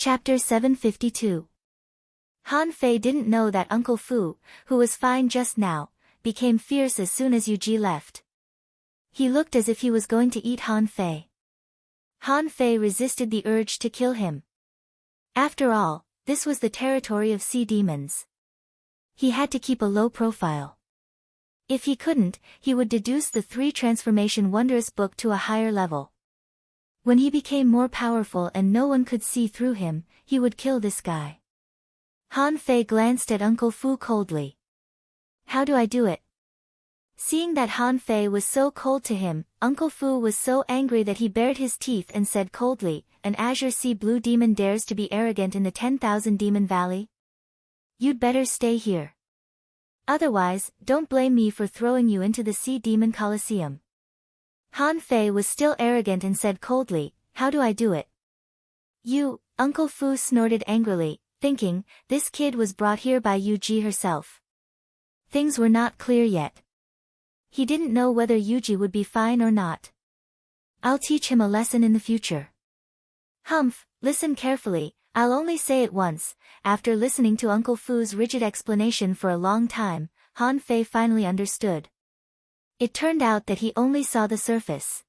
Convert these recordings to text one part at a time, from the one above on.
Chapter 752. Han Fei didn't know that Uncle Fu, who was fine just now, became fierce as soon as Yu Ji left. He looked as if he was going to eat Han Fei. Han Fei resisted the urge to kill him. After all, this was the territory of sea demons. He had to keep a low profile. If he couldn't, he would deduce the 3 transformation wondrous book to a higher level. When he became more powerful and no one could see through him, he would kill this guy. Han Fei glanced at Uncle Fu coldly. How do I do it? Seeing that Han Fei was so cold to him, Uncle Fu was so angry that he bared his teeth and said coldly, "An azure sea blue demon dares to be arrogant in the 10,000 Demon Valley? You'd better stay here. Otherwise, don't blame me for throwing you into the Sea Demon Coliseum." Han Fei was still arrogant and said coldly, "How do I do it?" "You," Uncle Fu snorted angrily, thinking, this kid was brought here by Yu Ji herself. Things were not clear yet. He didn't know whether Yu Ji would be fine or not. "I'll teach him a lesson in the future." "Humph, listen carefully, I'll only say it once." After listening to Uncle Fu's rigid explanation for a long time, Han Fei finally understood. It turned out that he only saw the surface.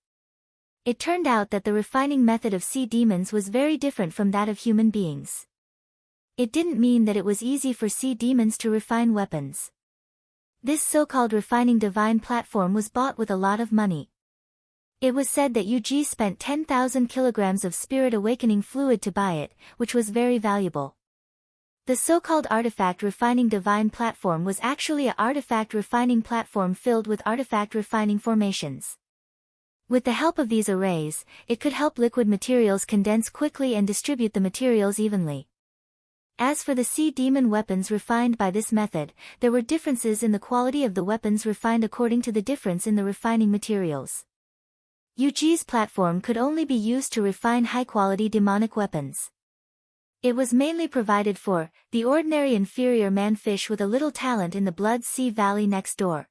It turned out that the refining method of sea demons was very different from that of human beings. It didn't mean that it was easy for sea demons to refine weapons. This so-called refining divine platform was bought with a lot of money. It was said that Yu Ji spent 10,000 kilograms of spirit awakening fluid to buy it, which was very valuable. The so-called artifact refining divine platform was actually an artifact refining platform filled with artifact refining formations. With the help of these arrays, it could help liquid materials condense quickly and distribute the materials evenly. As for the sea demon weapons refined by this method, there were differences in the quality of the weapons refined according to the difference in the refining materials. Yu Ji's platform could only be used to refine high-quality demonic weapons. It was mainly provided for the ordinary inferior man-fish with a little talent in the Blood Sea Valley next door.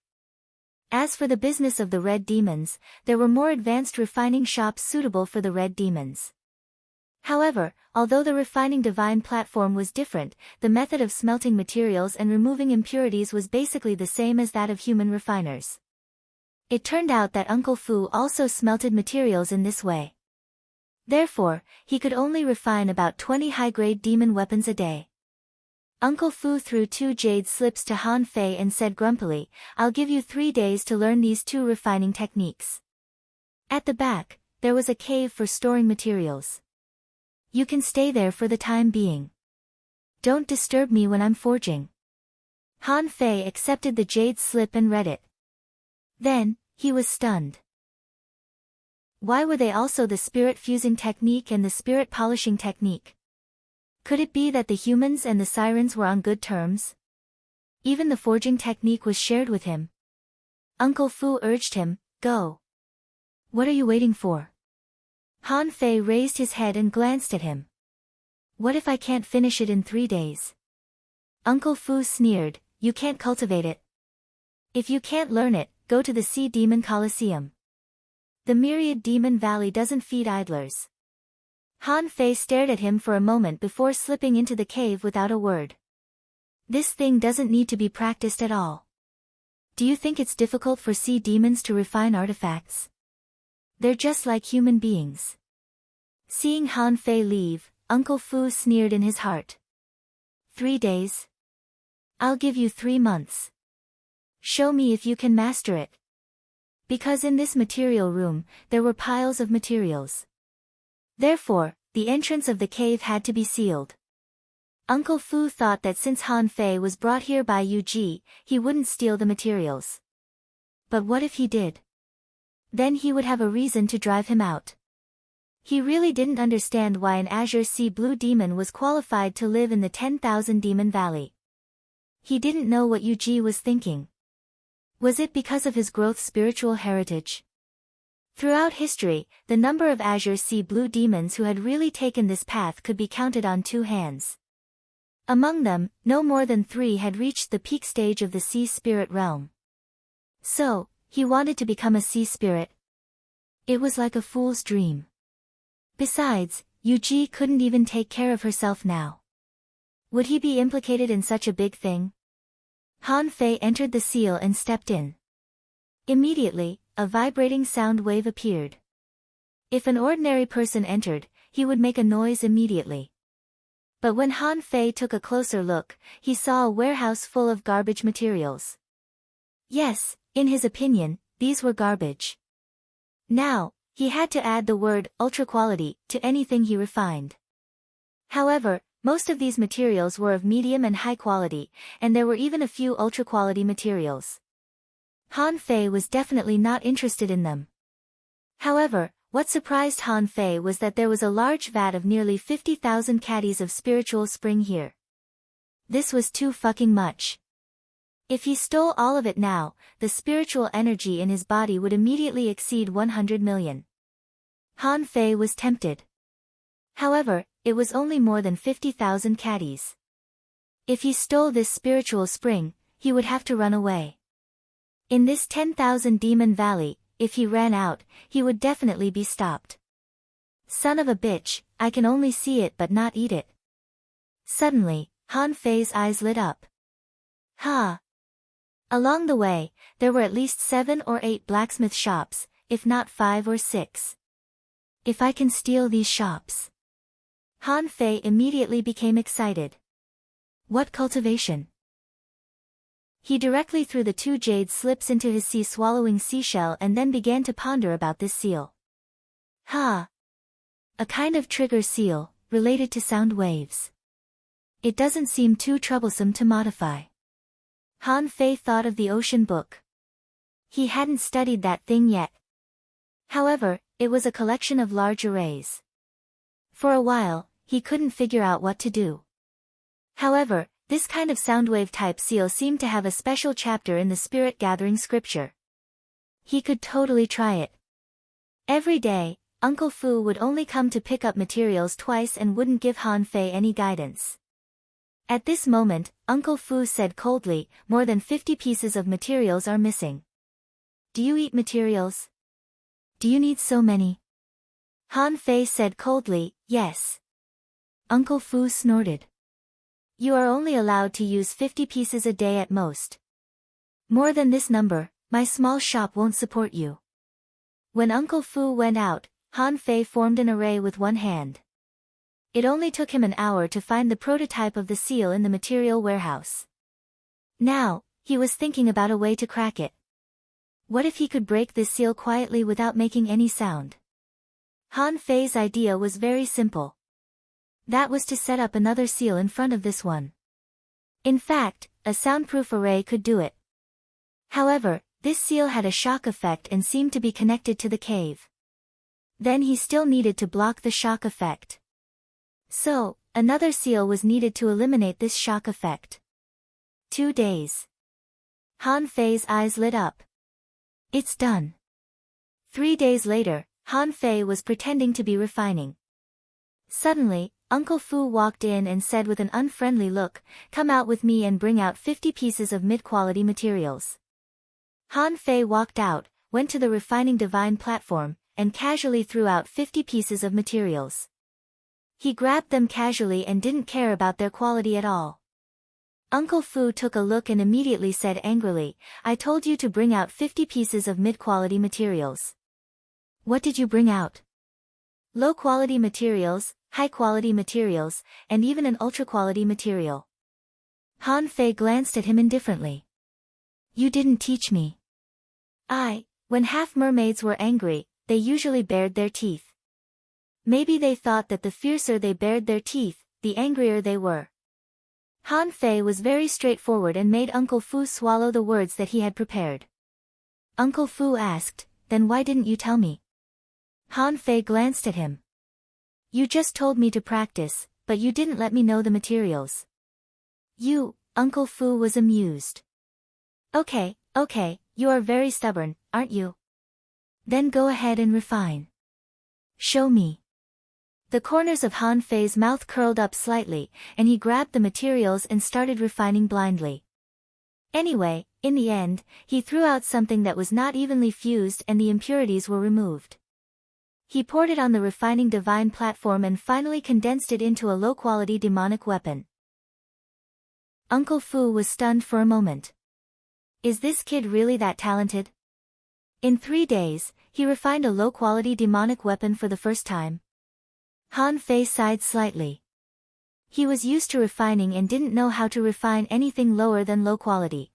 As for the business of the red demons, there were more advanced refining shops suitable for the red demons. However, although the refining divine platform was different, the method of smelting materials and removing impurities was basically the same as that of human refiners. It turned out that Uncle Fu also smelted materials in this way. Therefore, he could only refine about 20 high-grade demon weapons a day. Uncle Fu threw 2 jade slips to Han Fei and said grumpily, "I'll give you 3 days to learn these 2 refining techniques." At the back, there was a cave for storing materials. "You can stay there for the time being. Don't disturb me when I'm forging." Han Fei accepted the jade slip and read it. Then, he was stunned. Why were they also the spirit fusing technique and the spirit polishing technique? Could it be that the humans and the sirens were on good terms? Even the forging technique was shared with him. Uncle Fu urged him, "Go. What are you waiting for?" Han Fei raised his head and glanced at him. "What if I can't finish it in 3 days?" Uncle Fu sneered, "You can't cultivate it. If you can't learn it, go to the Sea Demon Coliseum. The myriad Demon Valley doesn't feed idlers." Han Fei stared at him for a moment before slipping into the cave without a word. "This thing doesn't need to be practiced at all. Do you think it's difficult for sea demons to refine artifacts? They're just like human beings." Seeing Han Fei leave, Uncle Fu sneered in his heart. 3 days? I'll give you 3 months. Show me if you can master it. Because in this material room, there were piles of materials. Therefore, the entrance of the cave had to be sealed. Uncle Fu thought that since Han Fei was brought here by Yu Ji, he wouldn't steal the materials. But what if he did? Then he would have a reason to drive him out. He really didn't understand why an azure sea blue demon was qualified to live in the 10,000 Demon Valley. He didn't know what Yu Ji was thinking. Was it because of his growth spiritual heritage? Throughout history, the number of azure sea blue demons who had really taken this path could be counted on 2 hands. Among them, no more than 3 had reached the peak stage of the sea spirit realm. So, he wanted to become a sea spirit. It was like a fool's dream. Besides, Yuji couldn't even take care of herself now. Would he be implicated in such a big thing? Han Fei entered the seal and stepped in. Immediately, a vibrating sound wave appeared. If an ordinary person entered, he would make a noise immediately. But when Han Fei took a closer look, he saw a warehouse full of garbage materials. Yes, in his opinion, these were garbage. Now, he had to add the word ultra quality to anything he refined. However, most of these materials were of medium and high quality, and there were even a few ultra quality materials. Han Fei was definitely not interested in them. However, what surprised Han Fei was that there was a large vat of nearly 50,000 caddies of spiritual spring here. This was too fucking much. If he stole all of it now, the spiritual energy in his body would immediately exceed 100 million. Han Fei was tempted. However, it was only more than 50,000 caddies. If he stole this spiritual spring, he would have to run away. In this 10,000 demon valley, if he ran out, he would definitely be stopped. Son of a bitch, I can only see it but not eat it. Suddenly, Han Fei's eyes lit up. Ha! Along the way, there were at least 7 or 8 blacksmith shops, if not 5 or 6. If I can steal these shops. Han Fei immediately became excited. What cultivation? He directly threw the 2 jade slips into his sea-swallowing seashell and then began to ponder about this seal. Ha! A kind of trigger seal, related to sound waves. It doesn't seem too troublesome to modify. Han Fei thought of the ocean book. He hadn't studied that thing yet. However, it was a collection of large arrays. For a while, he couldn't figure out what to do. However, this kind of soundwave type seal seemed to have a special chapter in the spirit gathering scripture. He could totally try it. Every day, Uncle Fu would only come to pick up materials twice and wouldn't give Han Fei any guidance. At this moment, Uncle Fu said coldly, more than 50 pieces of materials are missing. Do you eat materials? Do you need so many? Han Fei said coldly, yes. Uncle Fu snorted. You are only allowed to use 50 pieces a day at most. More than this number, my small shop won't support you. When Uncle Fu went out, Han Fei formed an array with one hand. It only took him an hour to find the prototype of the seal in the material warehouse. Now, he was thinking about a way to crack it. What if he could break this seal quietly without making any sound? Han Fei's idea was very simple. That was to set up another seal in front of this one. In fact, a soundproof array could do it. However, this seal had a shock effect and seemed to be connected to the cave. Then he still needed to block the shock effect. So, another seal was needed to eliminate this shock effect. 2 days. Han Fei's eyes lit up. It's done. 3 days later, Han Fei was pretending to be refining. Suddenly, Uncle Fu walked in and said with an unfriendly look, "Come out with me and bring out 50 pieces of mid-quality materials." Han Fei walked out, went to the refining divine platform, and casually threw out 50 pieces of materials. He grabbed them casually and didn't care about their quality at all. Uncle Fu took a look and immediately said angrily, "I told you to bring out 50 pieces of mid-quality materials. What did you bring out? Low-quality materials, high-quality materials, and even an ultra-quality material." Han Fei glanced at him indifferently. "You didn't teach me." When half-mermaids were angry, they usually bared their teeth. Maybe they thought that the fiercer they bared their teeth, the angrier they were. Han Fei was very straightforward and made Uncle Fu swallow the words that he had prepared. Uncle Fu asked, "Then why didn't you tell me?" Han Fei glanced at him. "You just told me to practice, but you didn't let me know the materials." Uncle Fu was amused. Okay, you are very stubborn, aren't you? Then go ahead and refine. Show me." The corners of Han Fei's mouth curled up slightly, and he grabbed the materials and started refining blindly. Anyway, in the end, he threw out something that was not evenly fused and the impurities were removed. He poured it on the refining divine platform and finally condensed it into a low-quality demonic weapon. Uncle Fu was stunned for a moment. Is this kid really that talented? In 3 days, he refined a low-quality demonic weapon for the first time. Han Fei sighed slightly. He was used to refining and didn't know how to refine anything lower than low quality.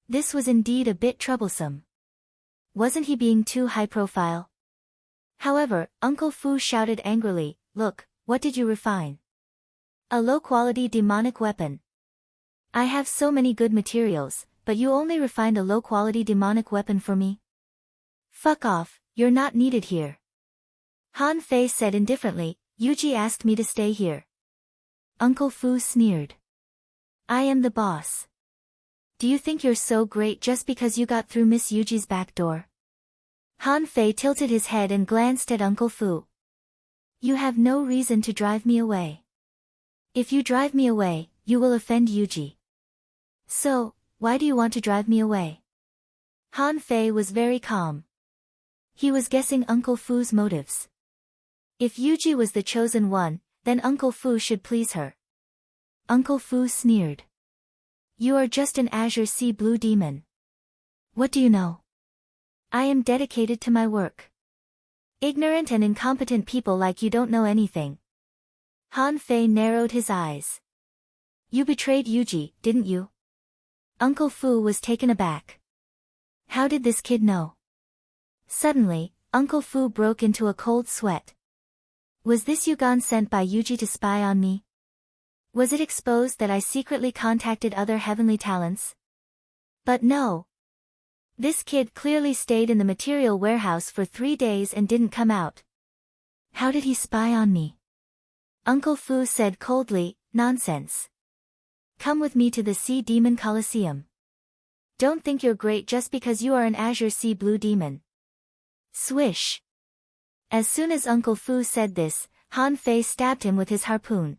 This was indeed a bit troublesome. Wasn't he being too high-profile? However, Uncle Fu shouted angrily, "Look, what did you refine? A low-quality demonic weapon. I have so many good materials, but you only refined a low-quality demonic weapon for me? Fuck off, you're not needed here." Han Fei said indifferently, "Yuji asked me to stay here." Uncle Fu sneered. "I am the boss. Do you think you're so great just because you got through Miss Yuji's back door?" Han Fei tilted his head and glanced at Uncle Fu. "You have no reason to drive me away. If you drive me away, you will offend Yuji. So, why do you want to drive me away?" Han Fei was very calm. He was guessing Uncle Fu's motives. If Yuji was the chosen one, then Uncle Fu should please her. Uncle Fu sneered. "You are just an Azure Sea Blue demon. What do you know? I am dedicated to my work. Ignorant and incompetent people like you don't know anything." Han Fei narrowed his eyes. "You betrayed Yuji, didn't you?" Uncle Fu was taken aback. How did this kid know? Suddenly, Uncle Fu broke into a cold sweat. Was this Yugon sent by Yuji to spy on me? Was it exposed that I secretly contacted other heavenly talents? But no. This kid clearly stayed in the material warehouse for 3 days and didn't come out. How did he spy on me? Uncle Fu said coldly, "Nonsense. Come with me to the Sea Demon Coliseum. Don't think you're great just because you are an Azure Sea Blue demon." Swish. As soon as Uncle Fu said this, Han Fei stabbed him with his harpoon.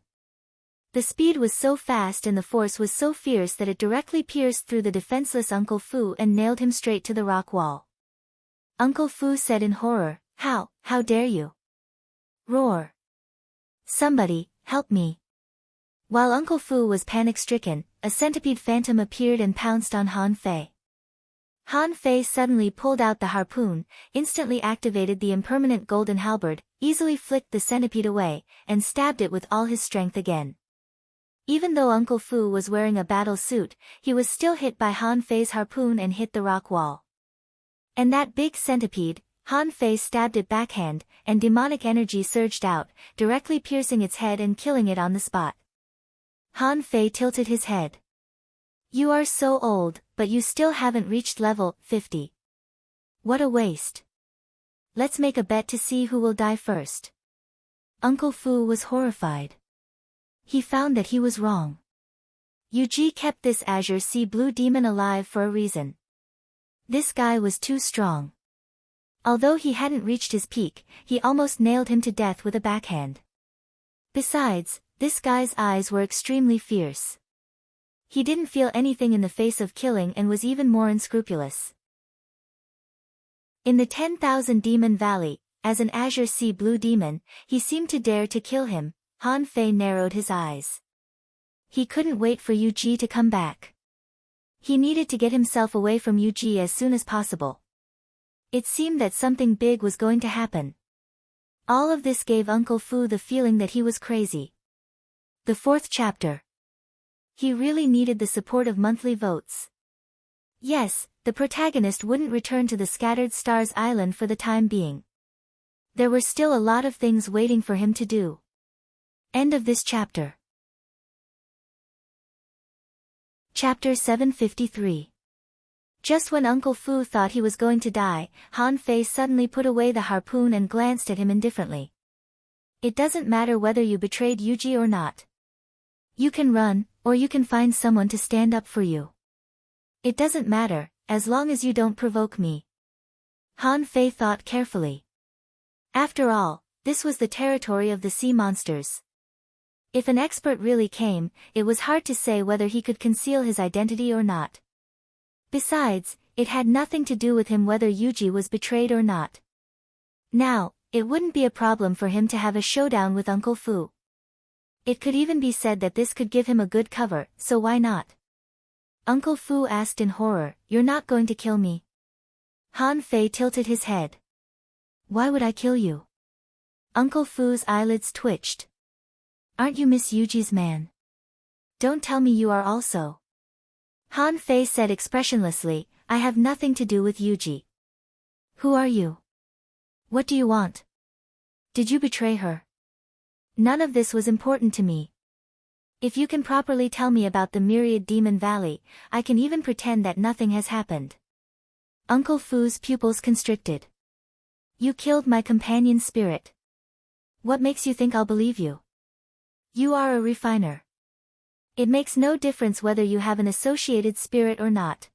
The speed was so fast and the force was so fierce that it directly pierced through the defenseless Uncle Fu and nailed him straight to the rock wall. Uncle Fu said in horror, How dare you?" Roar. "Somebody, help me." While Uncle Fu was panic-stricken, a centipede phantom appeared and pounced on Han Fei. Han Fei suddenly pulled out the harpoon, instantly activated the impermanent golden halberd, easily flicked the centipede away, and stabbed it with all his strength again. Even though Uncle Fu was wearing a battle suit, he was still hit by Han Fei's harpoon and hit the rock wall. And that big centipede, Han Fei stabbed it backhand, and demonic energy surged out, directly piercing its head and killing it on the spot. Han Fei tilted his head. "You are so old, but you still haven't reached level 50. What a waste. Let's make a bet to see who will die first." Uncle Fu was horrified. He found that he was wrong. Yuji kept this Azure Sea Blue demon alive for a reason. This guy was too strong. Although he hadn't reached his peak, he almost nailed him to death with a backhand. Besides, this guy's eyes were extremely fierce. He didn't feel anything in the face of killing and was even more unscrupulous. In the 10,000 Demon Valley, as an Azure Sea Blue demon, he seemed to dare to kill him. Han Fei narrowed his eyes. He couldn't wait for Yuji to come back. He needed to get himself away from Yuji as soon as possible. It seemed that something big was going to happen. All of this gave Uncle Fu the feeling that he was crazy. The 4th chapter. He really needed the support of monthly votes. Yes, the protagonist wouldn't return to the Scattered Stars Island for the time being. There were still a lot of things waiting for him to do. End of this chapter. Chapter 753. Just when Uncle Fu thought he was going to die, Han Fei suddenly put away the harpoon and glanced at him indifferently. "It doesn't matter whether you betrayed Yuji or not. You can run, or you can find someone to stand up for you. It doesn't matter, as long as you don't provoke me." Han Fei thought carefully. After all, this was the territory of the sea monsters. If an expert really came, it was hard to say whether he could conceal his identity or not. Besides, it had nothing to do with him whether Yuji was betrayed or not. Now, it wouldn't be a problem for him to have a showdown with Uncle Fu. It could even be said that this could give him a good cover, so why not? Uncle Fu asked in horror, "You're not going to kill me?" Han Fei tilted his head. "Why would I kill you?" Uncle Fu's eyelids twitched. "Aren't you Miss Yuji's man? Don't tell me you are also." Han Fei said expressionlessly, "I have nothing to do with Yuji." "Who are you? What do you want? Did you betray her?" "None of this was important to me. If you can properly tell me about the Myriad Demon Valley, I can even pretend that nothing has happened." Uncle Fu's pupils constricted. "You killed my companion's spirit. What makes you think I'll believe you? You are a refiner. It makes no difference whether you have an associated spirit or not."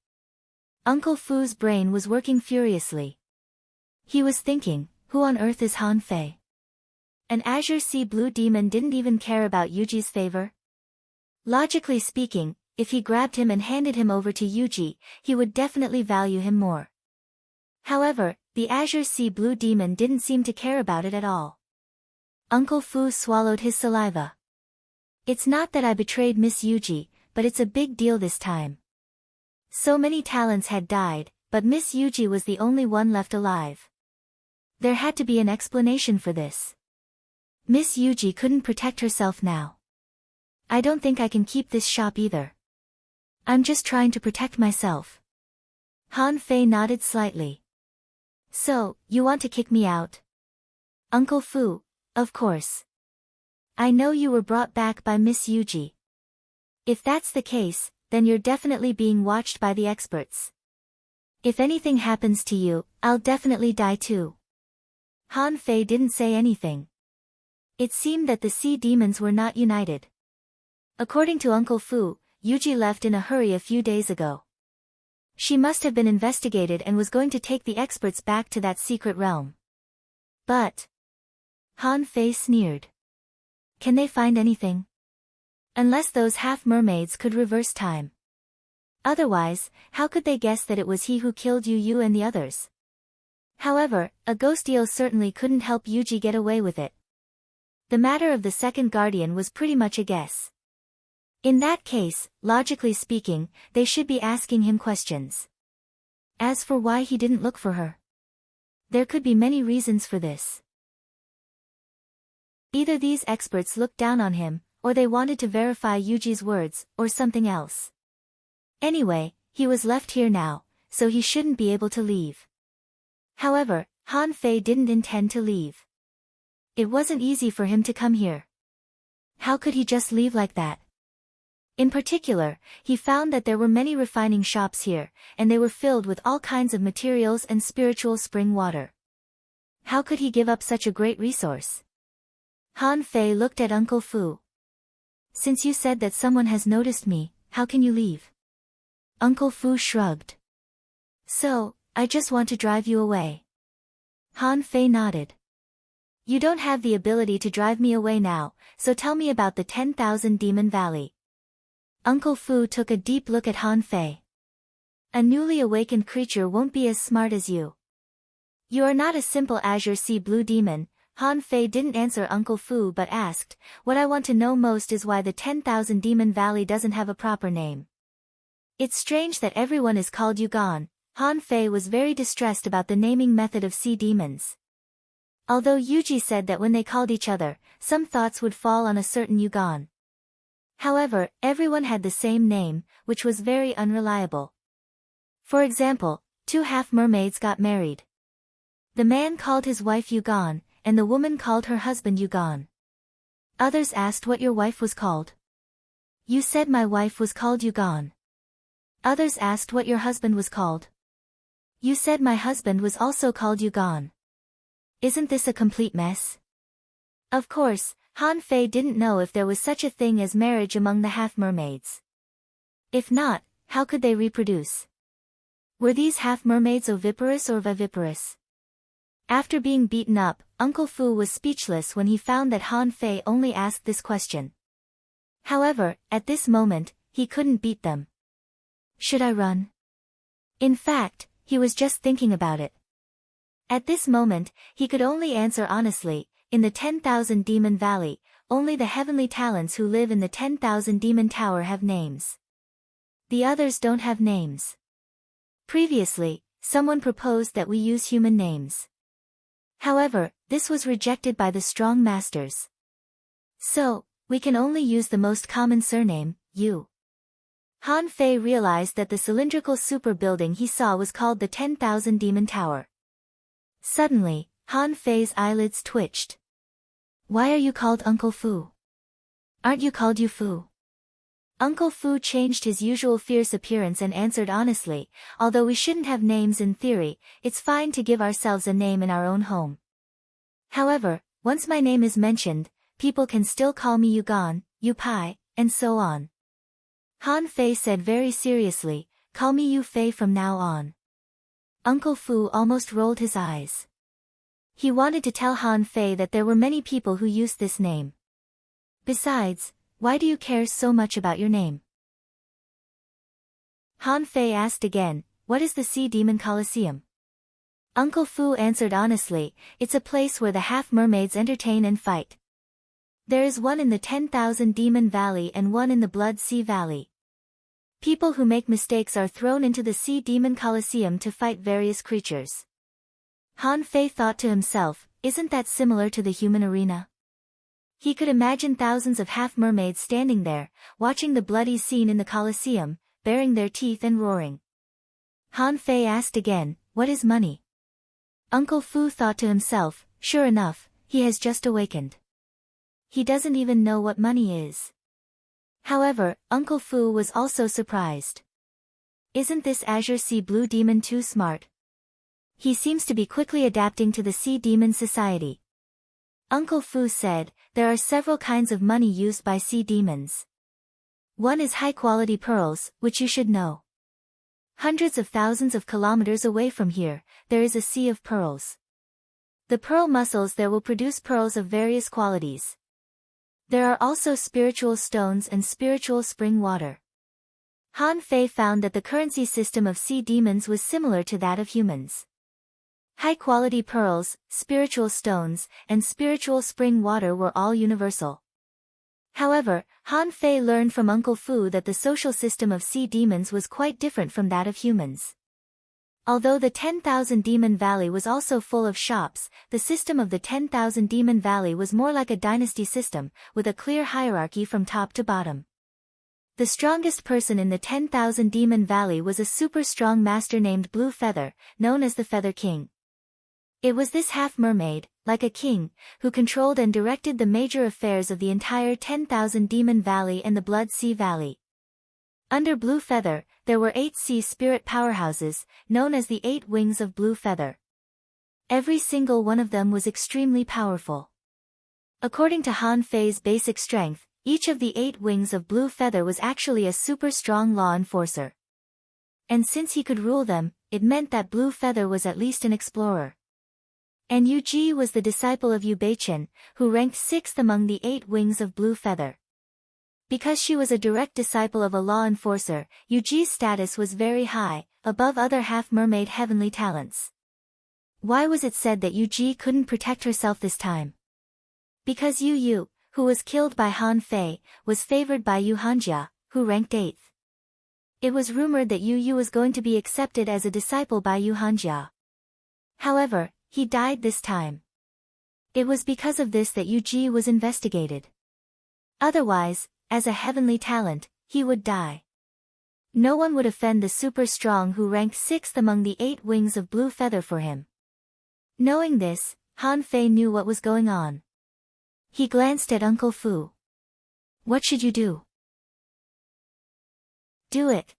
Uncle Fu's brain was working furiously. He was thinking, who on earth is Han Fei? An azure sea blue demon didn't even care about Yuji's favor? Logically speaking, if he grabbed him and handed him over to Yuji, he would definitely value him more. However, the azure sea blue demon didn't seem to care about it at all. Uncle Fu swallowed his saliva. "It's not that I betrayed Miss Yuji, but it's a big deal this time." So many talents had died, but Miss Yuji was the only one left alive. There had to be an explanation for this. Miss Yuji couldn't protect herself now. "I don't think I can keep this shop either. I'm just trying to protect myself." Han Fei nodded slightly. "So, you want to kick me out?" "Uncle Fu, of course. I know you were brought back by Miss Yuji. If that's the case, then you're definitely being watched by the experts. If anything happens to you, I'll definitely die too." Han Fei didn't say anything. It seemed that the sea demons were not united. According to Uncle Fu, Yuji left in a hurry a few days ago. She must have been investigated and was going to take the experts back to that secret realm. But Han Fei sneered. "Can they find anything? Unless those half-mermaids could reverse time. Otherwise, how could they guess that it was he who killed you and the others?" However, a ghost eel certainly couldn't help Yuji get away with it. The matter of the second guardian was pretty much a guess. In that case, logically speaking, they should be asking him questions. As for why he didn't look for her, there could be many reasons for this. Either these experts looked down on him, or they wanted to verify Yuji's words, or something else. Anyway, he was left here now, so he shouldn't be able to leave. However, Han Fei didn't intend to leave. It wasn't easy for him to come here. How could he just leave like that? In particular, he found that there were many refining shops here, and they were filled with all kinds of materials and spiritual spring water. How could he give up such a great resource? Han Fei looked at Uncle Fu. "Since you said that someone has noticed me, how can you leave?" Uncle Fu shrugged. "So, I just want to drive you away." Han Fei nodded. "You don't have the ability to drive me away now, so tell me about the 10,000 Demon Valley." Uncle Fu took a deep look at Han Fei. "A newly awakened creature won't be as smart as you. You are not a simple azure sea blue demon." Han Fei didn't answer Uncle Fu but asked, "What I want to know most is why the 10,000 Demon Valley doesn't have a proper name. It's strange that everyone is called Yugon." Han Fei was very distressed about the naming method of sea demons. Although Yuji said that when they called each other, some thoughts would fall on a certain Yugon. However, everyone had the same name, which was very unreliable. For example, two half-mermaids got married. The man called his wife Yugon, and the woman called her husband Yugon. Others asked what your wife was called. You said my wife was called Yugon. Others asked what your husband was called. You said my husband was also called Yugon. Isn't this a complete mess? Of course, Han Fei didn't know if there was such a thing as marriage among the half-mermaids. If not, how could they reproduce? Were these half-mermaids oviparous or viviparous? After being beaten up, Uncle Fu was speechless when he found that Han Fei only asked this question. However, at this moment, he couldn't beat them. Should I run? In fact, he was just thinking about it. At this moment, he could only answer honestly, in the 10,000 Demon Valley, only the heavenly talents who live in the 10,000 Demon Tower have names. The others don't have names. Previously, someone proposed that we use human names. However, this was rejected by the strong masters. So, we can only use the most common surname, Yu. Han Fei realized that the cylindrical super building he saw was called the 10,000 Demon Tower. Suddenly, Han Fei's eyelids twitched. Why are you called Uncle Fu? Aren't you called Yu Fu? Uncle Fu changed his usual fierce appearance and answered honestly, although we shouldn't have names in theory, it's fine to give ourselves a name in our own home. However, once my name is mentioned, people can still call me Yugan, Yu Pai, and so on. Han Fei said very seriously, call me Yu Fei from now on. Uncle Fu almost rolled his eyes. He wanted to tell Han Fei that there were many people who used this name. Besides, why do you care so much about your name? Han Fei asked again, what is the Sea Demon Coliseum? Uncle Fu answered honestly, it's a place where the half-mermaids entertain and fight. There is one in the 10,000 Demon Valley and one in the Blood Sea Valley. People who make mistakes are thrown into the Sea Demon Coliseum to fight various creatures. Han Fei thought to himself, isn't that similar to the human arena? He could imagine thousands of half-mermaids standing there, watching the bloody scene in the Coliseum, baring their teeth and roaring. Han Fei asked again, what is money? Uncle Fu thought to himself, sure enough, he has just awakened. He doesn't even know what money is. However, Uncle Fu was also surprised. Isn't this Azure Sea Blue Demon too smart? He seems to be quickly adapting to the Sea Demon Society. Uncle Fu said, there are several kinds of money used by sea demons. One is high-quality pearls, which you should know. Hundreds of thousands of kilometers away from here, there is a sea of pearls. The pearl mussels there will produce pearls of various qualities. There are also spiritual stones and spiritual spring water. Han Fei found that the currency system of sea demons was similar to that of humans. High-quality pearls, spiritual stones, and spiritual spring water were all universal. However, Han Fei learned from Uncle Fu that the social system of sea demons was quite different from that of humans. Although the 10,000 Demon Valley was also full of shops, the system of the 10,000 Demon Valley was more like a dynasty system, with a clear hierarchy from top to bottom. The strongest person in the 10,000 Demon Valley was a super strong master named Blue Feather, known as the Feather King. It was this half-mermaid, like a king, who controlled and directed the major affairs of the entire 10,000 Demon Valley and the Blood Sea Valley. Under Blue Feather, there were 8 sea spirit powerhouses, known as the 8 Wings of Blue Feather. Every single one of them was extremely powerful. According to Han Fei's basic strength, each of the 8 Wings of Blue Feather was actually a super strong law enforcer. And since he could rule them, it meant that Blue Feather was at least an explorer. And Yu Ji was the disciple of Yu Beichen, who ranked 6th among the 8 Wings of Blue Feather. Because she was a direct disciple of a law enforcer, Yu Ji's status was very high, above other half-mermaid heavenly talents. Why was it said that Yu Ji couldn't protect herself this time? Because Yu Yu, who was killed by Han Fei, was favored by Yu Hanjia, who ranked 8th. It was rumored that Yu Yu was going to be accepted as a disciple by Yu Hanjia. However, he died this time. It was because of this that Yu Ji was investigated. Otherwise, as a heavenly talent, he would die. No one would offend the super strong who ranked 6th among the 8 Wings of Blue Feather for him. Knowing this, Han Fei knew what was going on. He glanced at Uncle Fu. What should you do? Do it.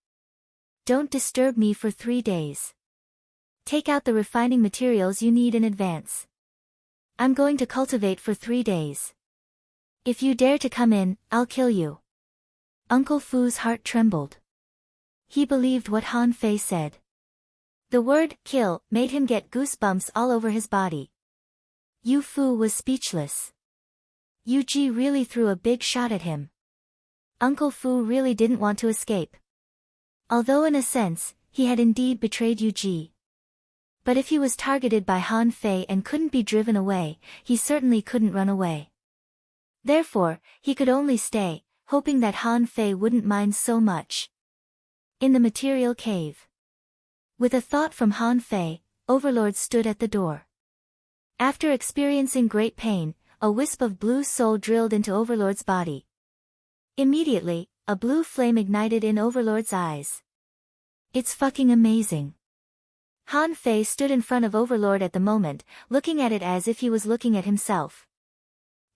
Don't disturb me for 3 days. Take out the refining materials you need in advance. I'm going to cultivate for 3 days. If you dare to come in, I'll kill you. Uncle Fu's heart trembled. He believed what Han Fei said. The word, kill, made him get goosebumps all over his body. Yu Fu was speechless. Yu Ji really threw a big shot at him. Uncle Fu really didn't want to escape. Although in a sense, he had indeed betrayed Yu Ji. But if he was targeted by Han Fei and couldn't be driven away, he certainly couldn't run away. Therefore, he could only stay, hoping that Han Fei wouldn't mind so much. In the material cave. With a thought from Han Fei, Overlord stood at the door. After experiencing great pain, a wisp of blue soul drilled into Overlord's body. Immediately, a blue flame ignited in Overlord's eyes. It's fucking amazing. Han Fei stood in front of Overlord at the moment, looking at it as if he was looking at himself.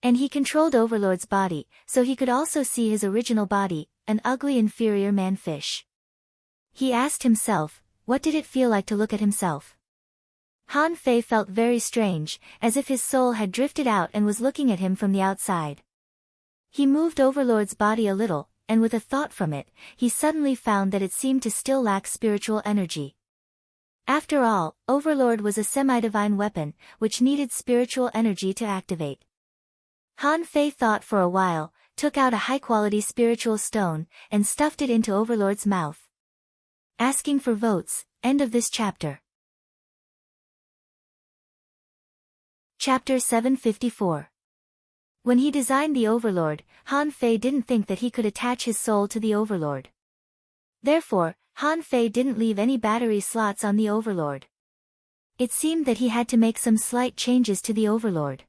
And he controlled Overlord's body, so he could also see his original body, an ugly inferior man-fish. He asked himself, what did it feel like to look at himself? Han Fei felt very strange, as if his soul had drifted out and was looking at him from the outside. He moved Overlord's body a little, and with a thought from it, he suddenly found that it seemed to still lack spiritual energy. After all, Overlord was a semi-divine weapon, which needed spiritual energy to activate. Han Fei thought for a while, took out a high-quality spiritual stone, and stuffed it into Overlord's mouth. Asking for votes, end of this chapter. Chapter 754. When he designed the Overlord, Han Fei didn't think that he could attach his soul to the Overlord. Therefore, Han Fei didn't leave any battery slots on the Overlord. It seemed that he had to make some slight changes to the Overlord.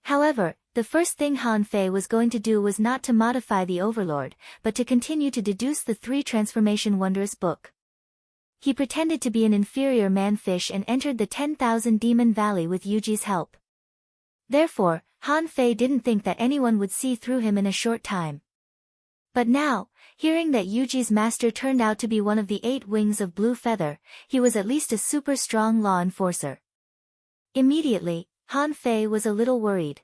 However, the first thing Han Fei was going to do was not to modify the Overlord, but to continue to deduce the 3 transformation wondrous book. He pretended to be an inferior man-fish and entered the 10,000 Demon Valley with Yuji's help. Therefore, Han Fei didn't think that anyone would see through him in a short time. But now, hearing that Yuji's master turned out to be one of the 8 wings of Blue Feather, he was at least a super strong law enforcer. Immediately, Han Fei was a little worried.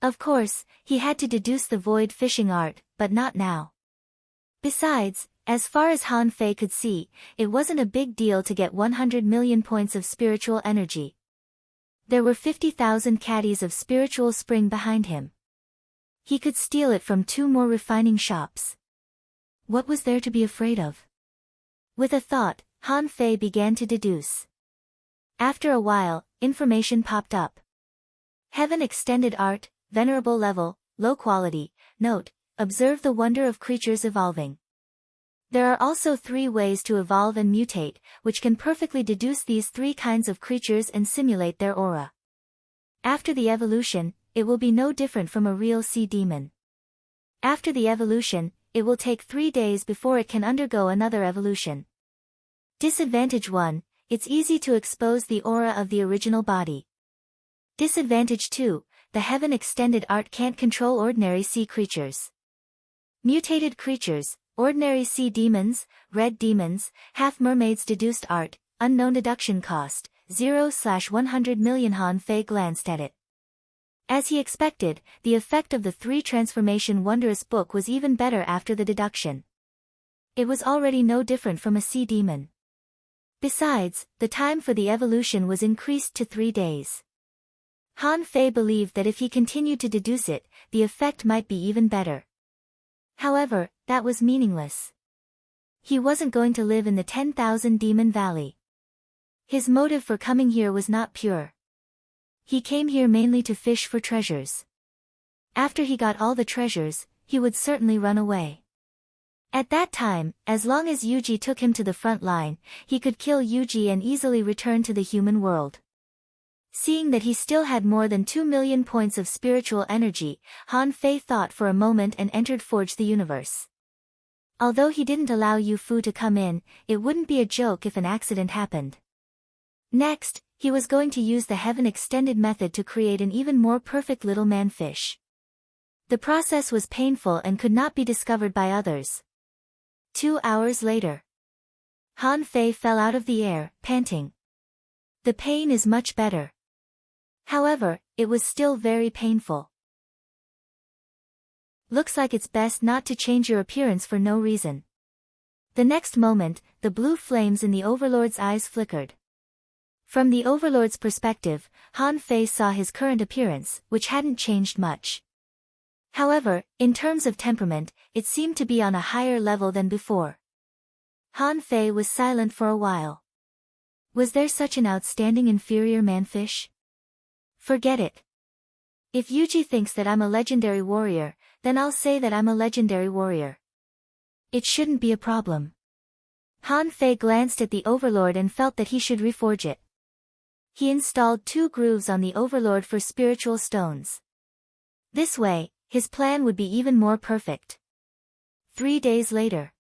Of course, he had to deduce the void fishing art, but not now. Besides, as far as Han Fei could see, it wasn't a big deal to get 100 million points of spiritual energy. There were 50,000 caddies of spiritual spring behind him. He could steal it from 2 more refining shops. What was there to be afraid of? With a thought, Han Fei began to deduce. After a while, information popped up. Heaven extended art, venerable level, low quality, note, observe the wonder of creatures evolving. There are also 3 ways to evolve and mutate, which can perfectly deduce these 3 kinds of creatures and simulate their aura. After the evolution, it will be no different from a real sea demon. After the evolution, it will take 3 days before it can undergo another evolution. Disadvantage 1, it's easy to expose the aura of the original body. Disadvantage 2, the heaven extended art can't control ordinary sea creatures. Mutated creatures, ordinary sea demons, red demons, half-mermaids deduced art, unknown deduction cost, 0/100 million. Han Fei glanced at it. As he expected, the effect of the 3 transformation wondrous book was even better after the deduction. It was already no different from a sea demon. Besides, the time for the evolution was increased to 3 days. Han Fei believed that if he continued to deduce it, the effect might be even better. However, that was meaningless. He wasn't going to live in the 10,000 Demon Valley. His motive for coming here was not pure. He came here mainly to fish for treasures. After he got all the treasures, he would certainly run away. At that time, as long as Yuji took him to the front line, he could kill Yuji and easily return to the human world. Seeing that he still had more than 2 million points of spiritual energy, Han Fei thought for a moment and entered Forge the Universe. Although he didn't allow Yu Fu to come in, it wouldn't be a joke if an accident happened. Next, he was going to use the Heaven Extended method to create an even more perfect little man-fish. The process was painful and could not be discovered by others. 2 hours later. Han Fei fell out of the air, panting. The pain is much better. However, it was still very painful. Looks like it's best not to change your appearance for no reason. The next moment, the blue flames in the Overlord's eyes flickered. From the Overlord's perspective, Han Fei saw his current appearance, which hadn't changed much. However, in terms of temperament, it seemed to be on a higher level than before. Han Fei was silent for a while. Was there such an outstanding inferior manfish? Forget it. If Yuji thinks that I'm a legendary warrior, then I'll say that I'm a legendary warrior. It shouldn't be a problem. Han Fei glanced at the Overlord and felt that he should reforge it. He installed 2 grooves on the Overlord for spiritual stones. This way, his plan would be even more perfect. 3 days later.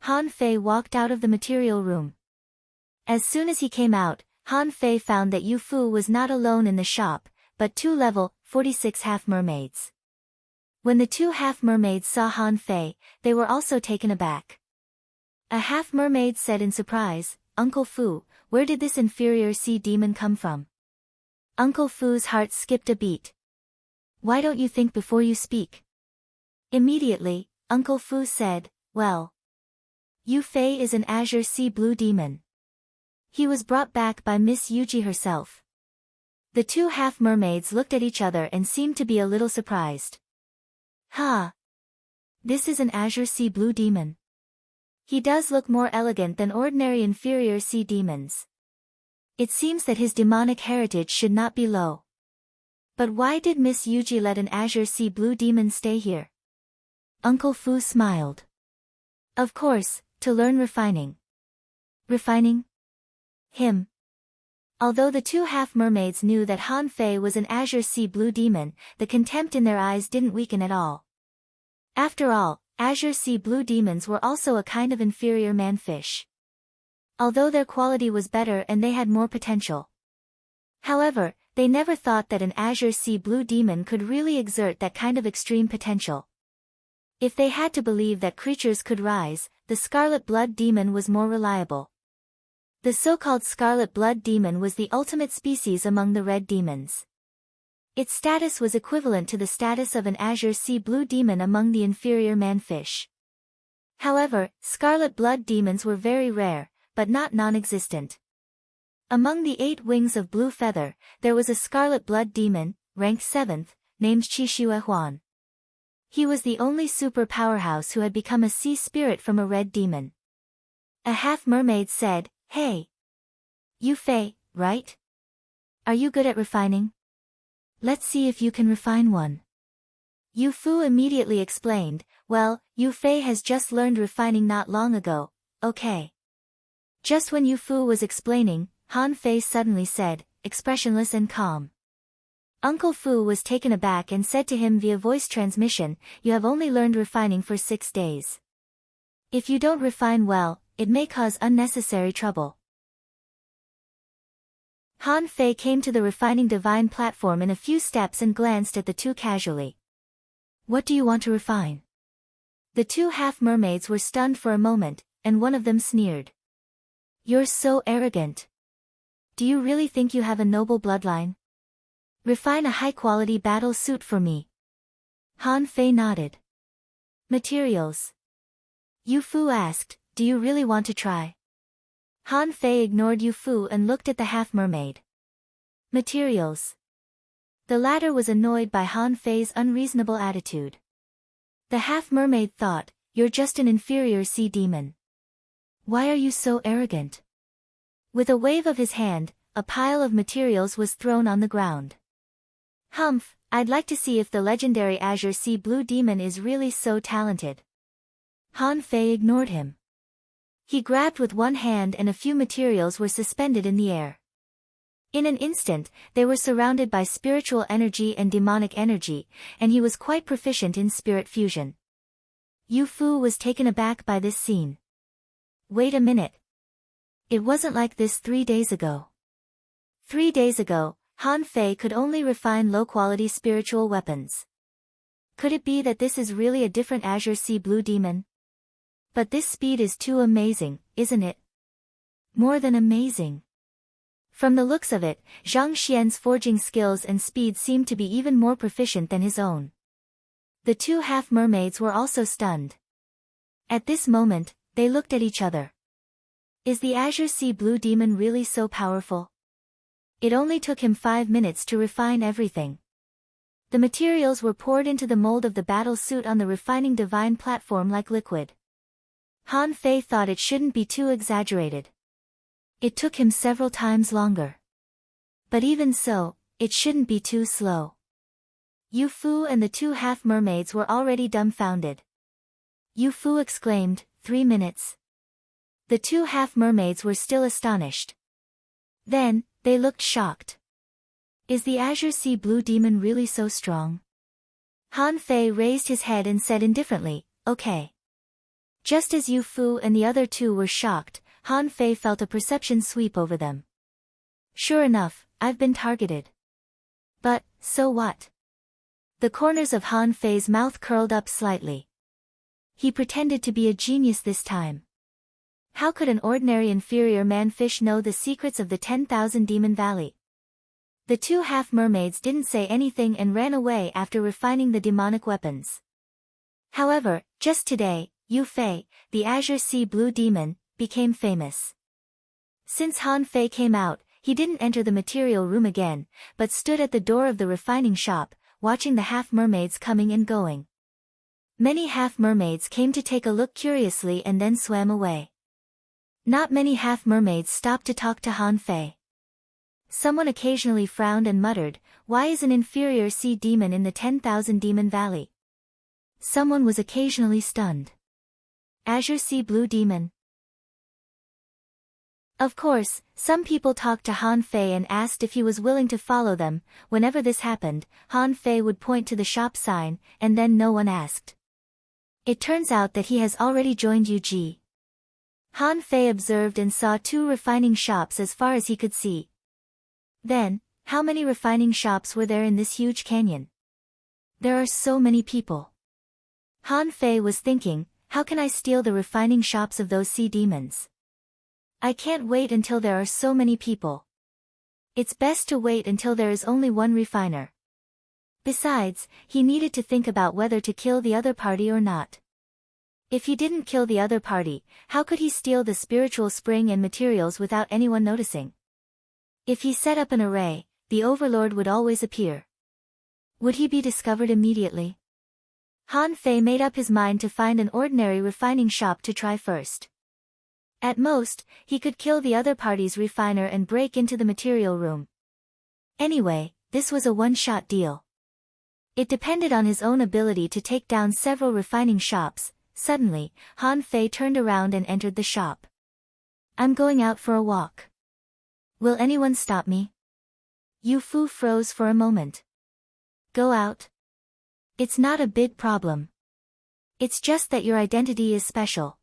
Han Fei walked out of the material room. As soon as he came out, Han Fei found that Yu Fu was not alone in the shop, but 2 level 46 half-mermaids. When the 2 half-mermaids saw Han Fei, they were also taken aback. A half-mermaid said in surprise, "Uncle Fu, where did this inferior sea demon come from?" Uncle Fu's heart skipped a beat. "Why don't you think before you speak?" Immediately, Uncle Fu said, "Well, Yu Fei is an azure sea blue demon. He was brought back by Miss Yuji herself." The 2 half-mermaids looked at each other and seemed to be a little surprised. "Ha! This is an azure sea blue demon. He does look more elegant than ordinary inferior sea demons. It seems that his demonic heritage should not be low. But why did Miss Yuji let an azure sea blue demon stay here?" Uncle Fu smiled. "Of course, to learn refining." "Refining? Him?" Although the 2 half-mermaids knew that Han Fei was an azure sea blue demon, the contempt in their eyes didn't weaken at all. After all, azure sea blue demons were also a kind of inferior manfish. Although their quality was better and they had more potential. However, they never thought that an azure sea blue demon could really exert that kind of extreme potential. If they had to believe that creatures could rise, the scarlet blood demon was more reliable. The so-called scarlet blood demon was the ultimate species among the red demons. Its status was equivalent to the status of an azure sea blue demon among the inferior manfish. However, scarlet blood demons were very rare, but not non-existent. Among the 8 wings of blue feather, there was a scarlet blood demon, ranked 7th, named Qixue Huan. He was the only super powerhouse who had become a sea spirit from a red demon. A half-mermaid said, "Hey! Yu Fei, right? Are you good at refining? Let's see if you can refine one." Yu Fu immediately explained, "Well, Yu Fei has just learned refining not long ago, okay." Just when Yu Fu was explaining, Han Fei suddenly said, expressionless and calm. Uncle Fu was taken aback and said to him via voice transmission, "You have only learned refining for 6 days. If you don't refine well, it may cause unnecessary trouble." Han Fei came to the refining divine platform in a few steps and glanced at the 2 casually. "What do you want to refine?" The 2 half-mermaids were stunned for a moment, and one of them sneered. "You're so arrogant. Do you really think you have a noble bloodline? Refine a high-quality battle suit for me." Han Fei nodded. "Materials?" Yu Fu asked, "Do you really want to try?" Han Fei ignored Yu Fu and looked at the half-mermaid. "Materials?" The latter was annoyed by Han Fei's unreasonable attitude. The half-mermaid thought, "You're just an inferior sea demon. Why are you so arrogant?" With a wave of his hand, a pile of materials was thrown on the ground. "Humph, I'd like to see if the legendary azure sea blue demon is really so talented." Han Fei ignored him. He grabbed with one hand and a few materials were suspended in the air. In an instant, they were surrounded by spiritual energy and demonic energy, and he was quite proficient in spirit fusion. Yu Fu was taken aback by this scene. "Wait a minute. It wasn't like this 3 days ago." 3 days ago, Han Fei could only refine low-quality spiritual weapons. Could it be that this is really a different azure sea blue demon? But this speed is too amazing, isn't it? More than amazing. From the looks of it, Zhang Xian's forging skills and speed seemed to be even more proficient than his own. The 2 half-mermaids were also stunned. At this moment, they looked at each other. Is the azure sea blue demon really so powerful? It only took him 5 minutes to refine everything. The materials were poured into the mold of the battle suit on the refining divine platform like liquid. Han Fei thought it shouldn't be too exaggerated. It took him several times longer. But even so, it shouldn't be too slow. Yu Fu and the two half-mermaids were already dumbfounded. Yu Fu exclaimed, 3 minutes. The two half-mermaids were still astonished. Then, they looked shocked. Is the Azure Sea Blue Demon really so strong? Han Fei raised his head and said indifferently, okay. Just as Yu Fu and the other two were shocked, Han Fei felt a perception sweep over them. Sure enough, I've been targeted. But, so what? The corners of Han Fei's mouth curled up slightly. He pretended to be a genius this time. How could an ordinary inferior man-fish know the secrets of the 10,000 Demon Valley? The two half-mermaids didn't say anything and ran away after refining the demonic weapons. However, just today, Yu Fei, the Azure Sea Blue Demon, became famous. Since Han Fei came out, he didn't enter the material room again, but stood at the door of the refining shop, watching the half-mermaids coming and going. Many half-mermaids came to take a look curiously and then swam away. Not many half-mermaids stopped to talk to Han Fei. Someone occasionally frowned and muttered, why is an inferior sea demon in the 10,000 Demon Valley? Someone was occasionally stunned. Azure Sea Blue Demon. Of course, some people talked to Han Fei and asked if he was willing to follow them. Whenever this happened, Han Fei would point to the shop sign, and then no one asked. It turns out that he has already joined Yuji. Han Fei observed and saw 2 refining shops as far as he could see. Then, how many refining shops were there in this huge canyon? There are so many people. Han Fei was thinking, how can I steal the refining shops of those sea demons? I can't wait until there are so many people. It's best to wait until there is only one refiner. Besides, he needed to think about whether to kill the other party or not. If he didn't kill the other party, how could he steal the spiritual spring and materials without anyone noticing? If he set up an array, the Overlord would always appear. Would he be discovered immediately? Han Fei made up his mind to find an ordinary refining shop to try first. At most, he could kill the other party's refiner and break into the material room. Anyway, this was a one-shot deal. It depended on his own ability to take down several refining shops. Suddenly, Han Fei turned around and entered the shop. I'm going out for a walk. Will anyone stop me? Yu Fu froze for a moment. Go out? It's not a big problem. It's just that your identity is special.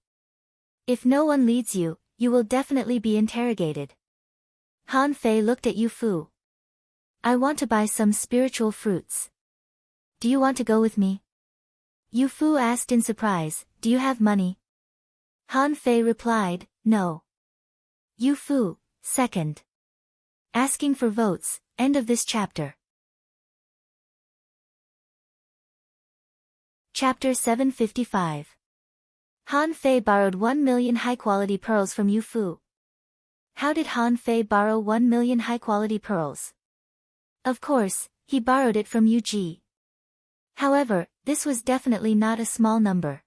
If no one leads you, you will definitely be interrogated. Han Fei looked at Yu Fu. I want to buy some spiritual fruits. Do you want to go with me? Yu Fu asked in surprise, do you have money? Han Fei replied, no. Yu Fu, second. Asking for votes, end of this chapter. Chapter 755. Han Fei borrowed 1 million high-quality pearls from Yu Fu. How did Han Fei borrow 1 million high-quality pearls? Of course, he borrowed it from Yuji. However, this was definitely not a small number.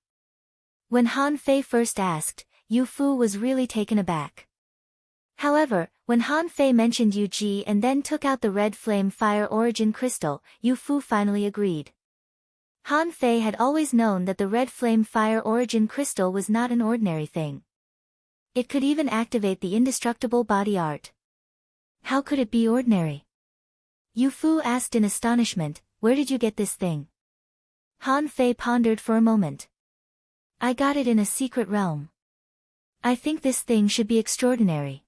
When Han Fei first asked, Yu Fu was really taken aback. However, when Han Fei mentioned Yuji and then took out the red flame fire origin crystal, Yu Fu finally agreed. Han Fei had always known that the red flame fire origin crystal was not an ordinary thing. It could even activate the indestructible body art. How could it be ordinary? Yu Fu asked in astonishment, where did you get this thing? Han Fei pondered for a moment. I got it in a secret realm. I think this thing should be extraordinary.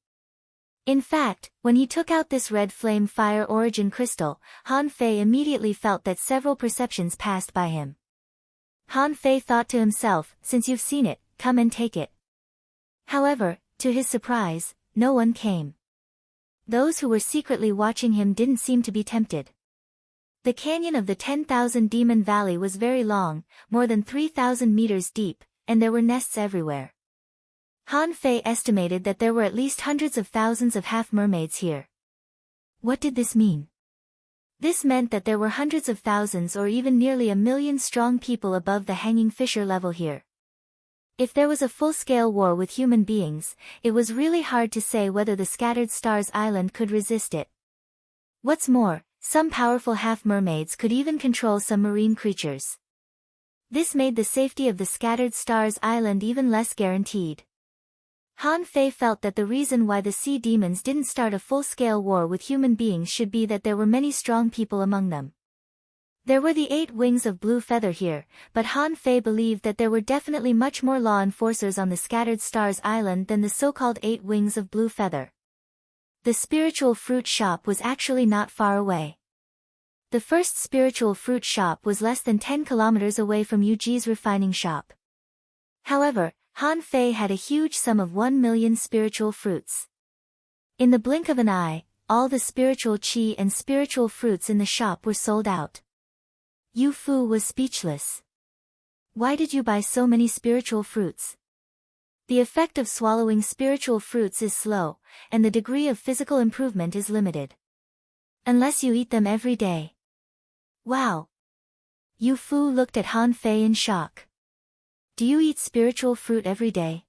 In fact, when he took out this red flame fire origin crystal, Han Fei immediately felt that several perceptions passed by him. Han Fei thought to himself, since you've seen it, come and take it. However, to his surprise, no one came. Those who were secretly watching him didn't seem to be tempted. The canyon of the 10,000 Demon Valley was very long, more than 3,000 meters deep, and there were nests everywhere. Han Fei estimated that there were at least hundreds of thousands of half-mermaids here. What did this mean? This meant that there were hundreds of thousands or even nearly 1 million strong people above the hanging fisher level here. If there was a full-scale war with human beings, it was really hard to say whether the Scattered Stars Island could resist it. What's more, some powerful half-mermaids could even control some marine creatures. This made the safety of the Scattered Stars Island even less guaranteed. Han Fei felt that the reason why the sea demons didn't start a full-scale war with human beings should be that there were many strong people among them. There were the 8 wings of Blue Feather here, but Han Fei believed that there were definitely much more law enforcers on the Scattered Stars Island than the so-called 8 wings of Blue Feather. The spiritual fruit shop was actually not far away. The first spiritual fruit shop was less than 10 kilometers away from Yuji's refining shop. However, Han Fei had a huge sum of 1 million spiritual fruits. In the blink of an eye, all the spiritual qi and spiritual fruits in the shop were sold out. Yu Fu was speechless. Why did you buy so many spiritual fruits? The effect of swallowing spiritual fruits is slow, and the degree of physical improvement is limited. Unless you eat them every day. Wow! Yu Fu looked at Han Fei in shock. Do you eat spiritual fruit every day?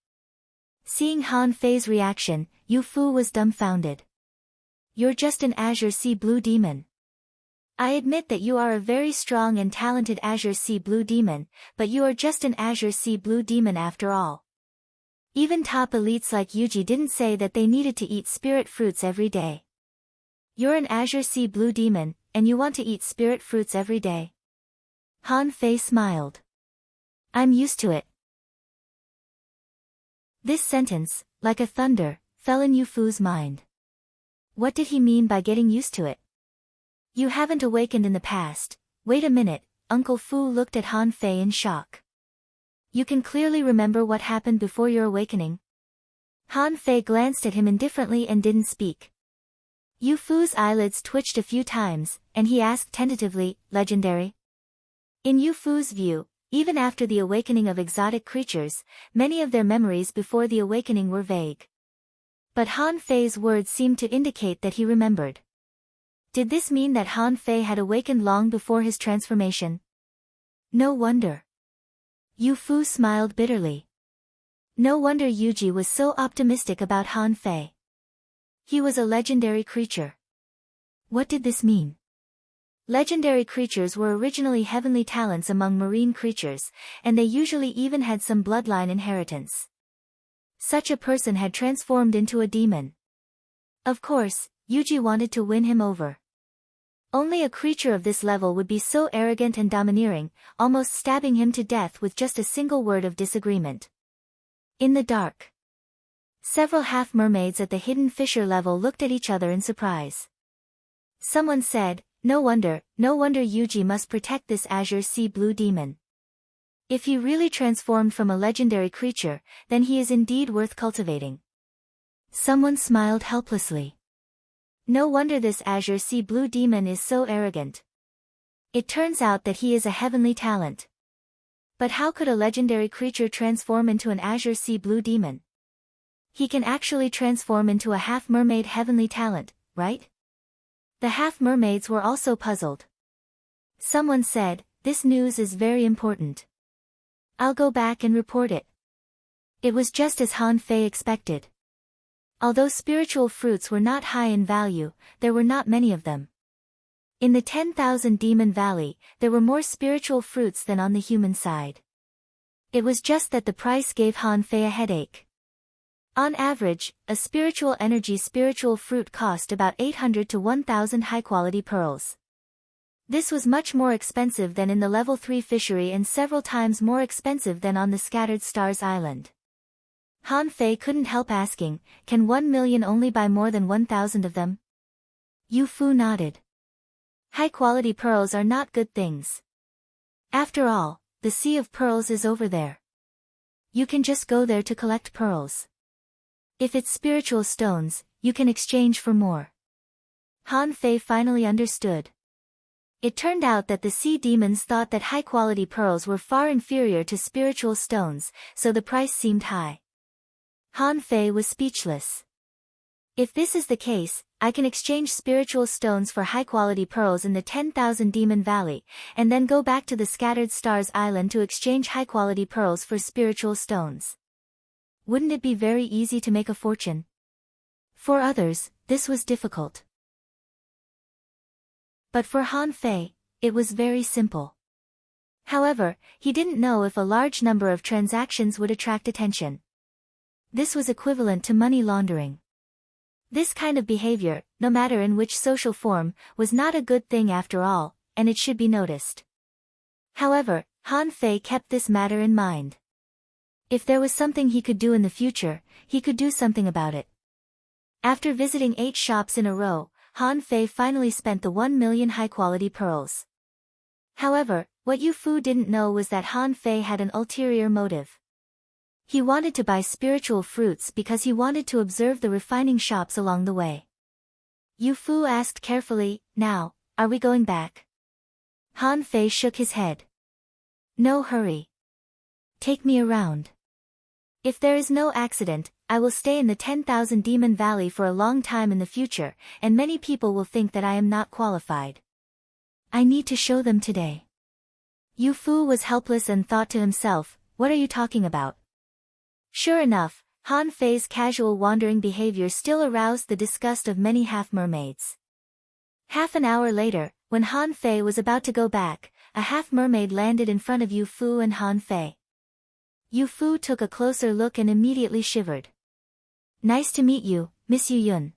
Seeing Han Fei's reaction, Yu Fu was dumbfounded. You're just an Azure Sea Blue Demon. I admit that you are a very strong and talented Azure Sea Blue Demon, but you are just an Azure Sea Blue Demon after all. Even top elites like Yuji didn't say that they needed to eat spirit fruits every day. You're an Azure Sea Blue Demon, and you want to eat spirit fruits every day. Han Fei smiled. I'm used to it. This sentence, like a thunder, fell in Yu Fu's mind. What did he mean by getting used to it? You haven't awakened in the past. Wait a minute, Uncle Fu looked at Han Fei in shock. You can clearly remember what happened before your awakening? Han Fei glanced at him indifferently and didn't speak. Yu Fu's eyelids twitched a few times, and he asked tentatively, legendary? In Yu Fu's view, even after the awakening of exotic creatures, many of their memories before the awakening were vague. But Han Fei's words seemed to indicate that he remembered. Did this mean that Han Fei had awakened long before his transformation? No wonder. Yu Fu smiled bitterly. No wonder Yuji was so optimistic about Han Fei. He was a legendary creature. What did this mean? Legendary creatures were originally heavenly talents among marine creatures, and they usually even had some bloodline inheritance. Such a person had transformed into a demon. Of course, Yuji wanted to win him over. Only a creature of this level would be so arrogant and domineering, almost stabbing him to death with just a single word of disagreement. In the dark, several half-mermaids at the hidden fissure level looked at each other in surprise. Someone said, no wonder Yuji must protect this Azure Sea Blue Demon. If he really transformed from a legendary creature, then he is indeed worth cultivating. Someone smiled helplessly. No wonder this Azure Sea Blue Demon is so arrogant. It turns out that he is a heavenly talent. But how could a legendary creature transform into an Azure Sea Blue Demon? He can actually transform into a half-mermaid heavenly talent, right? The half-mermaids were also puzzled. Someone said, this news is very important. I'll go back and report it. It was just as Han Fei expected. Although spiritual fruits were not high in value, there were not many of them. In the 10,000 Demon Valley, there were more spiritual fruits than on the human side. It was just that the price gave Han Fei a headache. On average, a spiritual fruit cost about 800 to 1,000 high-quality pearls. This was much more expensive than in the level 3 fishery and several times more expensive than on the Scattered Stars Island. Han Fei couldn't help asking, can 1 million only buy more than 1,000 of them? Yu Fu nodded. High-quality pearls are not good things. After all, the Sea of Pearls is over there. You can just go there to collect pearls. If it's spiritual stones, you can exchange for more. Han Fei finally understood. It turned out that the sea demons thought that high-quality pearls were far inferior to spiritual stones, so the price seemed high. Han Fei was speechless. If this is the case, I can exchange spiritual stones for high-quality pearls in the 10,000 Demon Valley, and then go back to the Scattered Stars Island to exchange high-quality pearls for spiritual stones. Wouldn't it be very easy to make a fortune? For others, this was difficult. But for Han Fei, it was very simple. However, he didn't know if a large number of transactions would attract attention. This was equivalent to money laundering. This kind of behavior, no matter in which social form, was not a good thing after all, and it should be noticed. However, Han Fei kept this matter in mind. If there was something he could do in the future, he could do something about it. After visiting 8 shops in a row, Han Fei finally spent the 1 million high-quality pearls. However, what Yu Fu didn't know was that Han Fei had an ulterior motive. He wanted to buy spiritual fruits because he wanted to observe the refining shops along the way. Yu Fu asked carefully, "Now, are we going back?" Han Fei shook his head. "No hurry. Take me around. If there is no accident, I will stay in the 10,000 Demon Valley for a long time in the future, and many people will think that I am not qualified. I need to show them today." Yu Fu was helpless and thought to himself, "What are you talking about?" Sure enough, Han Fei's casual wandering behavior still aroused the disgust of many half-mermaids. Half an hour later, when Han Fei was about to go back, a half-mermaid landed in front of Yu Fu and Han Fei. Yu Fu took a closer look and immediately shivered. "Nice to meet you, Miss Yu Yun."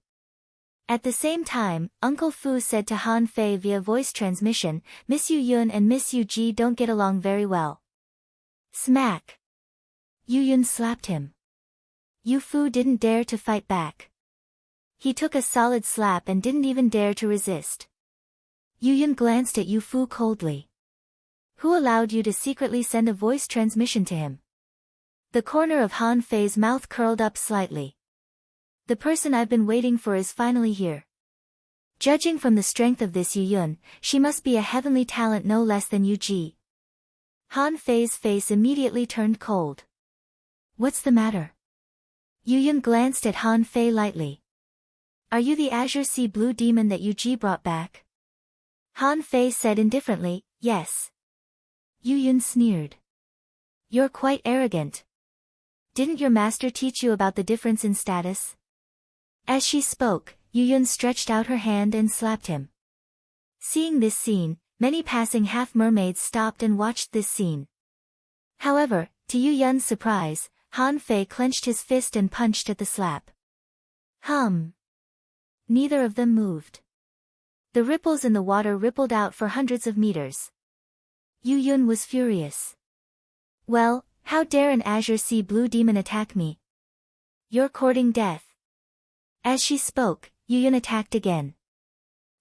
At the same time, Uncle Fu said to Han Fei via voice transmission, "Miss Yu Yun and Miss Yu Ji don't get along very well." Smack! Yu Yun slapped him. Yu Fu didn't dare to fight back. He took a solid slap and didn't even dare to resist. Yu Yun glanced at Yu Fu coldly. "Who allowed you to secretly send a voice transmission to him?" The corner of Han Fei's mouth curled up slightly. "The person I've been waiting for is finally here. Judging from the strength of this Yu Yun, she must be a heavenly talent no less than Yu Ji." Han Fei's face immediately turned cold. "What's the matter?" Yu Yun glanced at Han Fei lightly. "Are you the Azure Sea Blue Demon that Yu Ji brought back?" Han Fei said indifferently, "Yes." Yu Yun sneered. "You're quite arrogant. Didn't your master teach you about the difference in status?" As she spoke, Yu Yun stretched out her hand and slapped him. Seeing this scene, many passing half-mermaids stopped and watched this scene. However, to Yu Yun's surprise, Han Fei clenched his fist and punched at the slap. Neither of them moved. The ripples in the water rippled out for hundreds of meters. Yu Yun was furious. "Well, how dare an Azure Sea Blue Demon attack me? You're courting death." As she spoke, Yu Yun attacked again.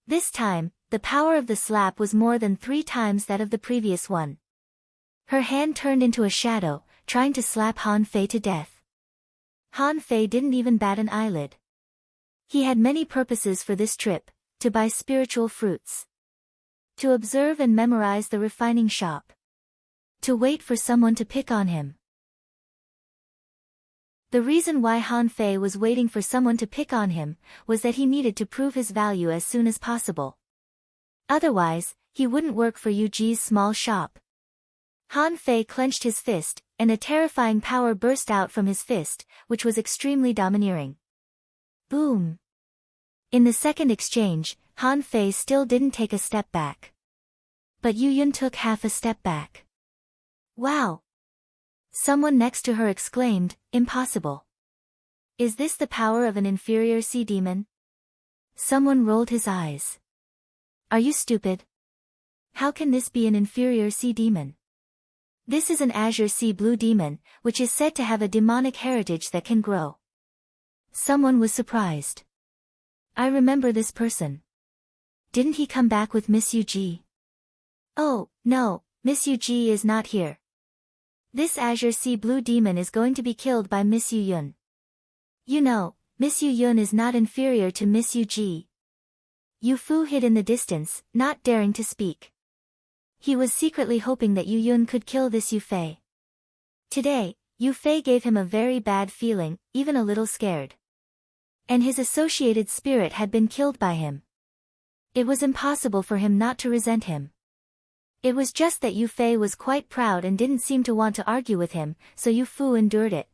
This time, the power of the slap was more than 3 times that of the previous one. Her hand turned into a shadow, trying to slap Han Fei to death. Han Fei didn't even bat an eyelid. He had many purposes for this trip: to buy spiritual fruits, to observe and memorize the refining shop, to wait for someone to pick on him. The reason why Han Fei was waiting for someone to pick on him was that he needed to prove his value as soon as possible. Otherwise, he wouldn't work for Yu Ji's small shop. Han Fei clenched his fist, and a terrifying power burst out from his fist, which was extremely domineering. Boom! In the second exchange, Han Fei still didn't take a step back. But Yu Yun took half a step back. "Wow!" Someone next to her exclaimed, "Impossible. Is this the power of an inferior sea demon?" Someone rolled his eyes. "Are you stupid? How can this be an inferior sea demon? This is an Azure Sea Blue Demon, which is said to have a demonic heritage that can grow." Someone was surprised. "I remember this person. Didn't he come back with Miss Yu Ji?" "Oh, no, Miss Yu Ji is not here. This Azure Sea Blue Demon is going to be killed by Miss Yu Yun. You know, Miss Yu Yun is not inferior to Miss Yu Ji." Yu Fu hid in the distance, not daring to speak. He was secretly hoping that Yu Yun could kill this Yu Fei. Today, Yu Fei gave him a very bad feeling, even a little scared. and his associated spirit had been killed by him. It was impossible for him not to resent him. It was just that Yu Fei was quite proud and didn't seem to want to argue with him, so Yu Fu endured it.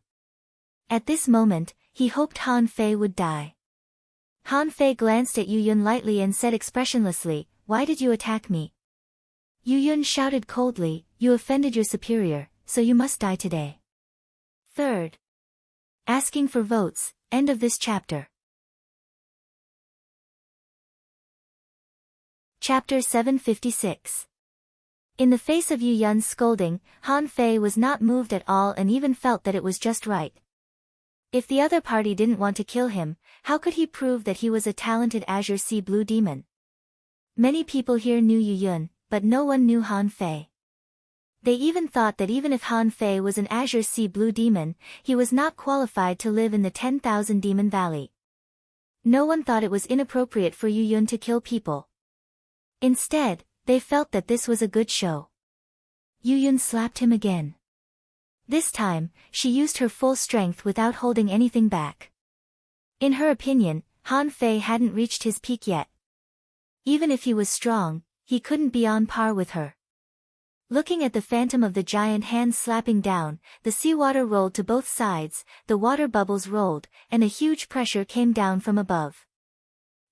At this moment, he hoped Han Fei would die. Han Fei glanced at Yu Yun lightly and said expressionlessly, "Why did you attack me?" Yu Yun shouted coldly, "You offended your superior, so you must die today." Third. Asking for votes, end of this chapter. Chapter 756. In the face of Yu Yun's scolding, Han Fei was not moved at all and even felt that it was just right. If the other party didn't want to kill him, how could he prove that he was a talented Azure Sea Blue Demon? Many people here knew Yu Yun, but no one knew Han Fei. They even thought that even if Han Fei was an Azure Sea Blue Demon, he was not qualified to live in the 10,000 Demon Valley. No one thought it was inappropriate for Yu Yun to kill people. Instead, they felt that this was a good show. Yu Yun slapped him again. This time, she used her full strength without holding anything back. In her opinion, Han Fei hadn't reached his peak yet. Even if he was strong, he couldn't be on par with her. Looking at the phantom of the giant hand slapping down, the seawater rolled to both sides, the water bubbles rolled, and a huge pressure came down from above.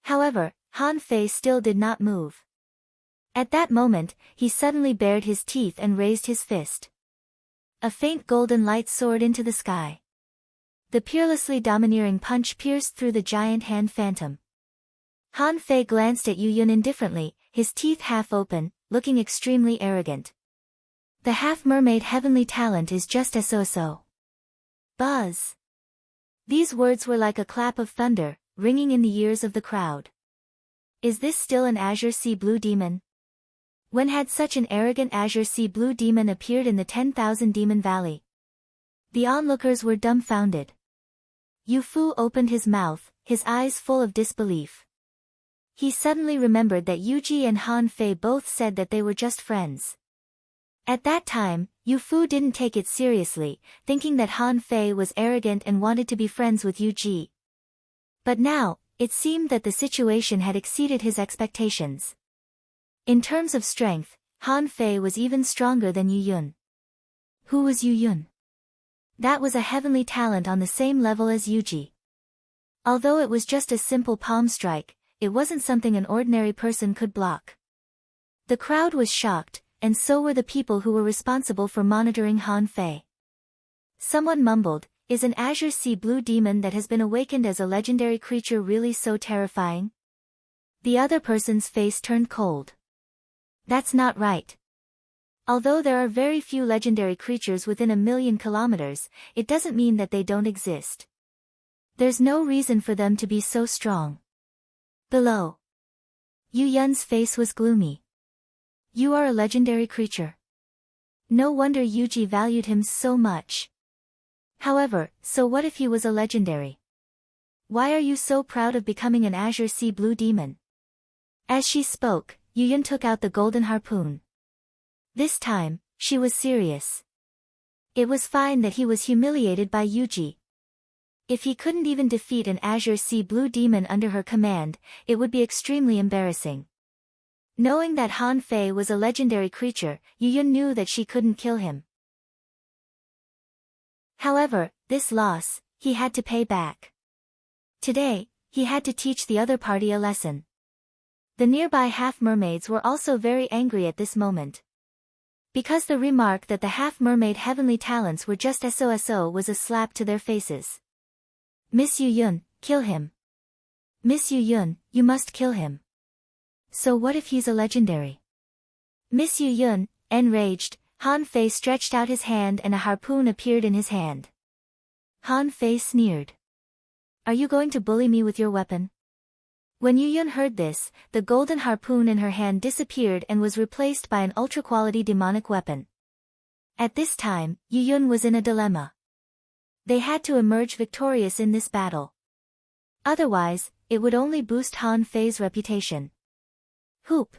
However, Han Fei still did not move. At that moment, he suddenly bared his teeth and raised his fist. A faint golden light soared into the sky. The peerlessly domineering punch pierced through the giant hand phantom. Han Fei glanced at Yu Yun indifferently, his teeth half open, looking extremely arrogant. The half-mermaid heavenly talent is just so. Buzz. These words were like a clap of thunder, ringing in the ears of the crowd. Is this still an Azure Sea Blue Demon? When had such an arrogant Azure Sea Blue Demon appeared in the 10,000 Demon Valley? The onlookers were dumbfounded. Yu Fu opened his mouth, his eyes full of disbelief. He suddenly remembered that Yuji and Han Fei both said that they were just friends. At that time, Yu Fu didn't take it seriously, thinking that Han Fei was arrogant and wanted to be friends with Yuji. But now, it seemed that the situation had exceeded his expectations. In terms of strength, Han Fei was even stronger than Yu Yun. Who was Yu Yun? That was a heavenly talent on the same level as Yuji. Although it was just a simple palm strike, it wasn't something an ordinary person could block. The crowd was shocked, and so were the people who were responsible for monitoring Han Fei. Someone mumbled, "Is an Azure Sea Blue Demon that has been awakened as a legendary creature really so terrifying?" The other person's face turned cold. That's not right. Although there are very few legendary creatures within 1,000,000 kilometers, it doesn't mean that they don't exist. There's no reason for them to be so strong. Below. Yu Yun's face was gloomy. You are a legendary creature. No wonder Yuji valued him so much. However, so what if he was a legendary? Why are you so proud of becoming an Azure Sea Blue Demon? As she spoke, Yu Yun took out the golden harpoon. This time, she was serious. It was fine that he was humiliated by Yuji. If he couldn't even defeat an Azure Sea Blue Demon under her command, it would be extremely embarrassing. Knowing that Han Fei was a legendary creature, Yu Yun knew that she couldn't kill him. However, this loss, he had to pay back. Today, he had to teach the other party a lesson. The nearby half-mermaids were also very angry at this moment. Because the remark that the half-mermaid heavenly talents were just so was a slap to their faces. Miss Yu Yun, kill him. Miss Yu Yun, you must kill him. So what if he's a legendary? Miss Yu Yun, enraged, Han Fei stretched out his hand and a harpoon appeared in his hand. Han Fei sneered. Are you going to bully me with your weapon? When Yu Yun heard this, the golden harpoon in her hand disappeared and was replaced by an ultra-quality demonic weapon. At this time, Yu Yun was in a dilemma. They had to emerge victorious in this battle. Otherwise, it would only boost Han Fei's reputation. Hoop.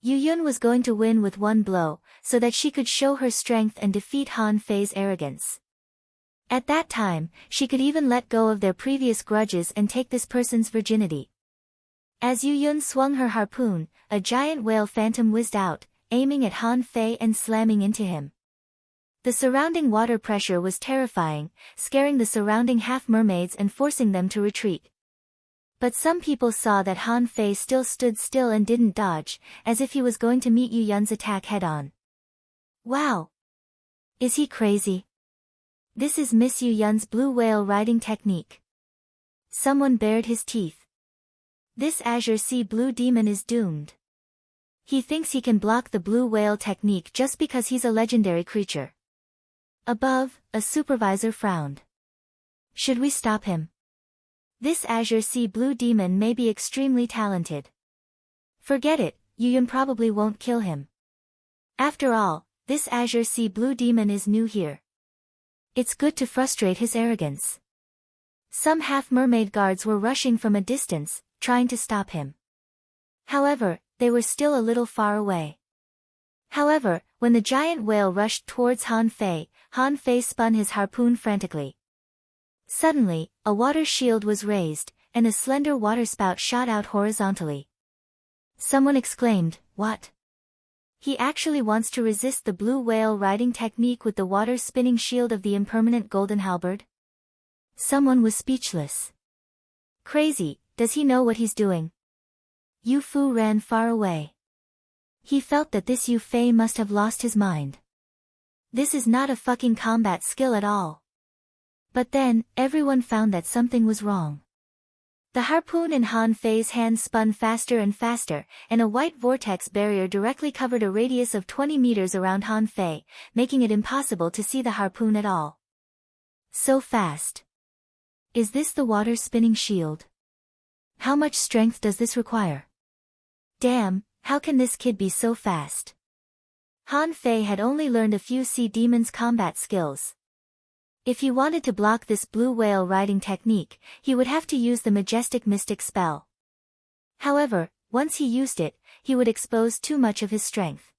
Yu Yun was going to win with one blow, so that she could show her strength and defeat Han Fei's arrogance. At that time, she could even let go of their previous grudges and take this person's virginity. As Yu Yun swung her harpoon, a giant whale phantom whizzed out, aiming at Han Fei and slamming into him. The surrounding water pressure was terrifying, scaring the surrounding half-mermaids and forcing them to retreat. But some people saw that Han Fei still stood still and didn't dodge, as if he was going to meet Yu Yun's attack head-on. Wow! Is he crazy? This is Miss Yu Yun's blue whale riding technique. Someone bared his teeth. This Azure Sea Blue Demon is doomed. He thinks he can block the blue whale technique just because he's a legendary creature. Above, a supervisor frowned. Should we stop him? This Azure Sea Blue Demon may be extremely talented. Forget it, Yu Yun probably won't kill him. After all, this Azure Sea Blue Demon is new here. It's good to frustrate his arrogance. Some half-mermaid guards were rushing from a distance, trying to stop him. However, they were still a little far away. However, when the giant whale rushed towards Han Fei spun his harpoon frantically. Suddenly, a water shield was raised, and a slender waterspout shot out horizontally. Someone exclaimed, "What?" He actually wants to resist the blue whale riding technique with the water-spinning shield of the impermanent golden halberd? Someone was speechless. Crazy, does he know what he's doing? Yu Fu ran far away. He felt that this Yu Fei must have lost his mind. This is not a fucking combat skill at all. But then, everyone found that something was wrong. The harpoon in Han Fei's hand spun faster and faster, and a white vortex barrier directly covered a radius of 20 meters around Han Fei, making it impossible to see the harpoon at all. So fast. Is this the water-spinning shield? How much strength does this require? Damn, how can this kid be so fast? Han Fei had only learned a few sea demons' combat skills. If he wanted to block this blue whale riding technique, he would have to use the majestic mystic spell. However, once he used it, he would expose too much of his strength.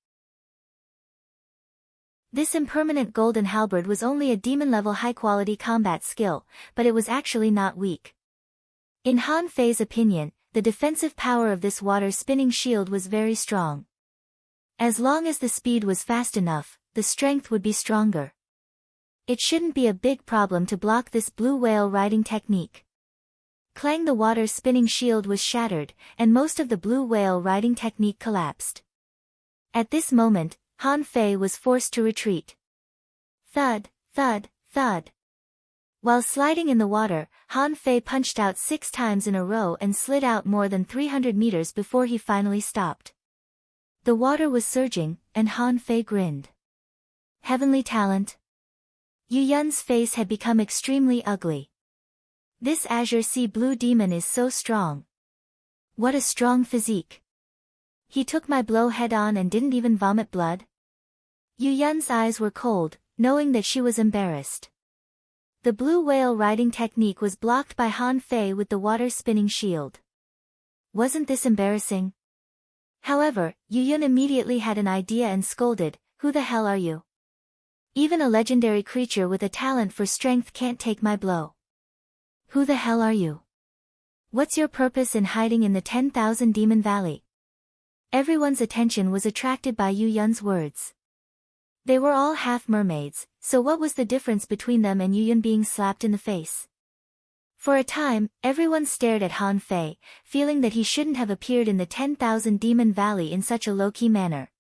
This impermanent golden halberd was only a demon-level high-quality combat skill, but it was actually not weak. In Han Fei's opinion, the defensive power of this water-spinning shield was very strong. As long as the speed was fast enough, the strength would be stronger. It shouldn't be a big problem to block this blue whale riding technique. Clang, the water-spinning shield was shattered, and most of the blue whale riding technique collapsed. At this moment, Han Fei was forced to retreat. Thud, thud, thud. While sliding in the water, Han Fei punched out 6 times in a row and slid out more than 300 meters before he finally stopped. The water was surging, and Han Fei grinned. Heavenly talent. Yu Yun's face had become extremely ugly. This Azure Sea Blue Demon is so strong. What a strong physique. He took my blow head-on and didn't even vomit blood. Yu Yun's eyes were cold, knowing that she was embarrassed. The blue whale riding technique was blocked by Han Fei with the water-spinning shield. Wasn't this embarrassing? However, Yu Yun immediately had an idea and scolded, "Who the hell are you? Even a legendary creature with a talent for strength can't take my blow. Who the hell are you? What's your purpose in hiding in the 10,000 Demon Valley?" Everyone's attention was attracted by Yu Yun's words. They were all half-mermaids, so what was the difference between them and Yu Yun being slapped in the face? For a time, everyone stared at Han Fei, feeling that he shouldn't have appeared in the 10,000 Demon Valley in such a low-key manner.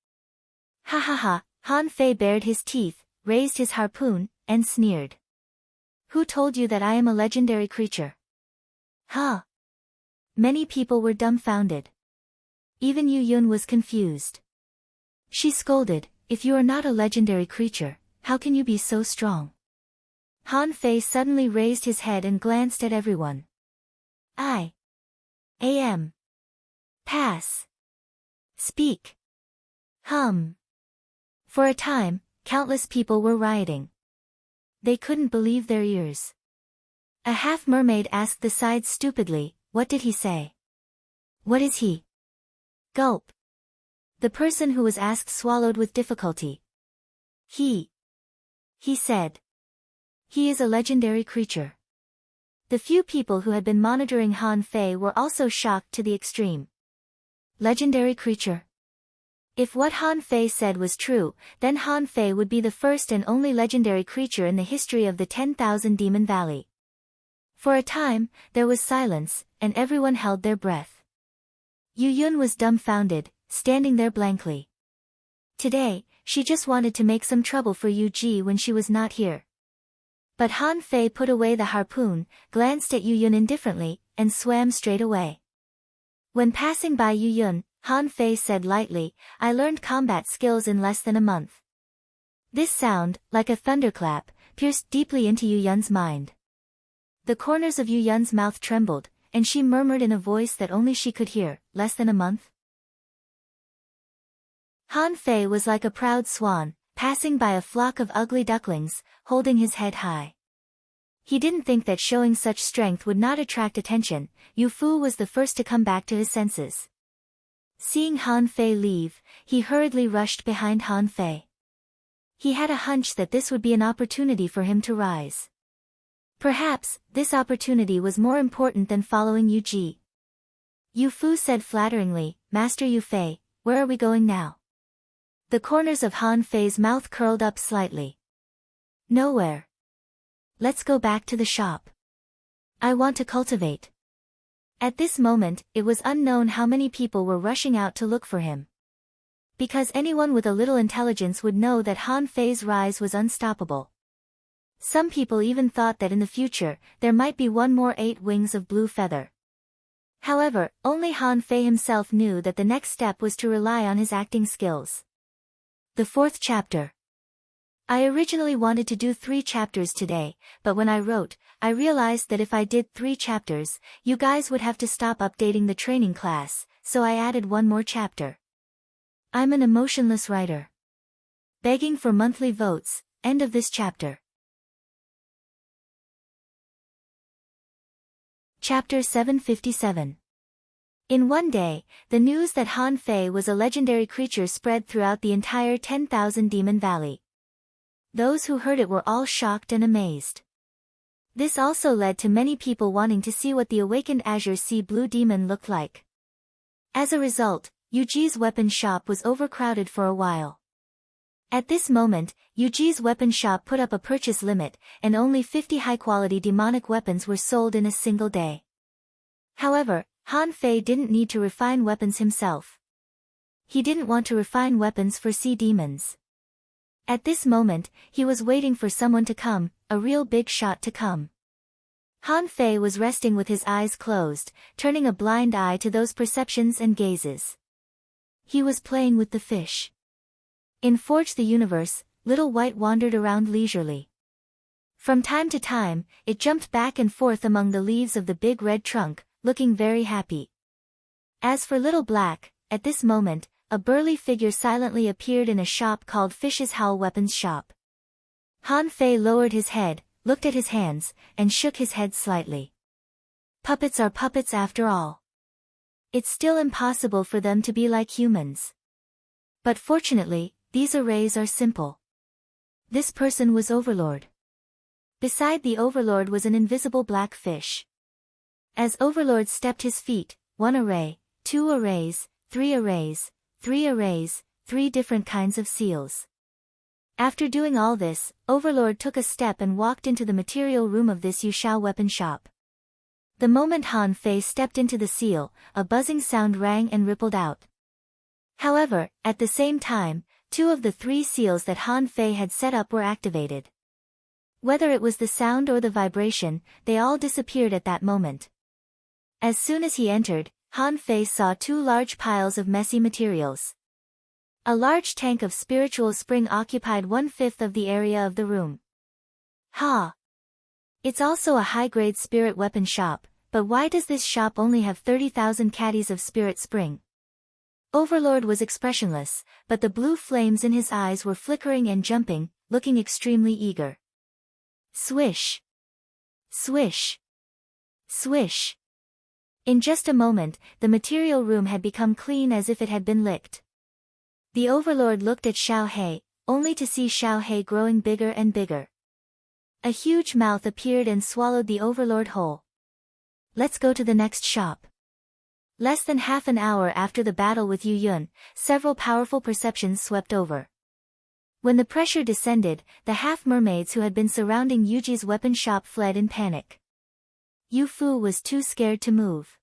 Ha ha ha, Han Fei bared his teeth, raised his harpoon, and sneered. Who told you that I am a legendary creature? Huh? Many people were dumbfounded. Even Yu Yun was confused. She scolded, "If you are not a legendary creature, how can you be so strong?" Han Fei suddenly raised his head and glanced at everyone. I am. Pass. Speak. Hum. For a time, countless people were rioting. They couldn't believe their ears. A half-mermaid asked the side stupidly, "What did he say? What is he?" Gulp. The person who was asked swallowed with difficulty. He said. He is a legendary creature. The few people who had been monitoring Han Fei were also shocked to the extreme. Legendary creature? If what Han Fei said was true, then Han Fei would be the first and only legendary creature in the history of the 10,000 Demon Valley. For a time, there was silence, and everyone held their breath. Yu Yun was dumbfounded, standing there blankly. Today, she just wanted to make some trouble for Yu Ji when she was not here. But Han Fei put away the harpoon, glanced at Yu Yun indifferently, and swam straight away. When passing by Yu Yun, Han Fei said lightly, "I learned combat skills in less than a month." This sound, like a thunderclap, pierced deeply into Yu Yun's mind. The corners of Yu Yun's mouth trembled, and she murmured in a voice that only she could hear, "Less than a month?" Han Fei was like a proud swan, passing by a flock of ugly ducklings, holding his head high. He didn't think that showing such strength would not attract attention. Yu Fu was the first to come back to his senses. Seeing Han Fei leave, he hurriedly rushed behind Han Fei. He had a hunch that this would be an opportunity for him to rise. Perhaps, this opportunity was more important than following Yu Ji. Yu Fu said flatteringly, "Master Yu Fei, where are we going now?" The corners of Han Fei's mouth curled up slightly. "Nowhere. Let's go back to the shop. I want to cultivate." At this moment, it was unknown how many people were rushing out to look for him. Because anyone with a little intelligence would know that Han Fei's rise was unstoppable. Some people even thought that in the future, there might be one more 8 wings of blue feather. However, only Han Fei himself knew that the next step was to rely on his acting skills. The 4th chapter. I originally wanted to do 3 chapters today, but when I wrote, I realized that if I did 3 chapters, you guys would have to stop updating the training class, so I added 1 more chapter. I'm an emotionless writer. Begging for monthly votes, end of this chapter. Chapter 757. In one day, the news that Han Fei was a legendary creature spread throughout the entire 10,000 Demon Valley. Those who heard it were all shocked and amazed. This also led to many people wanting to see what the awakened Azure Sea Blue Demon looked like. As a result, Yuji's weapon shop was overcrowded for a while. At this moment, Yuji's weapon shop put up a purchase limit, and only 50 high-quality demonic weapons were sold in a single day. However, Han Fei didn't need to refine weapons himself. He didn't want to refine weapons for sea demons. At this moment, he was waiting for someone to come, a real big shot to come. Han Fei was resting with his eyes closed, turning a blind eye to those perceptions and gazes. He was playing with the fish. In Forge the Universe, Little White wandered around leisurely. From time to time, it jumped back and forth among the leaves of the big red trunk, looking very happy. As for Little Black, at this moment, a burly figure silently appeared in a shop called Fish's Howl Weapons Shop. Han Fei lowered his head, looked at his hands, and shook his head slightly. Puppets are puppets after all. It's still impossible for them to be like humans. But fortunately, these arrays are simple. This person was Overlord. Beside the Overlord was an invisible black fish. As Overlord stepped his feet, 1 array, 2 arrays, 3 arrays, 3 arrays, 3 different kinds of seals. After doing all this, Overlord took a step and walked into the material room of this Yushao weapon shop. The moment Han Fei stepped into the seal, a buzzing sound rang and rippled out. However, at the same time, 2 of the 3 seals that Han Fei had set up were activated. Whether it was the sound or the vibration, they all disappeared at that moment. As soon as he entered, Han Fei saw 2 large piles of messy materials. A large tank of spiritual spring occupied 1/5 of the area of the room. Ha! It's also a high-grade spirit weapon shop, but why does this shop only have 30,000 caddies of spirit spring? Overlord was expressionless, but the blue flames in his eyes were flickering and jumping, looking extremely eager. Swish! Swish! Swish! In just a moment, the material room had become clean as if it had been licked. The Overlord looked at Xiao Hei, only to see Xiao Hei growing bigger and bigger. A huge mouth appeared and swallowed the overlord whole. Let's go to the next shop. Less than half an hour after the battle with Yu Yun, several powerful perceptions swept over. When the pressure descended, the half-mermaids who had been surrounding Yuji's weapon shop fled in panic. Yu Fu was too scared to move.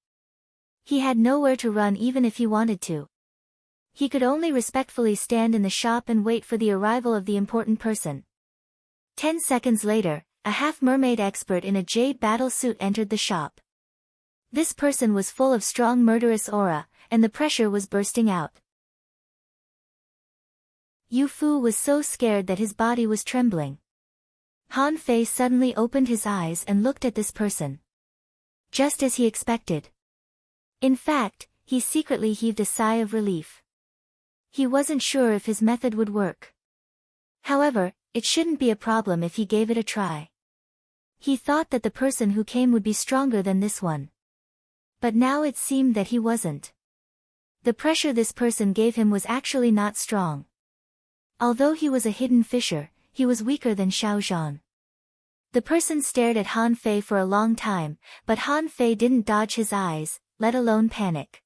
He had nowhere to run even if he wanted to. He could only respectfully stand in the shop and wait for the arrival of the important person. 10 seconds later, a half-mermaid expert in a jade battle suit entered the shop. This person was full of strong murderous aura, and the pressure was bursting out. Yu Fu was so scared that his body was trembling. Han Fei suddenly opened his eyes and looked at this person. Just as he expected. In fact, he secretly heaved a sigh of relief. He wasn't sure if his method would work. However, it shouldn't be a problem if he gave it a try. He thought that the person who came would be stronger than this one. But now it seemed that he wasn't. The pressure this person gave him was actually not strong. Although he was a hidden fisher, he was weaker than Xiao Zhan. The person stared at Han Fei for a long time, but Han Fei didn't dodge his eyes, let alone panic.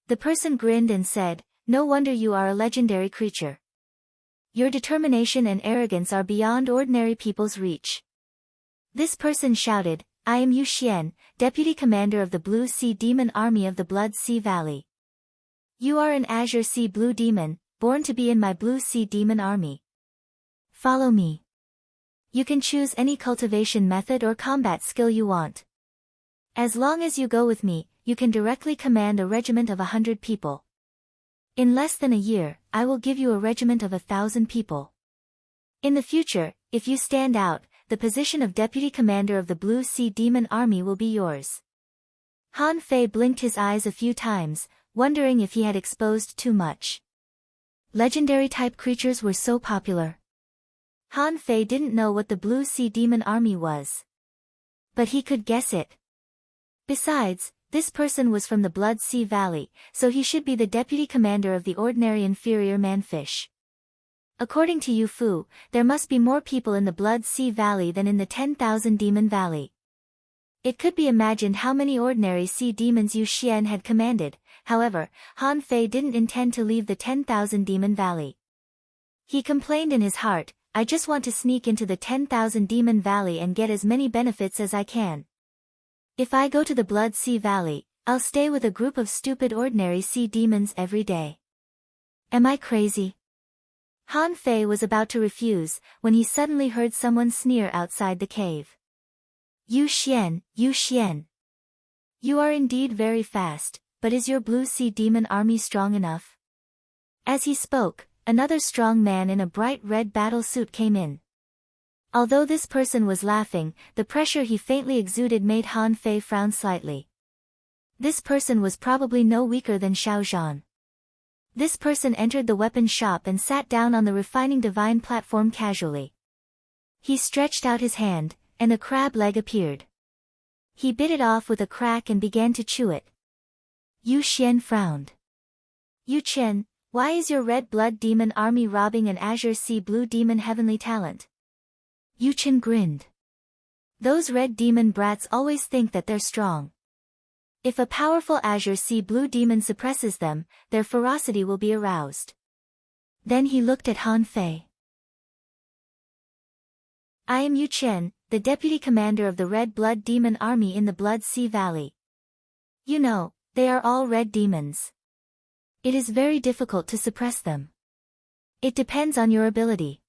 The person grinned and said, "No wonder you are a legendary creature. Your determination and arrogance are beyond ordinary people's reach." This person shouted, "I am Yu Xian, Deputy Commander of the Blue Sea Demon Army of the Blood Sea Valley. You are an Azure Sea Blue Demon, born to be in my Blue Sea Demon Army. Follow me. You can choose any cultivation method or combat skill you want. As long as you go with me, you can directly command a regiment of 100 people. In less than a year, I will give you a regiment of 1,000 people. In the future, if you stand out, the position of Deputy Commander of the Blue Sea Demon Army will be yours." Han Fei blinked his eyes a few times, wondering if he had exposed too much. Legendary-type creatures were so popular. Han Fei didn't know what the Blue Sea Demon Army was. But he could guess it. Besides, this person was from the Blood Sea Valley, so he should be the deputy commander of the ordinary inferior manfish. According to Yu Fu, there must be more people in the Blood Sea Valley than in the 10,000 Demon Valley. It could be imagined how many ordinary sea demons Yu Xian had commanded. However, Han Fei didn't intend to leave the 10,000 Demon Valley. He complained in his heart, "I just want to sneak into the 10,000 Demon Valley and get as many benefits as I can. If I go to the Blood Sea Valley, I'll stay with a group of stupid ordinary sea demons every day. Am I crazy?" Han Fei was about to refuse, when he suddenly heard someone sneer outside the cave. "Yu Xian, Yu Xian. You are indeed very fast, but is your Blue Sea Demon Army strong enough?" As he spoke, another strong man in a bright red battle suit came in. Although this person was laughing, the pressure he faintly exuded made Han Fei frown slightly. This person was probably no weaker than Xiao Zhan. This person entered the weapon shop and sat down on the refining divine platform casually. He stretched out his hand, and a crab leg appeared. He bit it off with a crack and began to chew it. Yu Xian frowned. "Yu Chen, why is your red blood demon army robbing an Azure Sea Blue Demon heavenly talent?" Yu Chen grinned. "Those red demon brats always think that they're strong. If a powerful Azure Sea Blue Demon suppresses them, their ferocity will be aroused." Then he looked at Han Fei. "I am Yu Chen, the deputy commander of the Red Blood Demon Army in the Blood Sea Valley. You know, they are all red demons. It is very difficult to suppress them. It depends on your ability.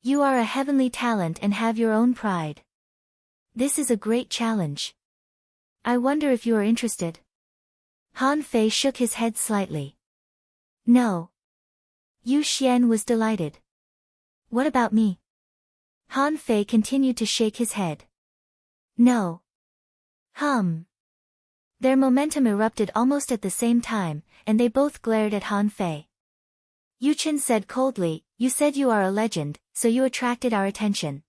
You are a heavenly talent and have your own pride. This is a great challenge. I wonder if you are interested." Han Fei shook his head slightly. "No." Yu Xian was delighted. "What about me?" Han Fei continued to shake his head. "No." Their momentum erupted almost at the same time, and they both glared at Han Fei. Yu Chen said coldly, "You said you are a legend, so you attracted our attention.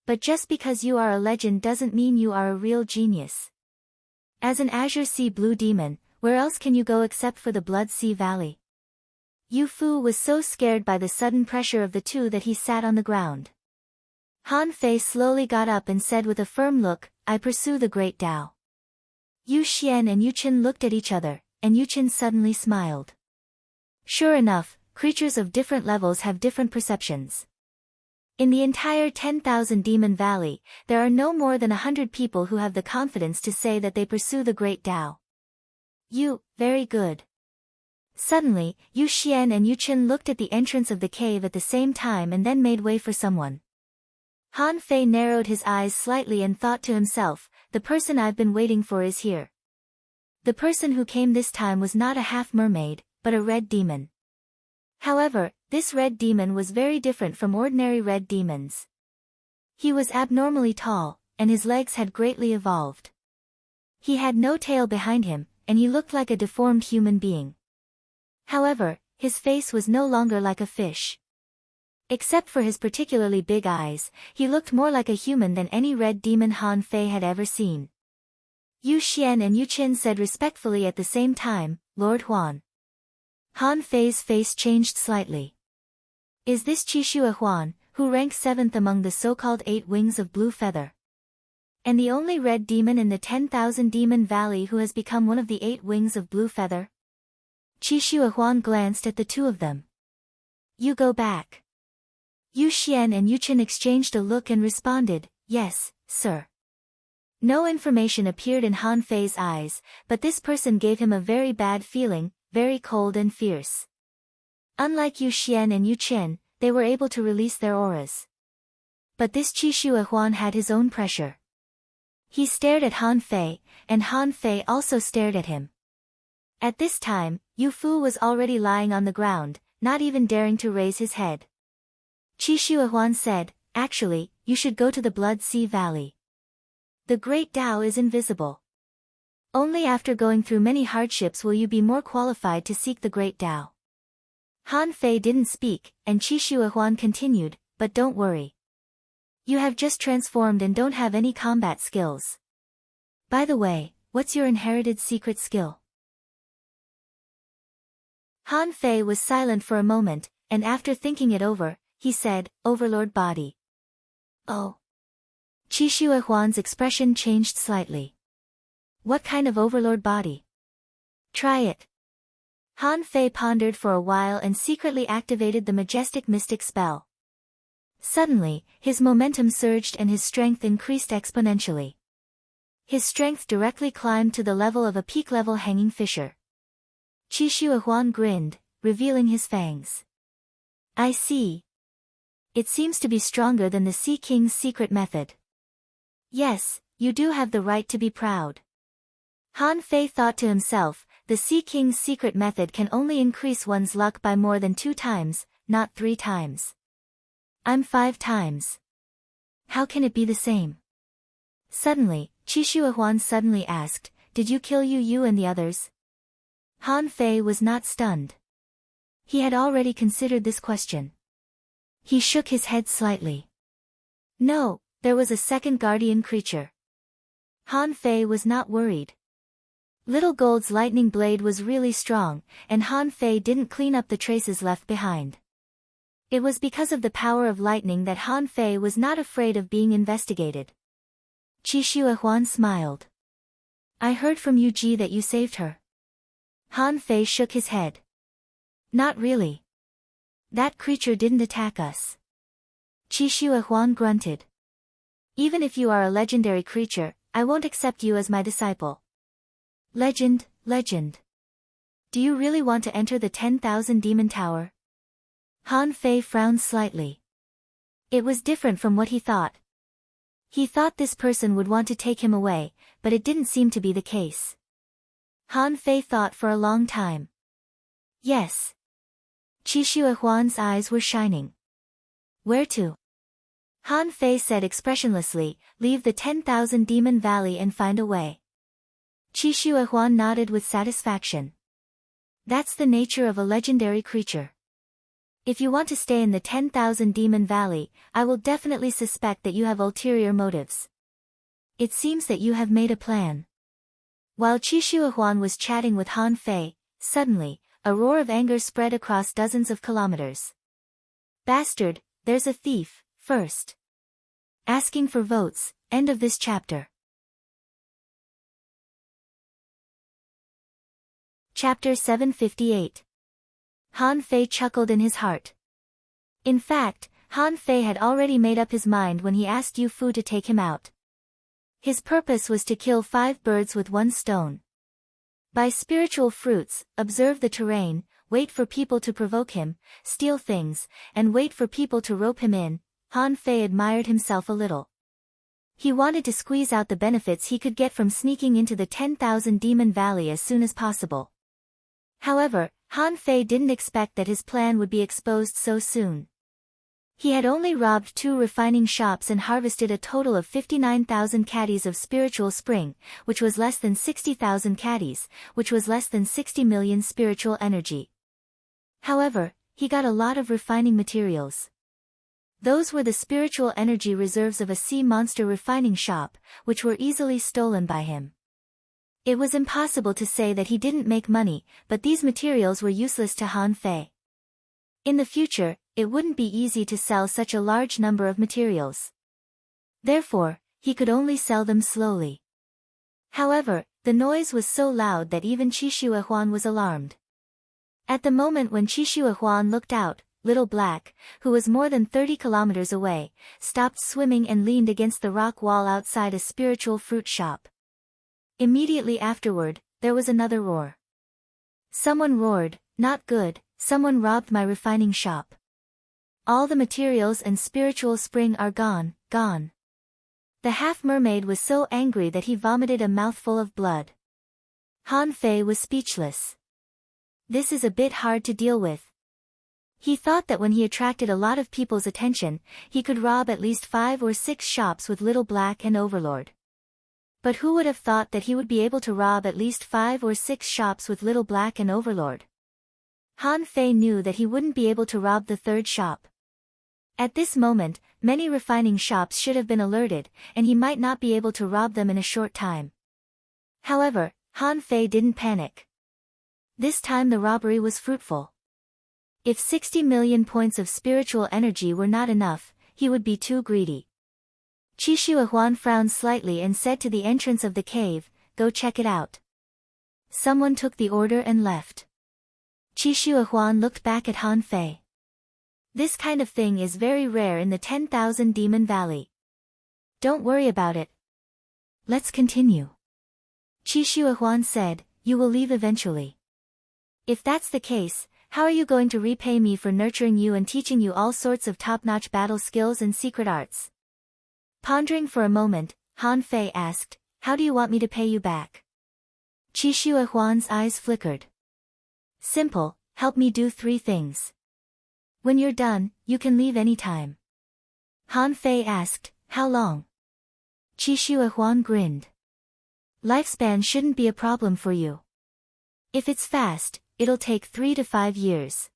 But just because you are a legend doesn't mean you are a real genius. As an Azure Sea Blue Demon, where else can you go except for the Blood Sea Valley?" Yu Fu was so scared by the sudden pressure of the two that he sat on the ground. Han Fei slowly got up and said with a firm look, I pursue the great Tao. Yu Xian and Yu Qin looked at each other, and Yu Qin suddenly smiled. Sure enough, creatures of different levels have different perceptions. In the entire 10,000 Demon Valley, there are no more than 100 people who have the confidence to say that they pursue the great Tao. Very good. Suddenly, Yu Xian and Yu Qin looked at the entrance of the cave at the same time and then made way for someone. Han Fei narrowed his eyes slightly and thought to himself, the person I've been waiting for is here. The person who came this time was not a half-mermaid, but a red demon. However, this red demon was very different from ordinary red demons. He was abnormally tall, and his legs had greatly evolved. He had no tail behind him, and he looked like a deformed human being. However, his face was no longer like a fish. Except for his particularly big eyes, he looked more like a human than any red demon Han Fei had ever seen. Yu Xian and Yu Qin said respectfully at the same time, Lord Huan. Han Fei's face changed slightly. Is this Qishua Huan, who ranks 7th among the so-called 8 wings of blue feather? And the only red demon in the 10,000 Demon Valley who has become one of the 8 wings of blue feather? Qishua Huan glanced at the two of them. You go back. Yu Xian and Yu Qin exchanged a look and responded, yes, sir. No information appeared in Han Fei's eyes, but this person gave him a very bad feeling, very cold and fierce. Unlike Yu Xian and Yu Qin, they were able to release their auras. But this Qishua Huan had his own pressure. He stared at Han Fei, and Han Fei also stared at him. At this time, Yu Fu was already lying on the ground, not even daring to raise his head. Qishua Huan said, actually, you should go to the Blood Sea Valley. The Great Tao is invisible. Only after going through many hardships will you be more qualified to seek the Great Tao. Han Fei didn't speak, and Qishua Huan continued, but don't worry. You have just transformed and don't have any combat skills. By the way, what's your inherited secret skill? Han Fei was silent for a moment, and after thinking it over, he said, Overlord Body. Oh. Qishua Huan's expression changed slightly. What kind of Overlord Body? Try it. Han Fei pondered for a while and secretly activated the majestic mystic spell. Suddenly, his momentum surged and his strength increased exponentially. His strength directly climbed to the level of a peak-level hanging fisher. Qishua Huan grinned, revealing his fangs. I see. It seems to be stronger than the Sea King's secret method. Yes, you do have the right to be proud. Han Fei thought to himself, the Sea King's secret method can only increase one's luck by more than 2 times, not 3 times. I'm 5 times. How can it be the same? Suddenly, Qishua Huan suddenly asked, did you kill Yu and the others? Han Fei was not stunned. He had already considered this question. He shook his head slightly. No, there was a second guardian creature. Han Fei was not worried. Little Gold's lightning blade was really strong, and Han Fei didn't clean up the traces left behind. It was because of the power of lightning that Han Fei was not afraid of being investigated. Qishua Huan smiled. I heard from Yu Ji that you saved her. Han Fei shook his head. Not really. That creature didn't attack us. Qishua Huan grunted. Even if you are a legendary creature, I won't accept you as my disciple. Legend. Do you really want to enter the 10,000 Demon Tower? Han Fei frowned slightly. It was different from what he thought. He thought this person would want to take him away, but it didn't seem to be the case. Han Fei thought for a long time. Yes. Qishua Huan's eyes were shining. Where to? Han Fei said expressionlessly, leave the 10,000 Demon Valley and find a way. Qishua Huan nodded with satisfaction. That's the nature of a legendary creature. If you want to stay in the 10,000 Demon Valley, I will definitely suspect that you have ulterior motives. It seems that you have made a plan. While Qishua Huan was chatting with Han Fei, suddenly, a roar of anger spread across dozens of kilometers. Bastard, there's a thief, first. Asking for votes, end of this chapter. Chapter 758. Han Fei chuckled in his heart. In fact, Han Fei had already made up his mind when he asked Yu Fu to take him out. His purpose was to kill 5 birds with 1 stone. Buy spiritual fruits, observe the terrain, wait for people to provoke him, steal things, and wait for people to rope him in. Han Fei admired himself a little. He wanted to squeeze out the benefits he could get from sneaking into the 10,000 Demon Valley as soon as possible. However, Han Fei didn't expect that his plan would be exposed so soon. He had only robbed 2 refining shops and harvested a total of 59,000 caddies of spiritual spring, which was less than 60,000 caddies, which was less than 60 million spiritual energy. However, he got a lot of refining materials. Those were the spiritual energy reserves of a sea monster refining shop, which were easily stolen by him. It was impossible to say that he didn't make money, but these materials were useless to Han Fei. In the future, it wouldn't be easy to sell such a large number of materials. Therefore, he could only sell them slowly. However, the noise was so loud that even Qishuahuan was alarmed. At the moment when Qishuahuan looked out, Little Black, who was more than 30 kilometers away, stopped swimming and leaned against the rock wall outside a spiritual fruit shop. Immediately afterward, there was another roar. Someone roared, "Not good, someone robbed my refining shop. All the materials and spiritual spring are gone, gone." The half-mermaid was so angry that he vomited a mouthful of blood. Han Fei was speechless. This is a bit hard to deal with. He thought that when he attracted a lot of people's attention, he could rob at least 5 or 6 shops with Little Black and Overlord. But who would have thought that he would be able to rob at least 5 or 6 shops with Little Black and Overlord? Han Fei knew that he wouldn't be able to rob the 3rd shop. At this moment, many refining shops should have been alerted, and he might not be able to rob them in a short time. However, Han Fei didn't panic. This time the robbery was fruitful. If 60 million points of spiritual energy were not enough, he would be too greedy. Qishuahuan frowned slightly and said to the entrance of the cave, "Go check it out." Someone took the order and left. Qishuahuan looked back at Han Fei. This kind of thing is very rare in the 10,000 Demon Valley. Don't worry about it. Let's continue. Qishuahuan said, "You will leave eventually. If that's the case, how are you going to repay me for nurturing you and teaching you all sorts of top-notch battle skills and secret arts?" Pondering for a moment, Han Fei asked, "How do you want me to pay you back?" Qishuahuan's eyes flickered. "Simple, help me do 3 things. When you're done, you can leave any time." Han Fei asked, "How long?" Qishuahuan grinned. "Lifespan shouldn't be a problem for you. If it's fast, it'll take 3 to 5 years.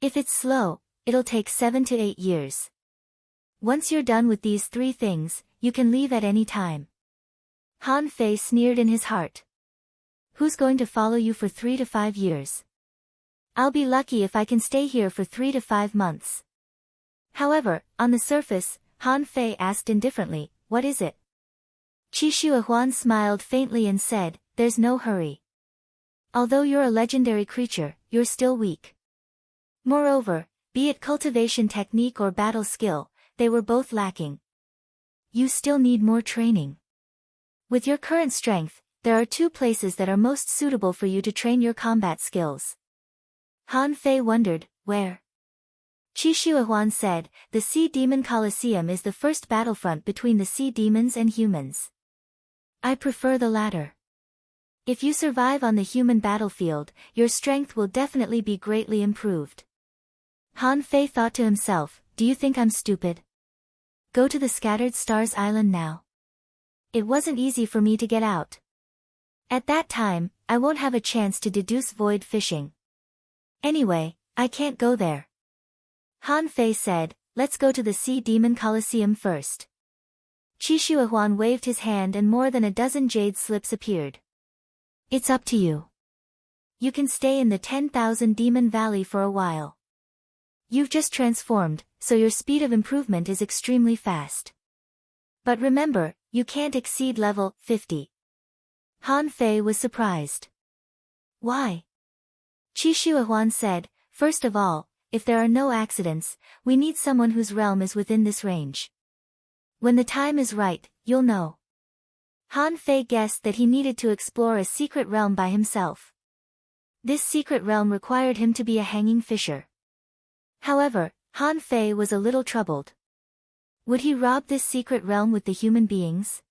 If it's slow, it'll take 7 to 8 years. Once you're done with these 3 things, you can leave at any time." Han Fei sneered in his heart. "Who's going to follow you for 3 to 5 years? I'll be lucky if I can stay here for 3 to 5 months. However, on the surface, Han Fei asked indifferently, "What is it?" Qishuahuan smiled faintly and said, "There's no hurry. Although you're a legendary creature, you're still weak. Moreover, be it cultivation technique or battle skill, they were both lacking. You still need more training. With your current strength, there are 2 places that are most suitable for you to train your combat skills." Han Fei wondered, "Where?" Qishuahuan said, "The Sea Demon Coliseum is the first battlefront between the sea demons and humans. I prefer the latter. If you survive on the human battlefield, your strength will definitely be greatly improved." Han Fei thought to himself, "Do you think I'm stupid? Go to the Scattered Stars Island now. It wasn't easy for me to get out. At that time, I won't have a chance to deduce void fishing. Anyway, I can't go there." Han Fei said, "Let's go to the Sea Demon Coliseum first." Qishuahuan waved his hand and more than a dozen jade slips appeared. "It's up to you. You can stay in the 10,000 Demon Valley for a while. You've just transformed, so your speed of improvement is extremely fast. But remember, you can't exceed level 50. Han Fei was surprised. Why? Qi Shuahuan said, first of all, if there are no accidents, we need someone whose realm is within this range. When the time is right, you'll know. Han Fei guessed that he needed to explore a secret realm by himself. This secret realm required him to be a hanging fisher. However, Han Fei was a little troubled. Would he rob this secret realm with the human beings?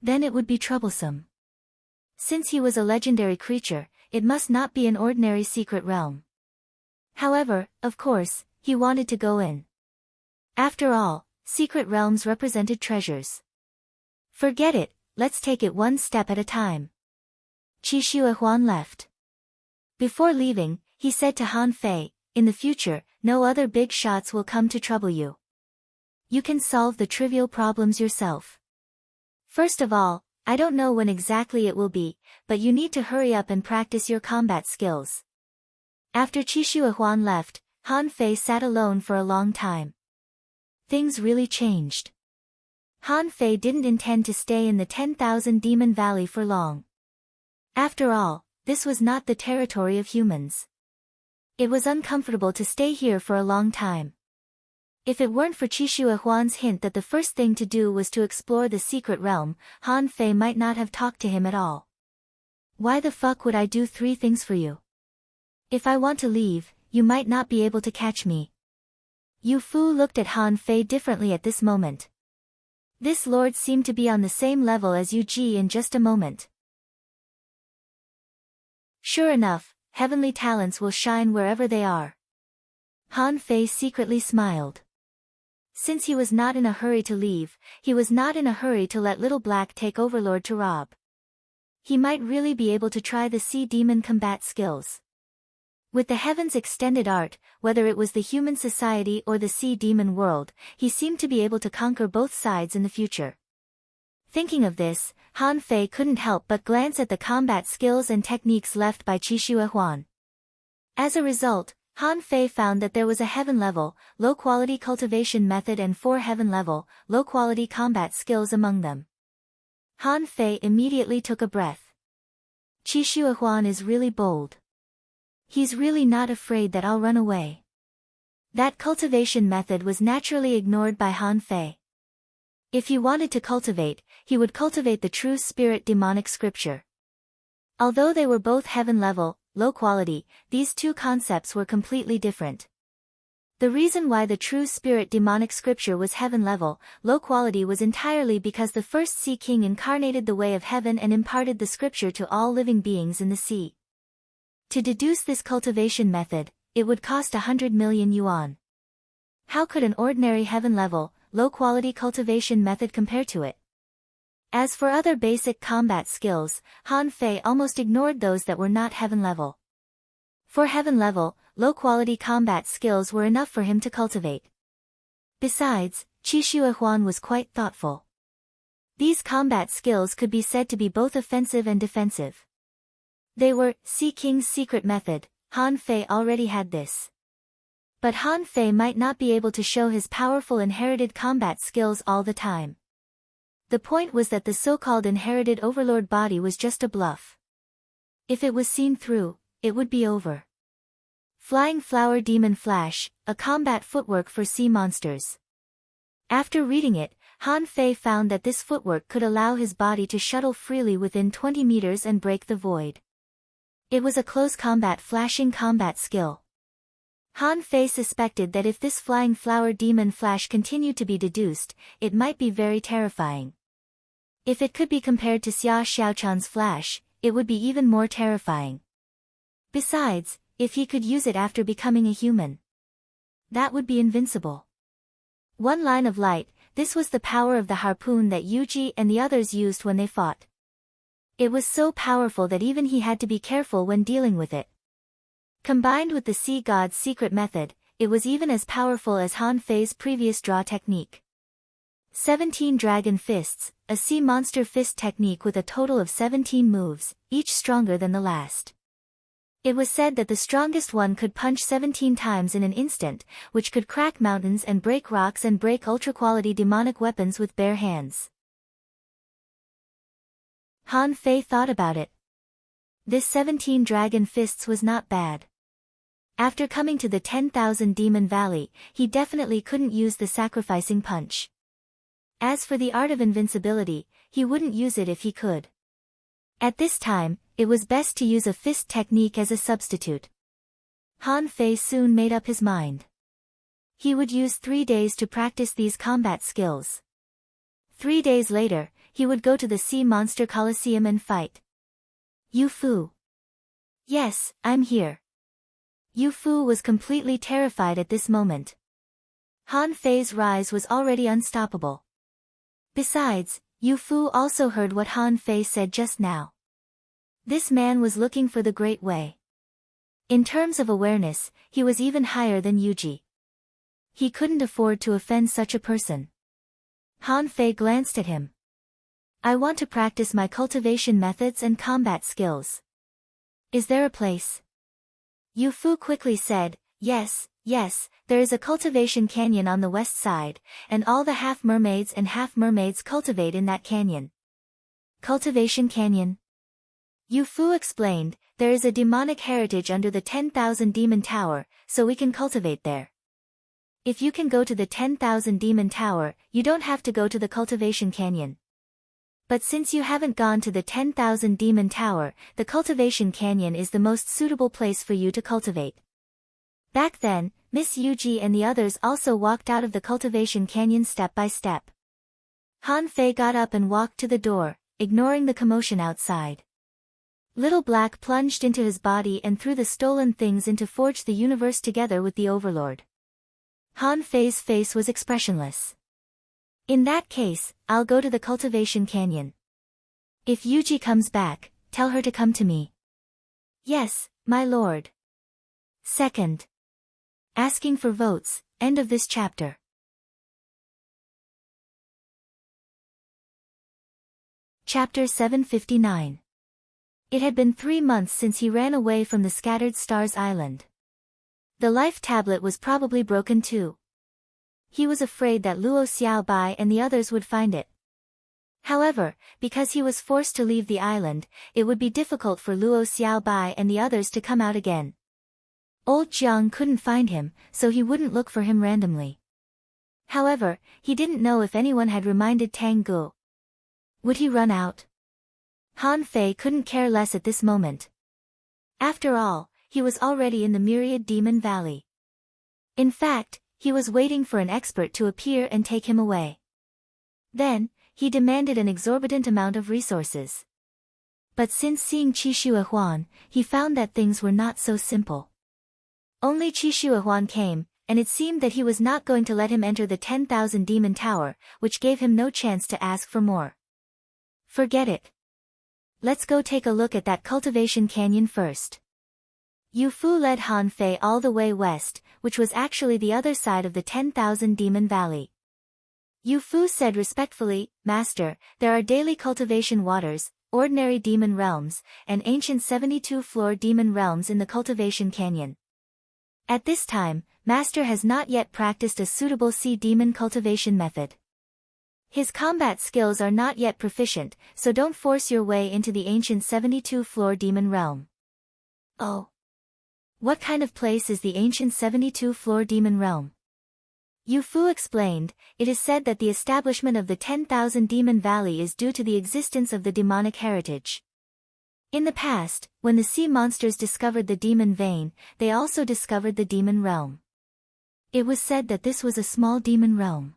Then it would be troublesome. Since he was a legendary creature, it must not be an ordinary secret realm. However, of course, he wanted to go in. After all, secret realms represented treasures. Forget it, let's take it one step at a time. Qi Shuahuan left. Before leaving, he said to Han Fei, in the future, no other big shots will come to trouble you. You can solve the trivial problems yourself. First of all, I don't know when exactly it will be, but you need to hurry up and practice your combat skills. After Qi Shuahuan left, Han Fei sat alone for a long time. Things really changed. Han Fei didn't intend to stay in the 10,000 Demon Valley for long. After all, this was not the territory of humans. It was uncomfortable to stay here for a long time. If it weren't for Qi Shuahuan's hint that the first thing to do was to explore the secret realm, Han Fei might not have talked to him at all. Why the fuck would I do 3 things for you? If I want to leave, you might not be able to catch me. Yu Fu looked at Han Fei differently at this moment. This lord seemed to be on the same level as Yu Ji in just a moment. Sure enough, heavenly talents will shine wherever they are. Han Fei secretly smiled. Since he was not in a hurry to leave, he was not in a hurry to let Little Black take Overlord to rob. He might really be able to try the sea demon combat skills. With the heavens extended art, whether it was the human society or the sea demon world, he seemed to be able to conquer both sides in the future. Thinking of this, Han Fei couldn't help but glance at the combat skills and techniques left by Qi Shuahuan. As a result, Han Fei found that there was a heaven-level, low-quality cultivation method and 4 heaven-level, low-quality combat skills among them. Han Fei immediately took a breath. Qi Shuahuan is really bold. He's really not afraid that I'll run away. That cultivation method was naturally ignored by Han Fei. If he wanted to cultivate, he would cultivate the true spirit demonic scripture. Although they were both heaven-level, low quality, these 2 concepts were completely different. The reason why the true spirit demonic scripture was heaven-level, low quality was entirely because the first Sea King incarnated the way of heaven and imparted the scripture to all living beings in the sea. To deduce this cultivation method, it would cost 100 million yuan. How could an ordinary heaven-level, low-quality cultivation method compare to it? As for other basic combat skills, Han Fei almost ignored those that were not heaven-level. For heaven-level, low-quality combat skills were enough for him to cultivate. Besides, Qi Shuahuan was quite thoughtful. These combat skills could be said to be both offensive and defensive. They were Sea King's secret method. Han Fei already had this. But Han Fei might not be able to show his powerful inherited combat skills all the time. The point was that the so-called inherited overlord body was just a bluff. If it was seen through, it would be over. Flying Flower Demon Flash, a combat footwork for sea monsters. After reading it, Han Fei found that this footwork could allow his body to shuttle freely within 20 meters and break the void. It was a close combat flashing combat skill. Han Fei suspected that if this Flying Flower Demon Flash continued to be deduced, it might be very terrifying. If it could be compared to Xia Xiaochan's flash, it would be even more terrifying. Besides, if he could use it after becoming a human, that would be invincible. One line of light, this was the power of the harpoon that Yuji and the others used when they fought. It was so powerful that even he had to be careful when dealing with it. Combined with the sea god's secret method, it was even as powerful as Han Fei's previous draw technique. 17 Dragon Fists, a sea monster fist technique with a total of 17 moves, each stronger than the last. It was said that the strongest one could punch 17 times in an instant, which could crack mountains and break rocks and break ultra-quality demonic weapons with bare hands. Han Fei thought about it. This 17 dragon fists was not bad. After coming to the 10,000 Demon Valley, he definitely couldn't use the sacrificing punch. As for the art of invincibility, he wouldn't use it if he could. At this time, it was best to use a fist technique as a substitute. Han Fei soon made up his mind. He would use 3 days to practice these combat skills. 3 days later, he would go to the Sea Monster Coliseum and fight. Yu Fu. Yes, I'm here. Yu Fu was completely terrified at this moment. Han Fei's rise was already unstoppable. Besides, Yu Fu also heard what Han Fei said just now. This man was looking for the Great Way. In terms of awareness, he was even higher than Yuji. He couldn't afford to offend such a person. Han Fei glanced at him. I want to practice my cultivation methods and combat skills. Is there a place? Yu Fu quickly said, yes, there is a cultivation canyon on the west side, and all the half-mermaids and half-mermaids cultivate in that canyon. Cultivation canyon? Yu Fu explained, there is a demonic heritage under the 10,000 Demon Tower, so we can cultivate there. If you can go to the 10,000 Demon Tower, you don't have to go to the cultivation canyon. But since you haven't gone to the 10,000 Demon Tower, the cultivation canyon is the most suitable place for you to cultivate. Back then, Miss Yuji and the others also walked out of the cultivation canyon step by step. Han Fei got up and walked to the door, ignoring the commotion outside. Little Black plunged into his body and threw the stolen things into forge the universe together with the Overlord. Han Fei's face was expressionless. In that case, I'll go to the cultivation canyon. If Yuji comes back, tell her to come to me. Yes, my lord. Second. Asking for votes, end of this chapter. Chapter 759. It had been 3 months since he ran away from the Scattered Stars Island. The life tablet was probably broken too. He was afraid that Luo Xiaobai and the others would find it. However, because he was forced to leave the island, it would be difficult for Luo Xiaobai and the others to come out again. Old Jiang couldn't find him, so he wouldn't look for him randomly. However, he didn't know if anyone had reminded Tang Gu. Would he run out? Han Fei couldn't care less at this moment. After all, he was already in the Myriad Demon Valley. In fact, he was waiting for an expert to appear and take him away. Then, he demanded an exorbitant amount of resources. But since seeing Qixue Huan, he found that things were not so simple. Only Qixue Huan came, and it seemed that he was not going to let him enter the 10,000 Demon Tower, which gave him no chance to ask for more. Forget it. Let's go take a look at that cultivation canyon first. Yu Fu led Han Fei all the way west, which was actually the other side of the 10,000 Demon Valley. Yu Fu said respectfully, Master, there are daily cultivation waters, ordinary demon realms, and ancient 72-floor demon realms in the cultivation canyon. At this time, Master has not yet practiced a suitable sea demon cultivation method. His combat skills are not yet proficient, so don't force your way into the ancient 72-floor demon realm. Oh. What kind of place is the ancient 72-floor demon realm? Yu Fu explained, it is said that the establishment of the 10,000 Demon Valley is due to the existence of the demonic heritage. In the past, when the sea monsters discovered the demon vein, they also discovered the demon realm. It was said that this was a small demon realm.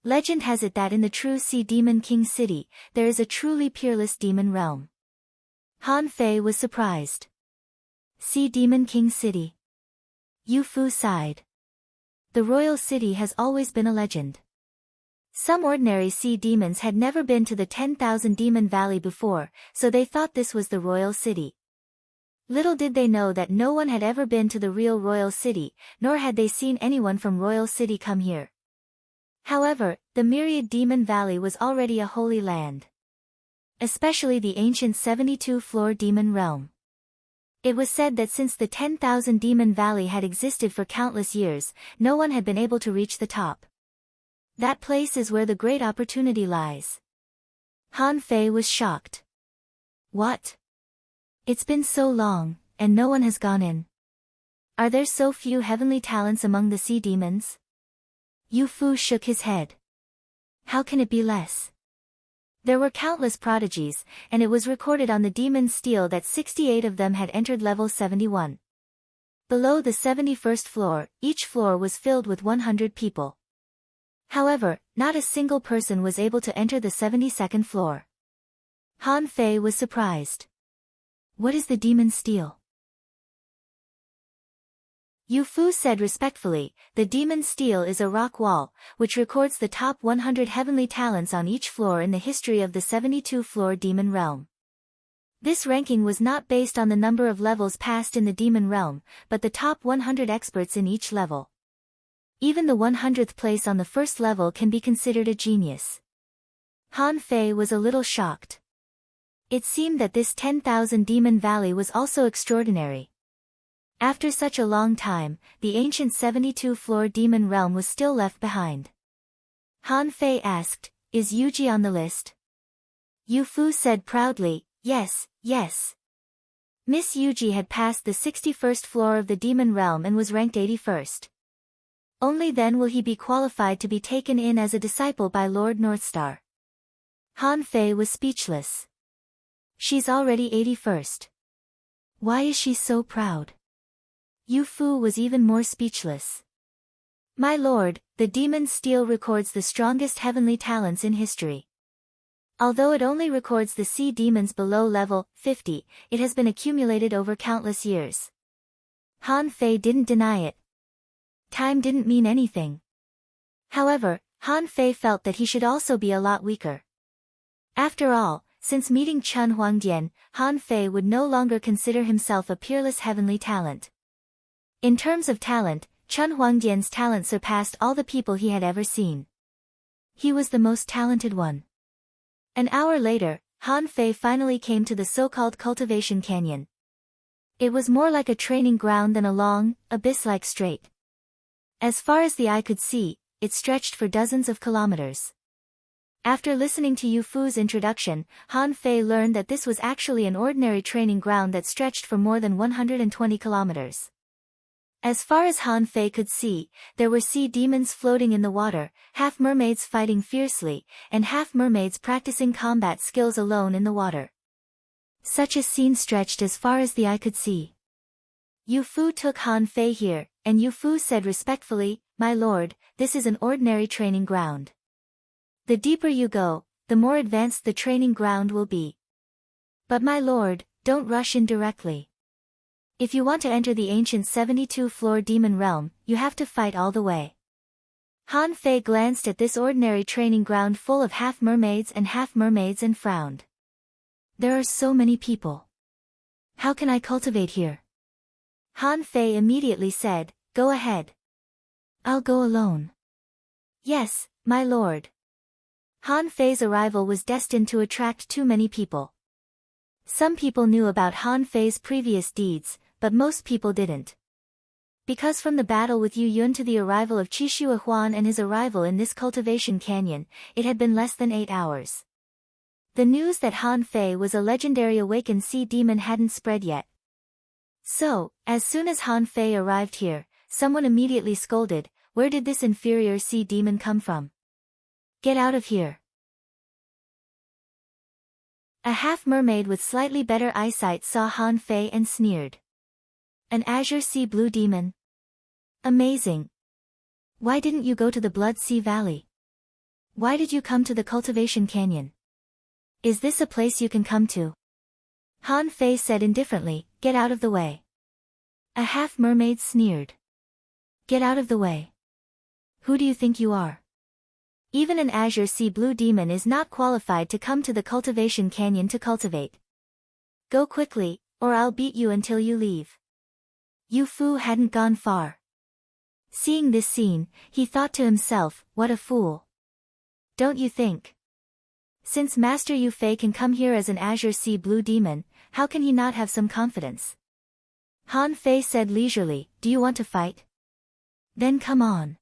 Legend has it that in the true Sea Demon King City, there is a truly peerless demon realm. Han Fei was surprised. Sea Demon King City. Yu Fu sighed. The royal city has always been a legend. Some ordinary sea demons had never been to the 10,000 Demon Valley before, so they thought this was the royal city. Little did they know that no one had ever been to the real royal city, nor had they seen anyone from royal city come here. However, the Myriad Demon Valley was already a holy land. Especially the ancient 72-floor demon realm. It was said that since the 10,000 Demon Valley had existed for countless years, no one had been able to reach the top. That place is where the great opportunity lies. Han Fei was shocked. What? It's been so long, and no one has gone in. Are there so few heavenly talents among the sea demons? Yu Fu shook his head. How can it be less? There were countless prodigies, and it was recorded on the demon's steel that 68 of them had entered level 71. Below the 71st floor, each floor was filled with 100 people. However, not a single person was able to enter the 72nd floor. Han Fei was surprised. What is the demon's steel? Yu Fu said respectfully, the demon's steel is a rock wall, which records the top 100 heavenly talents on each floor in the history of the 72-floor demon realm. This ranking was not based on the number of levels passed in the demon realm, but the top 100 experts in each level. Even the 100th place on the first level can be considered a genius. Han Fei was a little shocked. It seemed that this 10,000 Demon Valley was also extraordinary. After such a long time, the ancient 72-floor demon realm was still left behind. Han Fei asked, is Yuji on the list? Yu Fu said proudly, yes, yes. Miss Yuji had passed the 61st floor of the demon realm and was ranked 81st. Only then will he be qualified to be taken in as a disciple by Lord Northstar. Han Fei was speechless. She's already 81st. Why is she so proud? Yu Fu was even more speechless. My lord, the demon's steel records the strongest heavenly talents in history. Although it only records the sea demons below level 50, it has been accumulated over countless years. Han Fei didn't deny it. Time didn't mean anything. However, Han Fei felt that he should also be a lot weaker. After all, since meeting Chun Huangdian, Han Fei would no longer consider himself a peerless heavenly talent. In terms of talent, Chun Huangdian's talent surpassed all the people he had ever seen. He was the most talented one. An hour later, Han Fei finally came to the so-called Cultivation Canyon. It was more like a training ground than a long, abyss-like strait. As far as the eye could see, it stretched for dozens of kilometers. After listening to Yu Fu's introduction, Han Fei learned that this was actually an ordinary training ground that stretched for more than 120 kilometers. As far as Han Fei could see, there were sea demons floating in the water, half-mermaids fighting fiercely, and half-mermaids practicing combat skills alone in the water. Such a scene stretched as far as the eye could see. Yu Fu took Han Fei here, and Yu Fu said respectfully, my lord, this is an ordinary training ground. The deeper you go, the more advanced the training ground will be. But my lord, don't rush in directly. If you want to enter the ancient 72-floor demon realm, you have to fight all the way. Han Fei glanced at this ordinary training ground full of half-mermaids and frowned. There are so many people. How can I cultivate here? Han Fei immediately said, go ahead. I'll go alone. Yes, my lord. Han Fei's arrival was destined to attract too many people. Some people knew about Han Fei's previous deeds, but most people didn't. Because from the battle with Yu Yun to the arrival of Qixue Huan and his arrival in this cultivation canyon, it had been less than 8 hours. The news that Han Fei was a legendary awakened sea demon hadn't spread yet. So, as soon as Han Fei arrived here, someone immediately scolded, where did this inferior sea demon come from? Get out of here. A half-mermaid with slightly better eyesight saw Han Fei and sneered. An azure sea blue demon? Amazing. Why didn't you go to the Blood Sea Valley? Why did you come to the Cultivation Canyon? Is this a place you can come to? Han Fei said indifferently, get out of the way. A half-mermaid sneered. Get out of the way. Who do you think you are? Even an azure sea blue demon is not qualified to come to the Cultivation Canyon to cultivate. Go quickly, or I'll beat you until you leave. Yu Fu hadn't gone far. Seeing this scene, he thought to himself, what a fool. Don't you think? Since Master Yu Fei can come here as an azure sea blue demon, how can he not have some confidence? Han Fei said leisurely, do you want to fight? Then come on.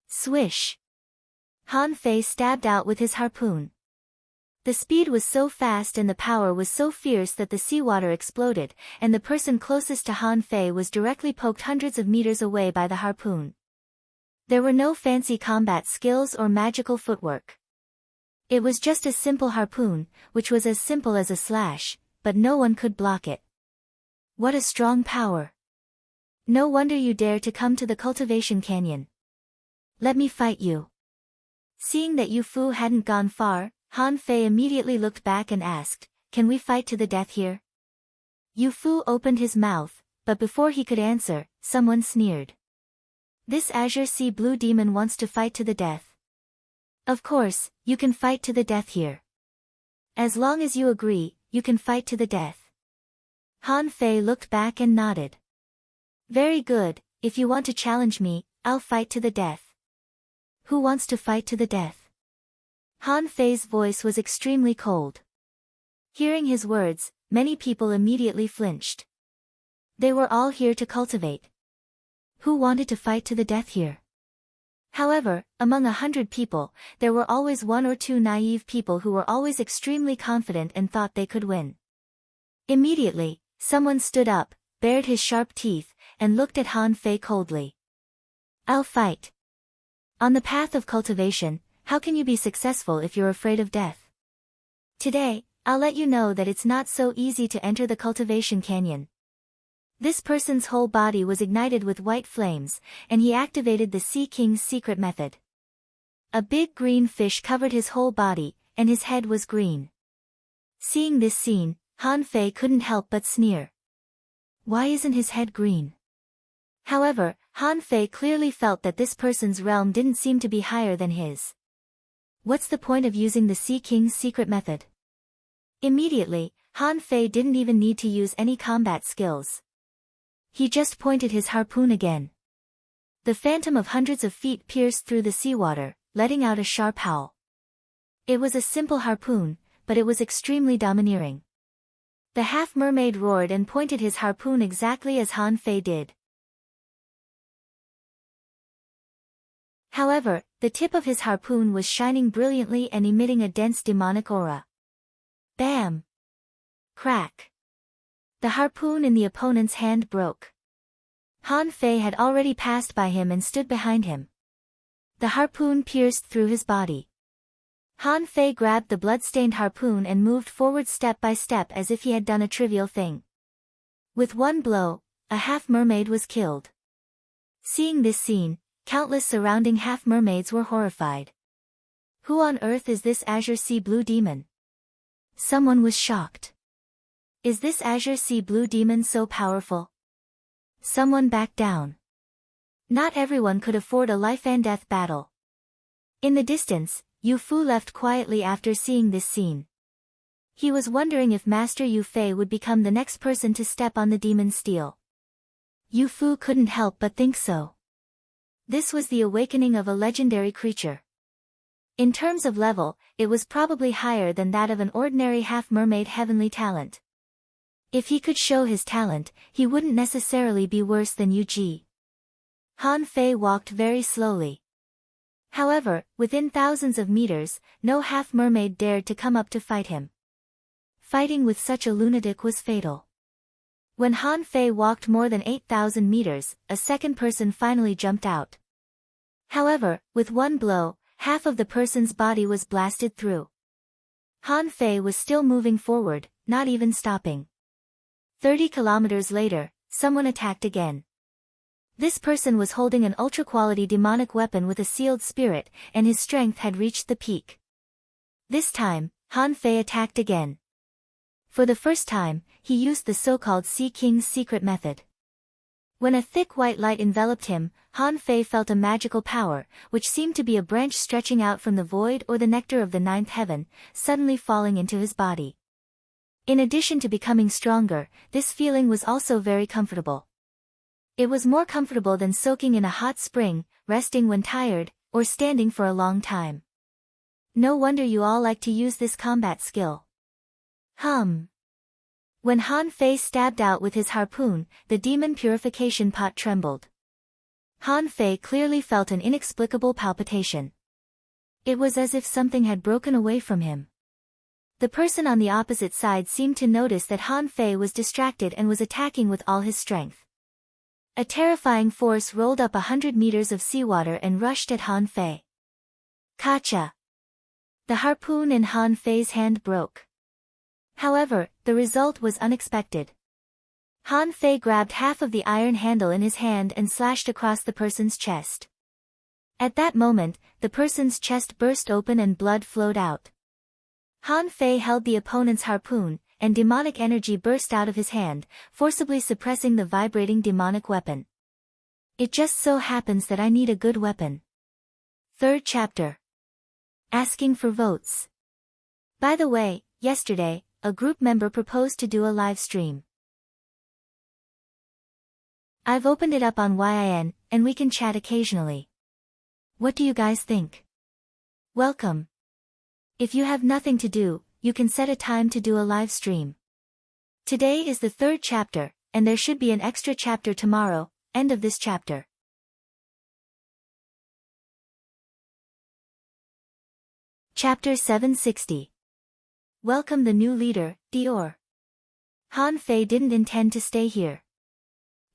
Swish. Han Fei stabbed out with his harpoon. The speed was so fast and the power was so fierce that the seawater exploded, and the person closest to Han Fei was directly poked hundreds of meters away by the harpoon. There were no fancy combat skills or magical footwork. It was just a simple harpoon, which was as simple as a slash, but no one could block it. What a strong power! No wonder you dare to come to the cultivation canyon. Let me fight you. Seeing that Yu Fu hadn't gone far, Han Fei immediately looked back and asked, can we fight to the death here? Yu Fu opened his mouth, but before he could answer, someone sneered. This Azure Sea Blue Demon wants to fight to the death. Of course, you can fight to the death here. As long as you agree, you can fight to the death. Han Fei looked back and nodded. Very good, if you want to challenge me, I'll fight to the death. Who wants to fight to the death? Han Fei's voice was extremely cold. Hearing his words, many people immediately flinched. They were all here to cultivate. Who wanted to fight to the death here? However, among 100 people, there were always one or two naive people who were always extremely confident and thought they could win. Immediately, someone stood up, bared his sharp teeth, and looked at Han Fei coldly. I'll fight. On the path of cultivation, how can you be successful if you're afraid of death? Today, I'll let you know that it's not so easy to enter the cultivation canyon. This person's whole body was ignited with white flames, and he activated the Sea King's secret method. A big green fish covered his whole body, and his head was green. Seeing this scene, Han Fei couldn't help but sneer. Why isn't his head green? However, Han Fei clearly felt that this person's realm didn't seem to be higher than his. What's the point of using the Sea King's secret method? Immediately, Han Fei didn't even need to use any combat skills. He just pointed his harpoon again. The phantom of hundreds of feet pierced through the seawater, letting out a sharp howl. It was a simple harpoon, but it was extremely domineering. The half-mermaid roared and pointed his harpoon exactly as Han Fei did. However, the tip of his harpoon was shining brilliantly and emitting a dense demonic aura. Bam! Crack! The harpoon in the opponent's hand broke. Han Fei had already passed by him and stood behind him. The harpoon pierced through his body. Han Fei grabbed the blood-stained harpoon and moved forward step by step as if he had done a trivial thing. With one blow, a half-mermaid was killed. Seeing this scene, countless surrounding half-mermaids were horrified. Who on earth is this Azure Sea Blue Demon? Someone was shocked. Is this Azure Sea Blue Demon so powerful? Someone backed down. Not everyone could afford a life-and-death battle. In the distance, Yu Fu left quietly after seeing this scene. He was wondering if Master Yu Fei would become the next person to step on the demon's steel. Yu Fu couldn't help but think so. This was the awakening of a legendary creature. In terms of level, it was probably higher than that of an ordinary half-mermaid heavenly talent. If he could show his talent, he wouldn't necessarily be worse than Yu Ji. Han Fei walked very slowly. However, within thousands of meters, no half-mermaid dared to come up to fight him. Fighting with such a lunatic was fatal. When Han Fei walked more than 8,000 meters, a second person finally jumped out. However, with one blow, half of the person's body was blasted through. Han Fei was still moving forward, not even stopping. 30 kilometers later, someone attacked again. This person was holding an ultra-quality demonic weapon with a sealed spirit, and his strength had reached the peak. This time, Han Fei attacked again. For the first time, he used the so-called Sea King's secret method. When a thick white light enveloped him, Han Fei felt a magical power, which seemed to be a branch stretching out from the void or the nectar of the ninth heaven, suddenly falling into his body. In addition to becoming stronger, this feeling was also very comfortable. It was more comfortable than soaking in a hot spring, resting when tired, or standing for a long time. No wonder you all like to use this combat skill. When Han Fei stabbed out with his harpoon, the demon purification pot trembled. Han Fei clearly felt an inexplicable palpitation. It was as if something had broken away from him. The person on the opposite side seemed to notice that Han Fei was distracted and was attacking with all his strength. A terrifying force rolled up 100 meters of seawater and rushed at Han Fei. Kacha! The harpoon in Han Fei's hand broke. However, the result was unexpected. Han Fei grabbed half of the iron handle in his hand and slashed across the person's chest. At that moment, the person's chest burst open and blood flowed out. Han Fei held the opponent's harpoon, and demonic energy burst out of his hand, forcibly suppressing the vibrating demonic weapon. It just so happens that I need a good weapon. Third chapter. Asking for votes. By the way, yesterday, a group member proposed to do a live stream. I've opened it up on YIN, and we can chat occasionally. What do you guys think? Welcome. If you have nothing to do, you can set a time to do a live stream. Today is the third chapter, and there should be an extra chapter tomorrow, end of this chapter. Chapter 760. Welcome the new leader, Dior. Han Fei didn't intend to stay here.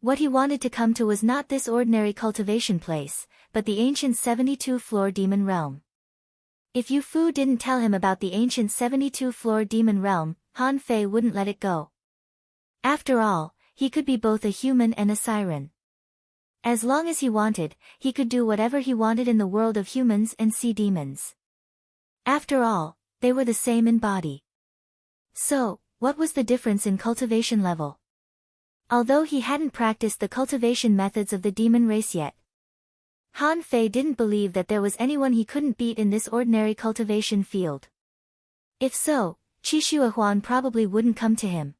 What he wanted to come to was not this ordinary cultivation place, but the ancient 72-floor demon realm. If Yu Fu didn't tell him about the ancient 72-floor demon realm, Han Fei wouldn't let it go. After all, he could be both a human and a siren. As long as he wanted, he could do whatever he wanted in the world of humans and sea demons. After all, they were the same in body. So, what was the difference in cultivation level? Although he hadn't practiced the cultivation methods of the demon race yet, Han Fei didn't believe that there was anyone he couldn't beat in this ordinary cultivation field. If so, Qixue Huan probably wouldn't come to him.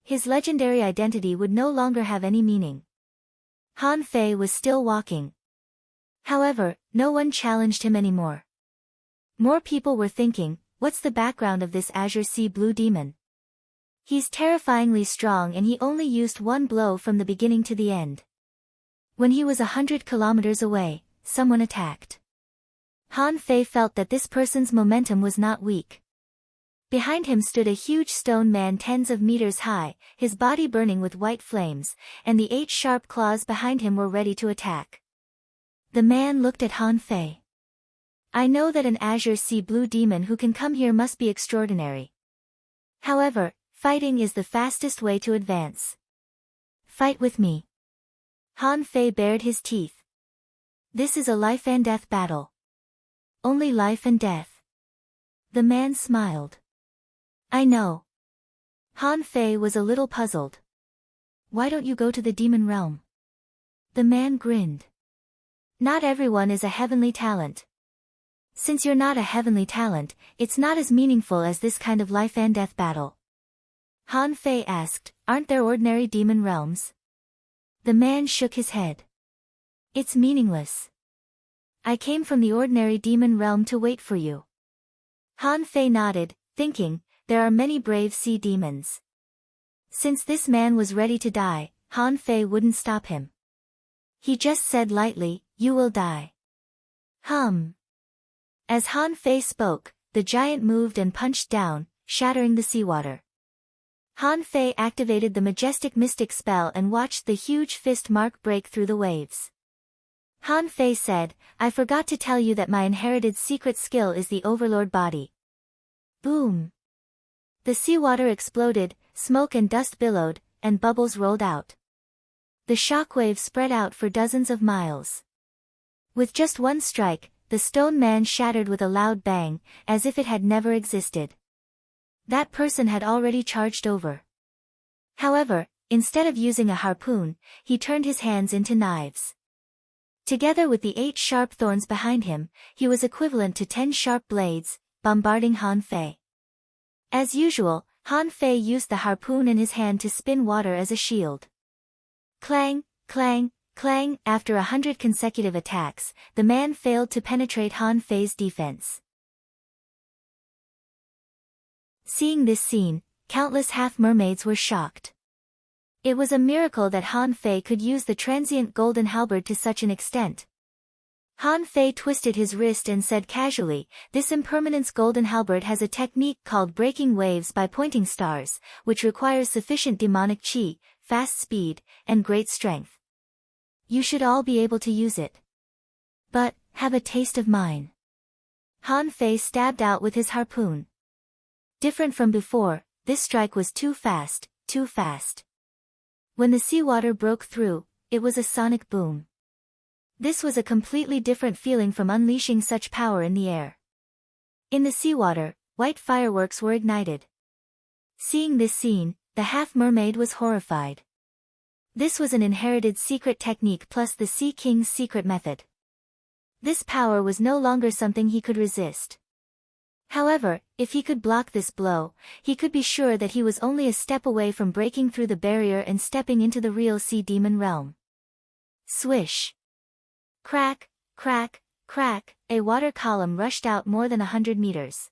His legendary identity would no longer have any meaning. Han Fei was still walking. However, no one challenged him anymore. More people were thinking, what's the background of this Azure Sea Blue demon? He's terrifyingly strong and he only used one blow from the beginning to the end. When he was 100 kilometers away, someone attacked. Han Fei felt that this person's momentum was not weak. Behind him stood a huge stone man tens of meters high, his body burning with white flames, and the 8 sharp claws behind him were ready to attack. The man looked at Han Fei. I know that an Azure Sea Blue demon who can come here must be extraordinary. However, fighting is the fastest way to advance. Fight with me. Han Fei bared his teeth. This is a life and death battle. Only life and death. The man smiled. I know. Han Fei was a little puzzled. Why don't you go to the demon realm? The man grinned. Not everyone is a heavenly talent. Since you're not a heavenly talent, it's not as meaningful as this kind of life and death battle. Han Fei asked, aren't there ordinary demon realms? The man shook his head. It's meaningless. I came from the ordinary demon realm to wait for you. Han Fei nodded, thinking, there are many brave sea demons. Since this man was ready to die, Han Fei wouldn't stop him. He just said lightly, you will die. As Han Fei spoke, the giant moved and punched down, shattering the seawater. Han Fei activated the majestic mystic spell and watched the huge fist mark break through the waves. Han Fei said, I forgot to tell you that my inherited secret skill is the Overlord body. Boom! The seawater exploded, smoke and dust billowed, and bubbles rolled out. The shockwave spread out for dozens of miles. With just one strike, the stone man shattered with a loud bang, as if it had never existed. That person had already charged over. However, instead of using a harpoon, he turned his hands into knives. Together with the 8 sharp thorns behind him, he was equivalent to 10 sharp blades, bombarding Han Fei. As usual, Han Fei used the harpoon in his hand to spin water as a shield. Clang, clang, clang. After 100 consecutive attacks, the man failed to penetrate Han Fei's defense. Seeing this scene, countless half-mermaids were shocked. It was a miracle that Han Fei could use the transient golden halberd to such an extent. Han Fei twisted his wrist and said casually, "This impermanence golden halberd has a technique called breaking waves by pointing stars, which requires sufficient demonic chi, fast speed, and great strength. You should all be able to use it. But, have a taste of mine." Han Fei stabbed out with his harpoon. Different from before, this strike was too fast, too fast. When the seawater broke through, it was a sonic boom. This was a completely different feeling from unleashing such power in the air. In the seawater, white fireworks were ignited. Seeing this scene, the half-mermaid was horrified. This was an inherited secret technique plus the Sea King's secret method. This power was no longer something he could resist. However, if he could block this blow, he could be sure that he was only a step away from breaking through the barrier and stepping into the real sea demon realm. Swish! Crack, crack, crack, a water column rushed out more than 100 meters.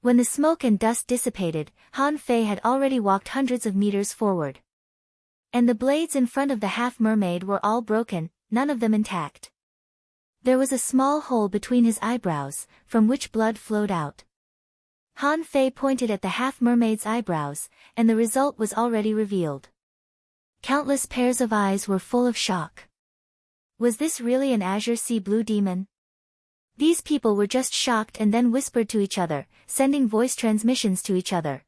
When the smoke and dust dissipated, Han Fei had already walked hundreds of meters forward. And the blades in front of the half-mermaid were all broken, none of them intact. There was a small hole between his eyebrows, from which blood flowed out. Han Fei pointed at the half-mermaid's eyebrows, and the result was already revealed. Countless pairs of eyes were full of shock. Was this really an azure sea blue demon? These people were just shocked and then whispered to each other, sending voice transmissions to each other.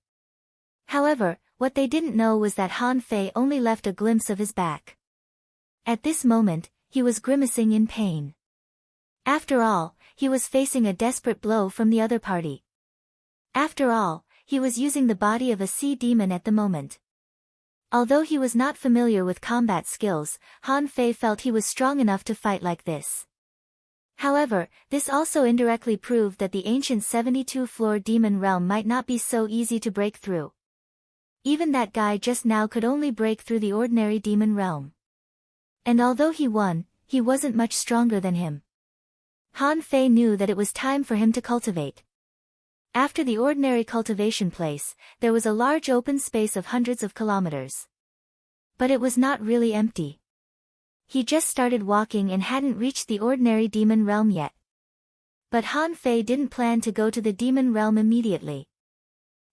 However, what they didn't know was that Han Fei only left a glimpse of his back. At this moment, he was grimacing in pain. After all, he was facing a desperate blow from the other party. After all, he was using the body of a sea demon at the moment. Although he was not familiar with combat skills, Han Fei felt he was strong enough to fight like this. However, this also indirectly proved that the ancient 72-floor demon realm might not be so easy to break through. Even that guy just now could only break through the ordinary demon realm. And although he won, he wasn't much stronger than him. Han Fei knew that it was time for him to cultivate. After the ordinary cultivation place, there was a large open space of hundreds of kilometers. But it was not really empty. He just started walking and hadn't reached the ordinary demon realm yet. But Han Fei didn't plan to go to the demon realm immediately.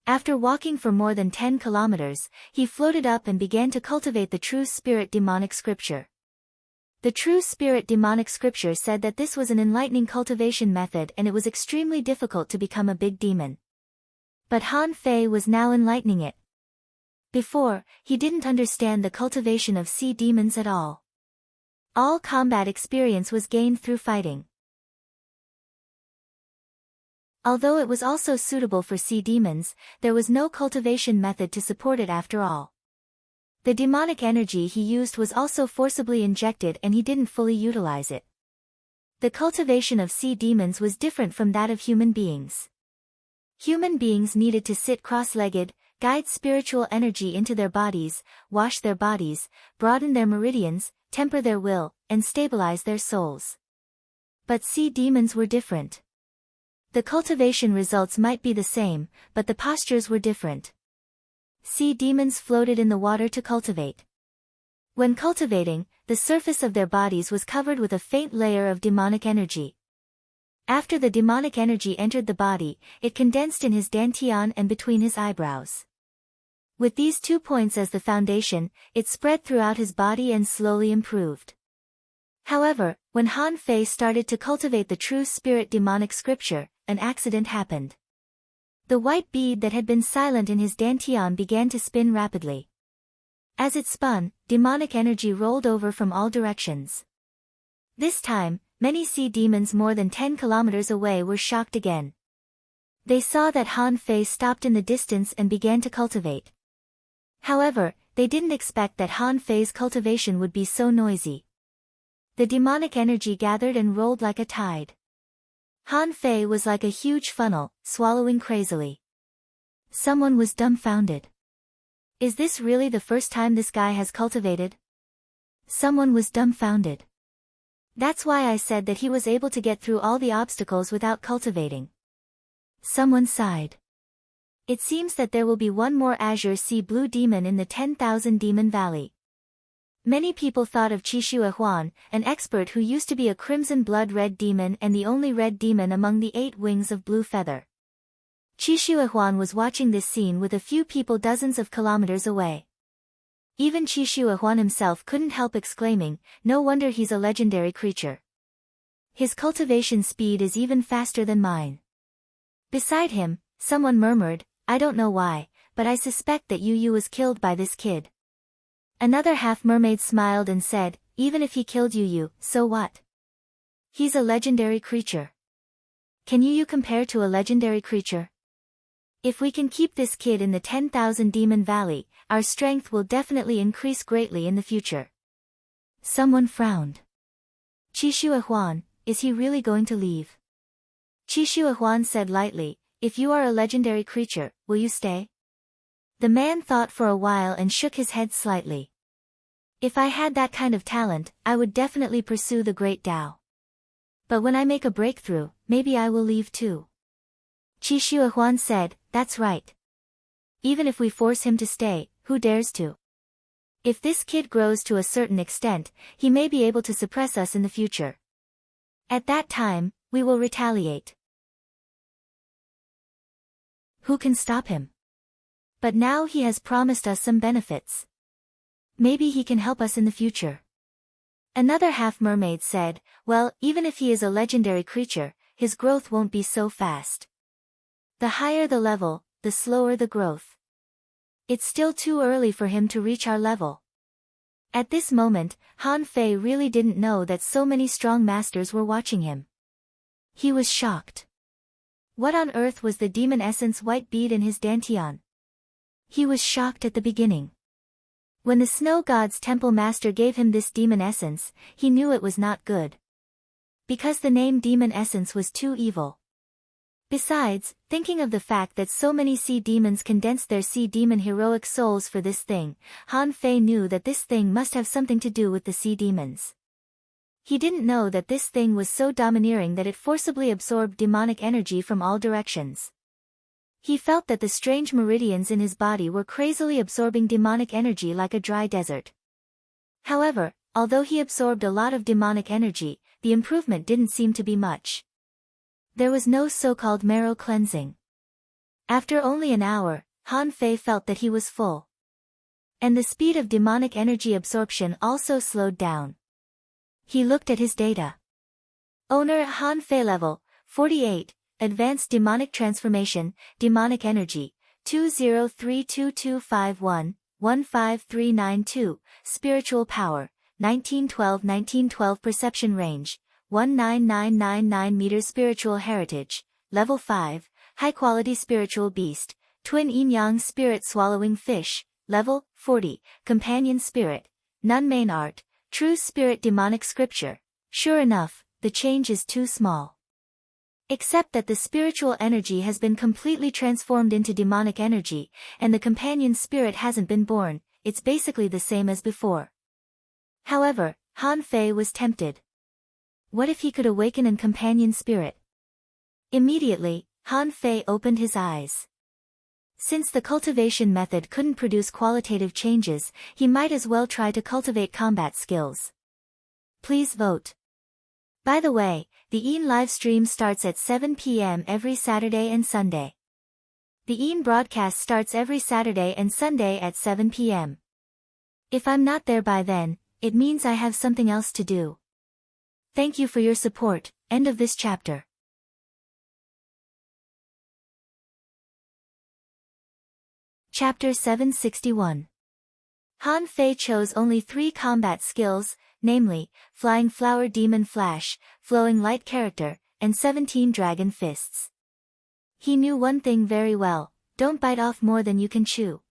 After walking for more than 10 kilometers, he floated up and began to cultivate the True Spirit Demonic Scripture. The True Spirit Demonic Scripture said that this was an enlightening cultivation method and it was extremely difficult to become a big demon. But Han Fei was now enlightening it. Before, he didn't understand the cultivation of sea demons at all. All combat experience was gained through fighting. Although it was also suitable for sea demons, there was no cultivation method to support it after all. The demonic energy he used was also forcibly injected and he didn't fully utilize it. The cultivation of sea demons was different from that of human beings. Human beings needed to sit cross-legged, guide spiritual energy into their bodies, wash their bodies, broaden their meridians, temper their will, and stabilize their souls. But sea demons were different. The cultivation results might be the same, but the postures were different. Sea demons floated in the water to cultivate. When cultivating, the surface of their bodies was covered with a faint layer of demonic energy. After the demonic energy entered the body, it condensed in his dantian and between his eyebrows. With these 2 points as the foundation, it spread throughout his body and slowly improved. However, when Han Fei started to cultivate the True Spirit Demonic Scripture, an accident happened. The white bead that had been silent in his dantian began to spin rapidly. As it spun, demonic energy rolled over from all directions. This time, many sea demons more than 10 kilometers away were shocked again. They saw that Han Fei stopped in the distance and began to cultivate. However, they didn't expect that Han Fei's cultivation would be so noisy. The demonic energy gathered and rolled like a tide. Han Fei was like a huge funnel, swallowing crazily. Someone was dumbfounded. Is this really the first time this guy has cultivated? Someone was dumbfounded. That's why I said that he was able to get through all the obstacles without cultivating. Someone sighed. It seems that there will be one more azure sea blue demon in the 10,000 Demon Valley. Many people thought of Qixue Huan, an expert who used to be a crimson blood red demon and the only red demon among the 8 wings of blue feather. Qixue Huan was watching this scene with a few people dozens of kilometers away. Even Qixue Huan himself couldn't help exclaiming, "No wonder he's a legendary creature. His cultivation speed is even faster than mine." Beside him, someone murmured, "I don't know why, but I suspect that Yu was killed by this kid." Another half-mermaid smiled and said, "Even if he killed Yu, so what? He's a legendary creature. Can Yu compare to a legendary creature? If we can keep this kid in the 10,000 Demon Valley, our strength will definitely increase greatly in the future." Someone frowned. "Qixue Huan, is he really going to leave?" Qixue Huan said lightly, "If you are a legendary creature, will you stay?" The man thought for a while and shook his head slightly. "If I had that kind of talent, I would definitely pursue the Great Tao. But when I make a breakthrough, maybe I will leave too." Qixue Huan said, "That's right. Even if we force him to stay, who dares to? If this kid grows to a certain extent, he may be able to suppress us in the future. At that time, we will retaliate. Who can stop him? But now he has promised us some benefits. Maybe he can help us in the future." Another half-mermaid said, "Well, even if he is a legendary creature, his growth won't be so fast. The higher the level, the slower the growth. It's still too early for him to reach our level." At this moment, Han Fei really didn't know that so many strong masters were watching him. He was shocked. What on earth was the demon essence white bead in his dantian? He was shocked at the beginning. When the Snow God's temple master gave him this demon essence, he knew it was not good. Because the name demon essence was too evil. Besides, thinking of the fact that so many sea demons condensed their sea demon heroic souls for this thing, Han Fei knew that this thing must have something to do with the sea demons. He didn't know that this thing was so domineering that it forcibly absorbed demonic energy from all directions. He felt that the strange meridians in his body were crazily absorbing demonic energy like a dry desert. However, although he absorbed a lot of demonic energy, the improvement didn't seem to be much. There was no so-called marrow cleansing. After only an hour, Han Fei felt that he was full. And the speed of demonic energy absorption also slowed down. He looked at his data. Owner Han Fei level, 48. Advanced Demonic Transformation, Demonic Energy, 2032251-15392, Spiritual Power, 1912 Perception Range, 19999 meters. Spiritual Heritage, Level 5, High Quality Spiritual Beast, Twin Yin-Yang Spirit Swallowing Fish, Level 40, Companion Spirit, Nun Main Art, True Spirit Demonic Scripture. Sure enough, the change is too small. Except that the spiritual energy has been completely transformed into demonic energy, and the companion spirit hasn't been born, it's basically the same as before. However, Han Fei was tempted. What if he could awaken a companion spirit? Immediately, Han Fei opened his eyes. Since the cultivation method couldn't produce qualitative changes, he might as well try to cultivate combat skills. Please vote. By the way, the EAN live stream starts at 7 p.m. every Saturday and Sunday. The EAN broadcast starts every Saturday and Sunday at 7 p.m. If I'm not there by then, it means I have something else to do. Thank you for your support. End of this chapter. Chapter 761. Han Fei chose only 3 combat skills, namely, Flying Flower Demon Flash, Flowing Light Character, and 17 Dragon Fists. He knew one thing very well: don't bite off more than you can chew.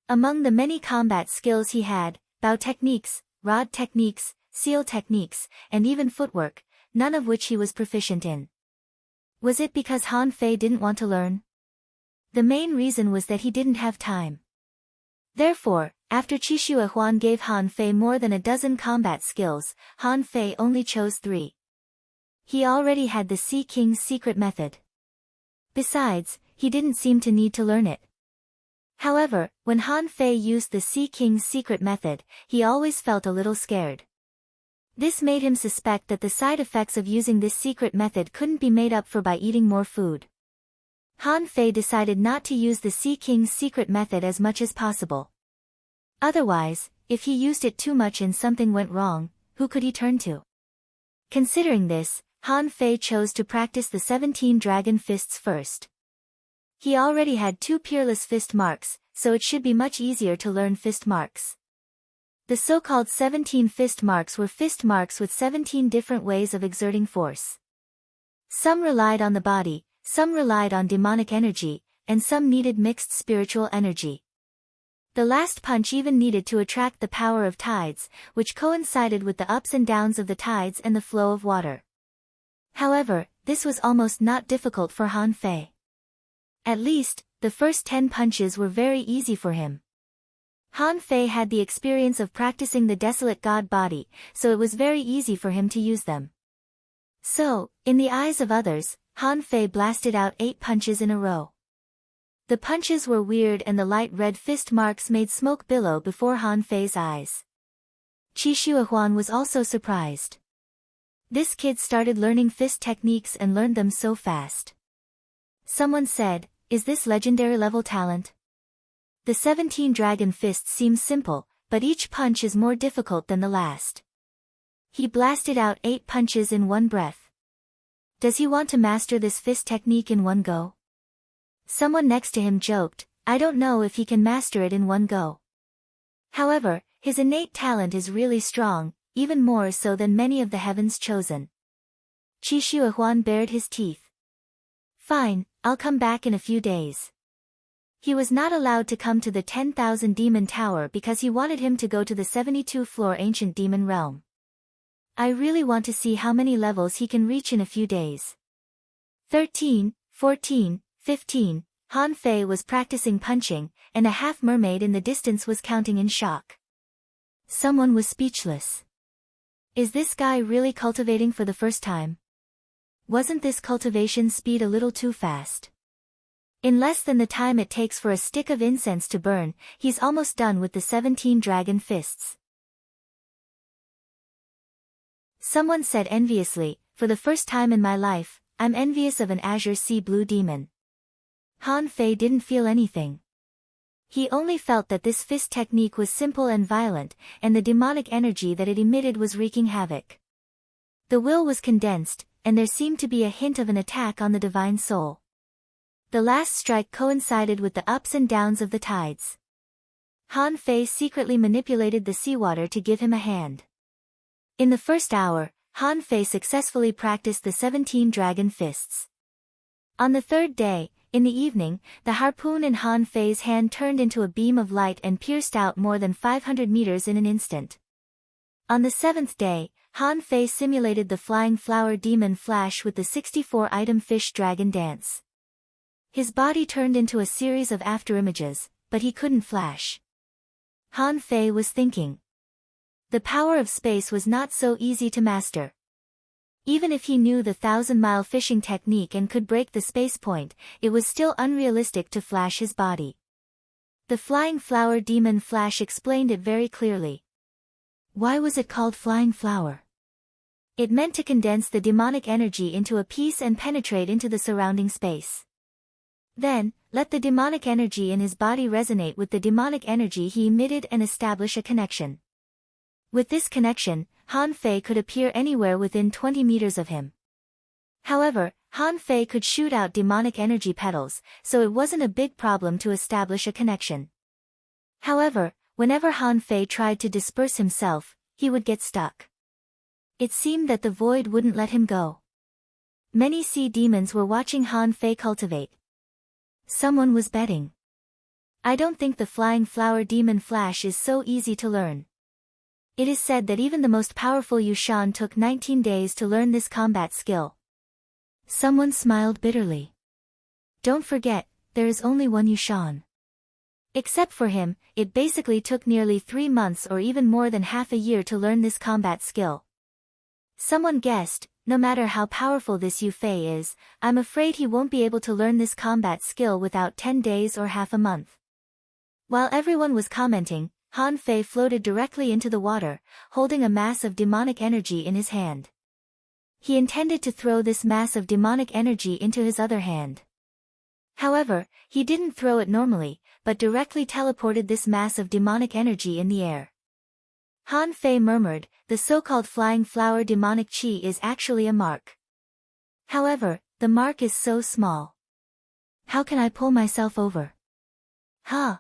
Among the many combat skills he had, bow techniques, rod techniques, seal techniques, and even footwork, none of which he was proficient in. Was it because Han Fei didn't want to learn? The main reason was that he didn't have time. Therefore, after Qixue Huan gave Han Fei more than a dozen combat skills, Han Fei only chose 3. He already had the Sea King's secret method. Besides, he didn't seem to need to learn it. However, when Han Fei used the Sea King's secret method, he always felt a little scared. This made him suspect that the side effects of using this secret method couldn't be made up for by eating more food. Han Fei decided not to use the Sea King's secret method as much as possible. Otherwise, if he used it too much and something went wrong, who could he turn to? Considering this, Han Fei chose to practice the 17 dragon fists first. He already had 2 peerless fist marks, so it should be much easier to learn fist marks. The so-called 17 fist marks were fist marks with 17 different ways of exerting force. Some relied on the body, some relied on demonic energy, and some needed mixed spiritual energy. The last punch even needed to attract the power of tides, which coincided with the ups and downs of the tides and the flow of water. However, this was almost not difficult for Han Fei. At least, the first 10 punches were very easy for him. Han Fei had the experience of practicing the desolate god body, so it was very easy for him to use them. So, in the eyes of others, Han Fei blasted out 8 punches in a row. The punches were weird and the light red fist marks made smoke billow before Han Fei's eyes. Qi Shuahuan was also surprised. This kid started learning fist techniques and learned them so fast. Someone said, "Is this legendary level talent?" The 17 dragon fists seems simple, but each punch is more difficult than the last. He blasted out 8 punches in one breath. Does he want to master this fist technique in one go? Someone next to him joked, "I don't know if he can master it in one go." However, his innate talent is really strong, even more so than many of the heavens chosen. Qi Shuahuan bared his teeth. "Fine, I'll come back in a few days." He was not allowed to come to the 10,000 demon tower because he wanted him to go to the 72-floor ancient demon realm. I really want to see how many levels he can reach in a few days. 13, 14, 15, Han Fei was practicing punching, and a half-mermaid in the distance was counting in shock. Someone was speechless. Is this guy really cultivating for the first time? Wasn't this cultivation speed a little too fast? In less than the time it takes for a stick of incense to burn, he's almost done with the 17 dragon fists. Someone said enviously, "For the first time in my life, I'm envious of an azure sea blue demon." Han Fei didn't feel anything. He only felt that this fist technique was simple and violent, and the demonic energy that it emitted was wreaking havoc. The will was condensed, and there seemed to be a hint of an attack on the divine soul. The last strike coincided with the ups and downs of the tides. Han Fei secretly manipulated the seawater to give him a hand. In the first hour, Han Fei successfully practiced the 17 dragon fists. On the third day, in the evening, the harpoon in Han Fei's hand turned into a beam of light and pierced out more than 500 meters in an instant. On the 7th day, Han Fei simulated the flying flower demon flash with the 64-item fish dragon dance. His body turned into a series of afterimages, but he couldn't flash. Han Fei was thinking. The power of space was not so easy to master. Even if he knew the 1,000-mile fishing technique and could break the space point, it was still unrealistic to flash his body. The flying flower demon flash explained it very clearly. Why was it called flying flower? It meant to condense the demonic energy into a piece and penetrate into the surrounding space. Then, let the demonic energy in his body resonate with the demonic energy he emitted and establish a connection. With this connection, Han Fei could appear anywhere within 20 meters of him. However, Han Fei could shoot out demonic energy petals, so it wasn't a big problem to establish a connection. However, whenever Han Fei tried to disperse himself, he would get stuck. It seemed that the void wouldn't let him go. Many sea demons were watching Han Fei cultivate. Someone was betting. I don't think the flying flower demon flash is so easy to learn. It is said that even the most powerful Yushan took 19 days to learn this combat skill. Someone smiled bitterly. Don't forget, there is only one Yushan. Except for him, it basically took nearly 3 months or even more than half a year to learn this combat skill. Someone guessed, no matter how powerful this Yu Fei is, I'm afraid he won't be able to learn this combat skill without 10 days or half a month. While everyone was commenting, Han Fei floated directly into the water, holding a mass of demonic energy in his hand. He intended to throw this mass of demonic energy into his other hand. However, he didn't throw it normally, but directly teleported this mass of demonic energy in the air. Han Fei murmured, the so-called flying flower demonic chi is actually a mark. However, the mark is so small. How can I pull myself over? Huh?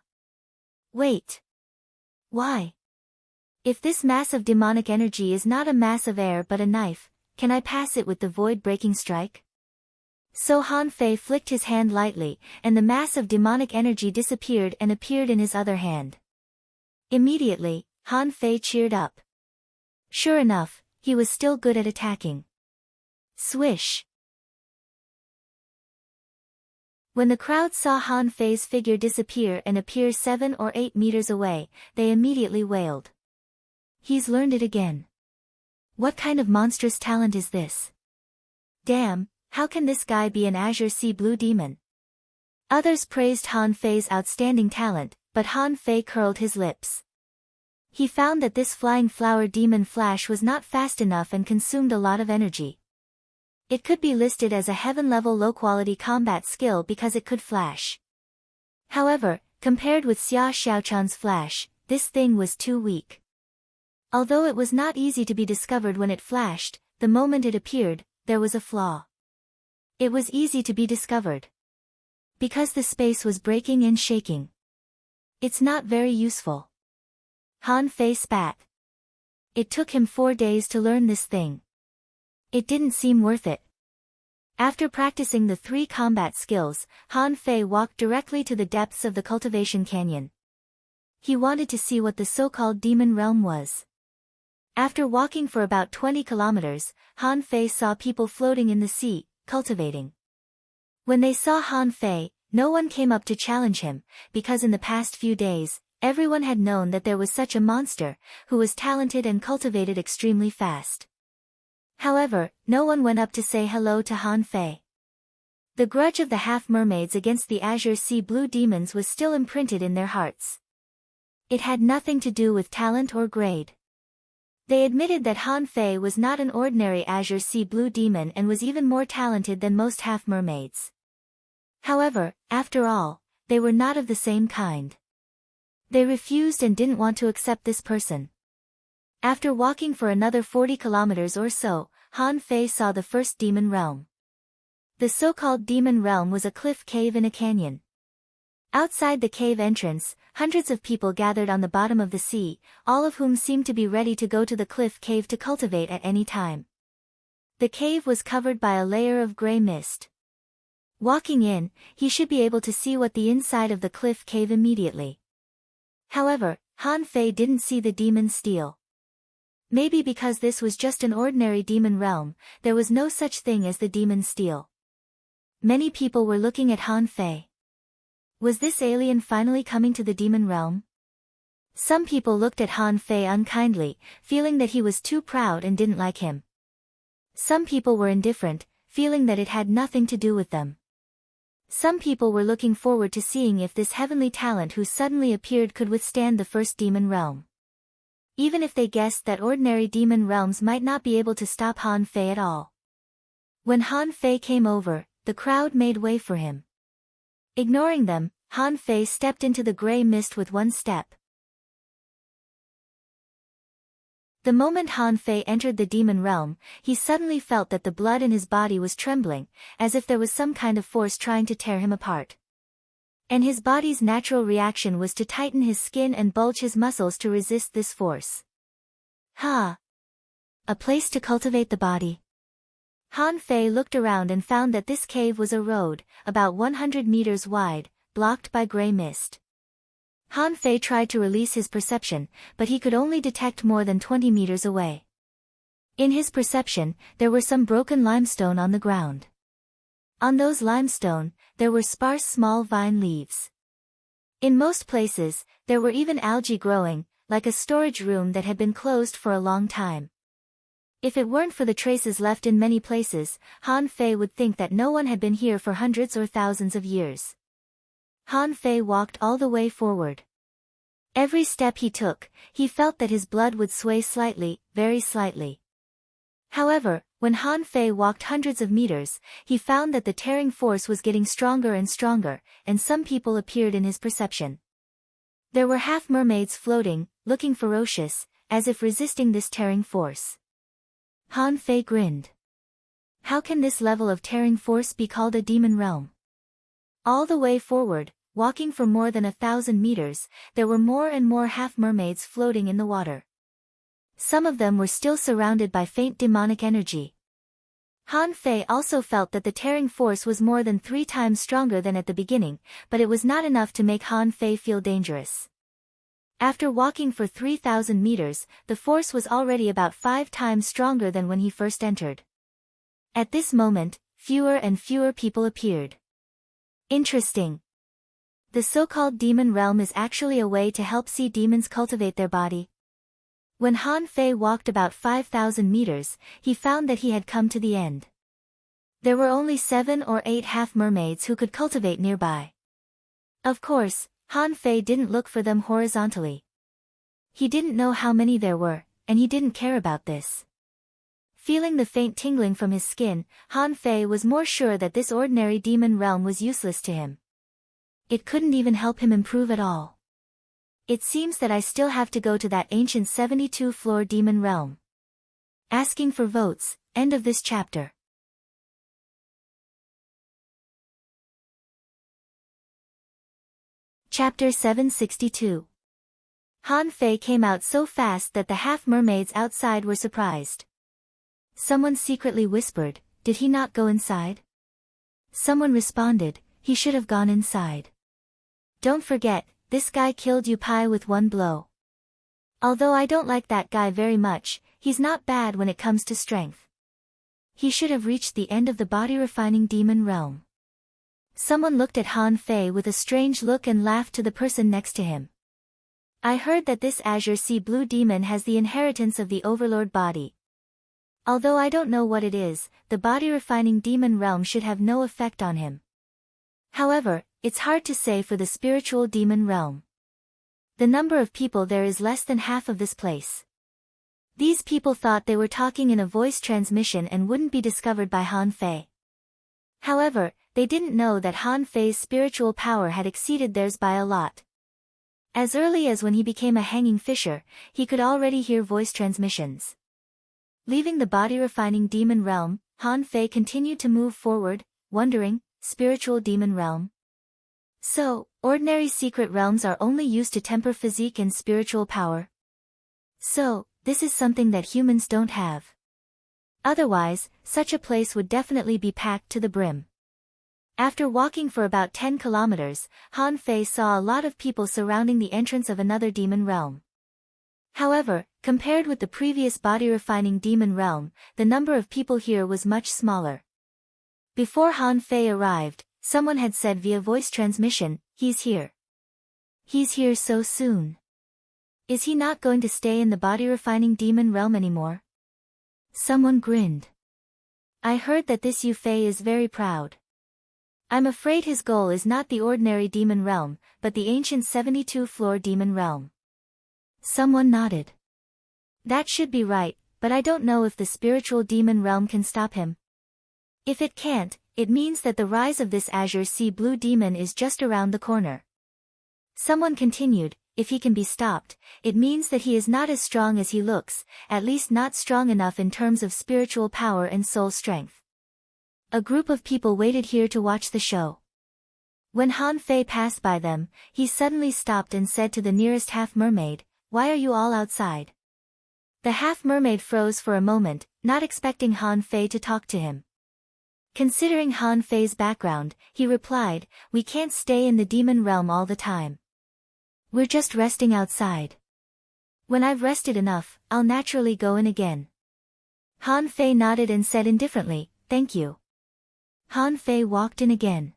Wait. Why? If this mass of demonic energy is not a mass of air but a knife, can I pass it with the void-breaking strike? So Han Fei flicked his hand lightly, and the mass of demonic energy disappeared and appeared in his other hand. Immediately, Han Fei cheered up. Sure enough, he was still good at attacking. Swish! When the crowd saw Han Fei's figure disappear and appear 7 or 8 meters away, they immediately wailed. He's learned it again. What kind of monstrous talent is this? Damn, how can this guy be an Azure Sea Blue Demon? Others praised Han Fei's outstanding talent, but Han Fei curled his lips. He found that this flying flower demon flash was not fast enough and consumed a lot of energy. It could be listed as a heaven-level low-quality combat skill because it could flash. However, compared with Xia Xiaochan's flash, this thing was too weak. Although it was not easy to be discovered when it flashed, the moment it appeared, there was a flaw. It was easy to be discovered. Because the space was breaking and shaking. It's not very useful. Han Fei spat. It took him 4 days to learn this thing. It didn't seem worth it. After practicing the 3 combat skills, Han Fei walked directly to the depths of the cultivation canyon. He wanted to see what the so-called demon realm was. After walking for about 20 kilometers, Han Fei saw people floating in the sea, cultivating. When they saw Han Fei, no one came up to challenge him, because in the past few days, everyone had known that there was such a monster, who was talented and cultivated extremely fast. However, no one went up to say hello to Han Fei. The grudge of the half-mermaids against the Azure Sea Blue Demons was still imprinted in their hearts. It had nothing to do with talent or grade. They admitted that Han Fei was not an ordinary Azure Sea Blue Demon and was even more talented than most half-mermaids. However, after all, they were not of the same kind. They refused and didn't want to accept this person. After walking for another 40 kilometers or so, Han Fei saw the first demon realm. The so-called demon realm was a cliff cave in a canyon. Outside the cave entrance, hundreds of people gathered on the bottom of the sea, all of whom seemed to be ready to go to the cliff cave to cultivate at any time. The cave was covered by a layer of gray mist. Walking in, he should be able to see what the inside of the cliff cave immediately. However, Han Fei didn't see the demon steel. Maybe because this was just an ordinary demon realm, there was no such thing as the demon steel. Many people were looking at Han Fei. Was this alien finally coming to the demon realm? Some people looked at Han Fei unkindly, feeling that he was too proud and didn't like him. Some people were indifferent, feeling that it had nothing to do with them. Some people were looking forward to seeing if this heavenly talent who suddenly appeared could withstand the first demon realm. Even if they guessed that ordinary demon realms might not be able to stop Han Fei at all. When Han Fei came over, the crowd made way for him. Ignoring them, Han Fei stepped into the gray mist with one step. The moment Han Fei entered the demon realm, he suddenly felt that the blood in his body was trembling, as if there was some kind of force trying to tear him apart. And his body's natural reaction was to tighten his skin and bulge his muscles to resist this force. Ha! A place to cultivate the body. Han Fei looked around and found that this cave was a road, about 100 meters wide, blocked by gray mist. Han Fei tried to release his perception, but he could only detect more than 20 meters away. In his perception, there were some broken limestone on the ground. On those limestone, there were sparse small vine leaves. In most places, there were even algae growing, like a storage room that had been closed for a long time. If it weren't for the traces left in many places, Han Fei would think that no one had been here for hundreds or thousands of years. Han Fei walked all the way forward. Every step he took, he felt that his blood would sway slightly, very slightly. However, when Han Fei walked hundreds of meters, he found that the tearing force was getting stronger and stronger, and some people appeared in his perception. There were half-mermaids floating, looking ferocious, as if resisting this tearing force. Han Fei grinned. How can this level of tearing force be called a demon realm? All the way forward, walking for more than 1,000 meters, there were more and more half-mermaids floating in the water. Some of them were still surrounded by faint demonic energy. Han Fei also felt that the tearing force was more than 3 times stronger than at the beginning, but it was not enough to make Han Fei feel dangerous. After walking for 3,000 meters, the force was already about 5 times stronger than when he first entered. At this moment, fewer and fewer people appeared. Interesting. The so-called demon realm is actually a way to help sea demons cultivate their body. When Han Fei walked about 5,000 meters, he found that he had come to the end. There were only 7 or 8 half-mermaids who could cultivate nearby. Of course, Han Fei didn't look for them horizontally. He didn't know how many there were, and he didn't care about this. Feeling the faint tingling from his skin, Han Fei was more sure that this ordinary demon realm was useless to him. It couldn't even help him improve at all. It seems that I still have to go to that ancient 72-floor demon realm. Asking for votes, end of this chapter. Chapter 762. Han Fei came out so fast that the half-mermaids outside were surprised. Someone secretly whispered, "Did he not go inside?" Someone responded, "He should have gone inside. Don't forget, this guy killed Yu Pai with 1 blow. Although I don't like that guy very much, he's not bad when it comes to strength. He should have reached the end of the body-refining demon realm." Someone looked at Han Fei with a strange look and laughed to the person next to him. "I heard that this azure sea blue demon has the inheritance of the overlord body. Although I don't know what it is, the body-refining demon realm should have no effect on him. However, it's hard to say for the spiritual demon realm. The number of people there is less than half of this place." These people thought they were talking in a voice transmission and wouldn't be discovered by Han Fei. However, they didn't know that Han Fei's spiritual power had exceeded theirs by a lot. As early as when he became a hanging fisher, he could already hear voice transmissions. Leaving the body-refining demon realm, Han Fei continued to move forward, wondering, spiritual demon realm? So, ordinary secret realms are only used to temper physique and spiritual power. So, this is something that humans don't have. Otherwise, such a place would definitely be packed to the brim. After walking for about 10 kilometers, Han Fei saw a lot of people surrounding the entrance of another demon realm. However, compared with the previous body-refining demon realm, the number of people here was much smaller. Before Han Fei arrived, someone had said via voice transmission, "He's here." He's here so soon. Is he not going to stay in the body-refining demon realm anymore? Someone grinned. "I heard that this Yu Fei is very proud. I'm afraid his goal is not the ordinary demon realm, but the ancient 72-floor demon realm." Someone nodded. "That should be right, but I don't know if the spiritual demon realm can stop him. If it can't, it means that the rise of this azure sea blue demon is just around the corner." Someone continued, "If he can be stopped, it means that he is not as strong as he looks, at least not strong enough in terms of spiritual power and soul strength." A group of people waited here to watch the show. When Han Fei passed by them, he suddenly stopped and said to the nearest half-mermaid, "Why are you all outside?" The half-mermaid froze for a moment, not expecting Han Fei to talk to him. Considering Han Fei's background, he replied, "We can't stay in the demon realm all the time. We're just resting outside. When I've rested enough, I'll naturally go in again." Han Fei nodded and said indifferently, "Thank you." Han Fei walked in again.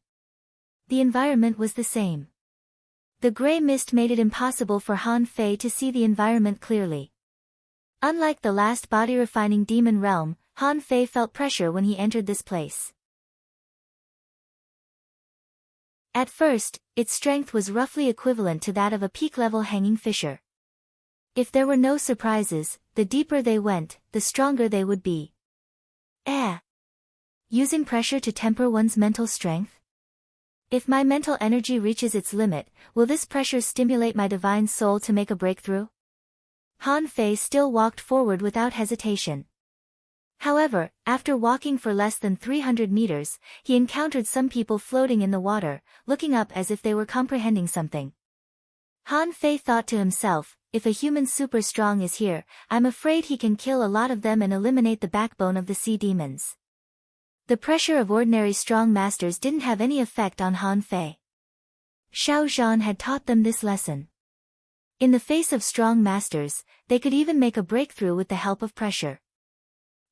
The environment was the same. The gray mist made it impossible for Han Fei to see the environment clearly. Unlike the last body-refining demon realm, Han Fei felt pressure when he entered this place. At first, its strength was roughly equivalent to that of a peak-level hanging fisher. If there were no surprises, the deeper they went, the stronger they would be. Using pressure to temper one's mental strength? If my mental energy reaches its limit, will this pressure stimulate my divine soul to make a breakthrough? Han Fei still walked forward without hesitation. However, after walking for less than 300 meters, he encountered some people floating in the water, looking up as if they were comprehending something. Han Fei thought to himself, if a human super strong is here, I'm afraid he can kill a lot of them and eliminate the backbone of the sea demons. The pressure of ordinary strong masters didn't have any effect on Han Fei. Xiao Zhan had taught them this lesson. In the face of strong masters, they could even make a breakthrough with the help of pressure.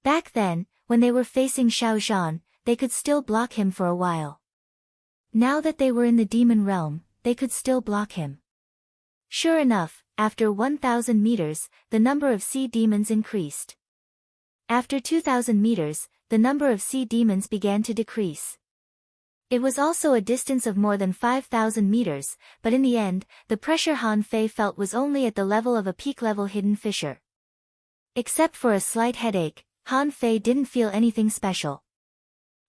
Back then, when they were facing Xiao Zhan, they could still block him for a while. Now that they were in the demon realm, they could still block him. Sure enough, after 1,000 meters, the number of sea demons increased. After 2,000 meters, the number of sea demons began to decrease. It was also a distance of more than 5,000 meters, but in the end, the pressure Han Fei felt was only at the level of a peak-level hidden fisher. Except for a slight headache, Han Fei didn't feel anything special.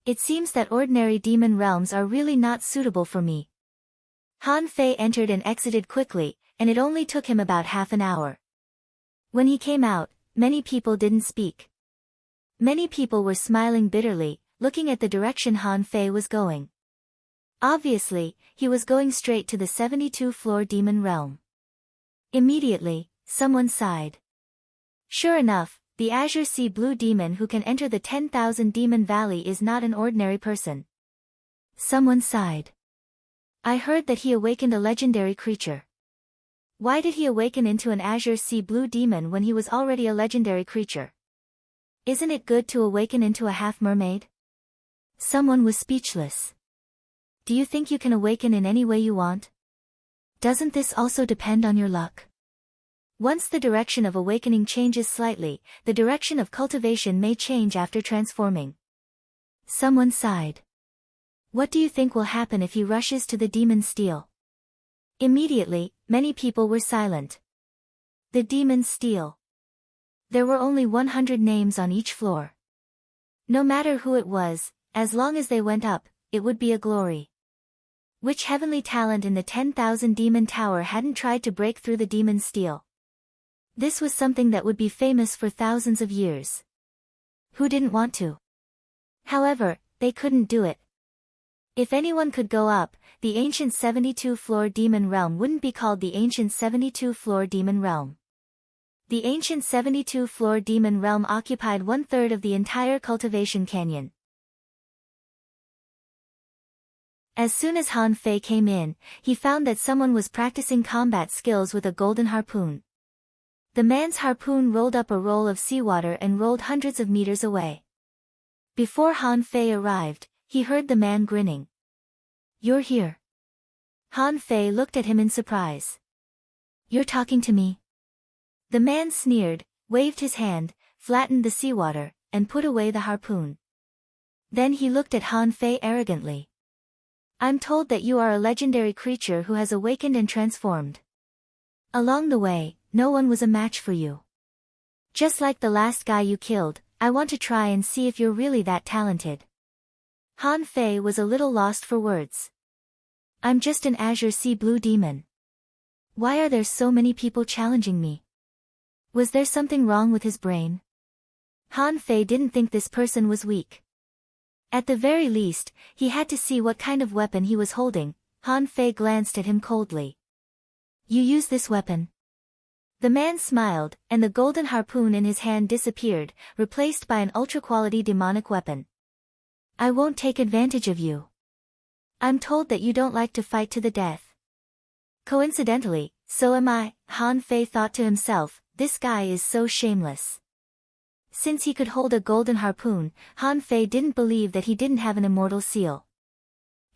It seems that ordinary demon realms are really not suitable for me. Han Fei entered and exited quickly, and it only took him about half an hour. When he came out, many people didn't speak. Many people were smiling bitterly, looking at the direction Han Fei was going. Obviously, he was going straight to the 72-floor demon realm. Immediately, someone sighed. Sure enough, the Azure Sea Blue Demon who can enter the 10,000 Demon Valley is not an ordinary person. Someone sighed. I heard that he awakened a legendary creature. Why did he awaken into an Azure Sea Blue Demon when he was already a legendary creature? Isn't it good to awaken into a half-mermaid? Someone was speechless. Do you think you can awaken in any way you want? Doesn't this also depend on your luck? Once the direction of awakening changes slightly, the direction of cultivation may change after transforming. Someone sighed. What do you think will happen if he rushes to the demon steel? Immediately, many people were silent. The demon steel. There were only 100 names on each floor. No matter who it was, as long as they went up, it would be a glory. Which heavenly talent in the 10,000 Demon Tower hadn't tried to break through the demon steel? This was something that would be famous for thousands of years. Who didn't want to? However, they couldn't do it. If anyone could go up, the ancient 72-floor demon realm wouldn't be called the ancient 72-floor demon realm. The ancient 72-floor demon realm occupied 1/3 of the entire cultivation canyon. As soon as Han Fei came in, he found that someone was practicing combat skills with a golden harpoon. The man's harpoon rolled up a roll of seawater and rolled hundreds of meters away. Before Han Fei arrived, he heard the man grinning. You're here. Han Fei looked at him in surprise. You're talking to me? The man sneered, waved his hand, flattened the seawater, and put away the harpoon. Then he looked at Han Fei arrogantly. I'm told that you are a legendary creature who has awakened and transformed. Along the way, no one was a match for you. Just like the last guy you killed, I want to try and see if you're really that talented. Han Fei was a little lost for words. I'm just an Azure Sea Blue Demon. Why are there so many people challenging me? Was there something wrong with his brain? Han Fei didn't think this person was weak. At the very least, he had to see what kind of weapon he was holding. Han Fei glanced at him coldly. You use this weapon? The man smiled, and the golden harpoon in his hand disappeared, replaced by an ultra-quality demonic weapon. I won't take advantage of you. I'm told that you don't like to fight to the death. Coincidentally, so am I, Han Fei thought to himself, this guy is so shameless. Since he could hold a golden harpoon, Han Fei didn't believe that he didn't have an immortal seal.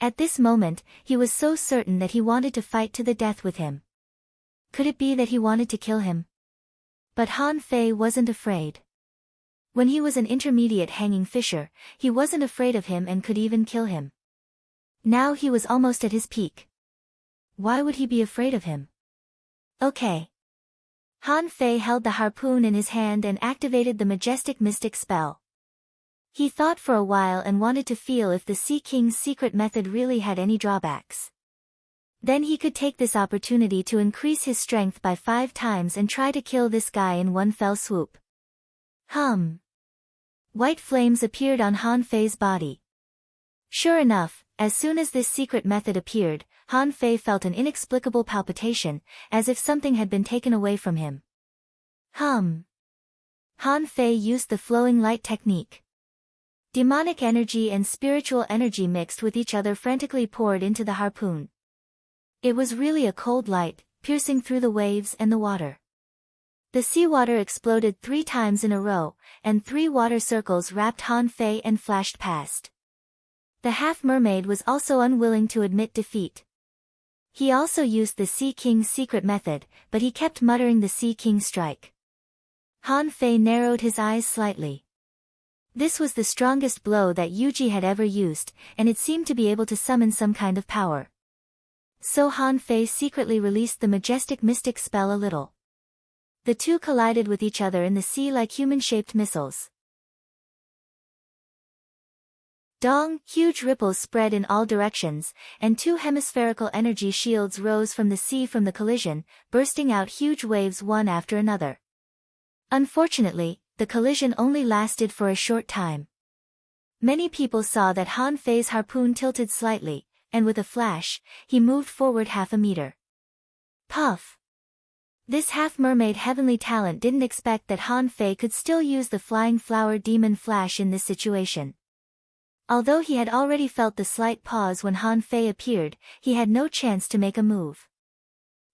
At this moment, he was so certain that he wanted to fight to the death with him. Could it be that he wanted to kill him? But Han Fei wasn't afraid. When he was an intermediate hanging fisher, he wasn't afraid of him and could even kill him. Now he was almost at his peak. Why would he be afraid of him? Okay. Han Fei held the harpoon in his hand and activated the majestic mystic spell. He thought for a while and wanted to feel if the Sea King's secret method really had any drawbacks. Then he could take this opportunity to increase his strength by 5 times and try to kill this guy in one fell swoop. White flames appeared on Han Fei's body. Sure enough, as soon as this secret method appeared, Han Fei felt an inexplicable palpitation, as if something had been taken away from him. Han Fei used the flowing light technique. Demonic energy and spiritual energy mixed with each other frantically poured into the harpoon. It was really a cold light, piercing through the waves and the water. The seawater exploded 3 times in a row, and 3 water circles wrapped Han Fei and flashed past. The half-mermaid was also unwilling to admit defeat. He also used the Sea King's secret method, but he kept muttering the Sea King's strike. Han Fei narrowed his eyes slightly. This was the strongest blow that Yuji had ever used, and it seemed to be able to summon some kind of power. So Han Fei secretly released the majestic mystic spell a little. The two collided with each other in the sea like human-shaped missiles. Dong! Huge ripples spread in all directions, and 2 hemispherical energy shields rose from the sea from the collision, bursting out huge waves one after another. Unfortunately, the collision only lasted for a short time. Many people saw that Han Fei's harpoon tilted slightly, and with a flash, he moved forward 1/2 meter. Puff! This half-mermaid heavenly talent didn't expect that Han Fei could still use the flying flower demon flash in this situation. Although he had already felt the slight pause when Han Fei appeared, he had no chance to make a move.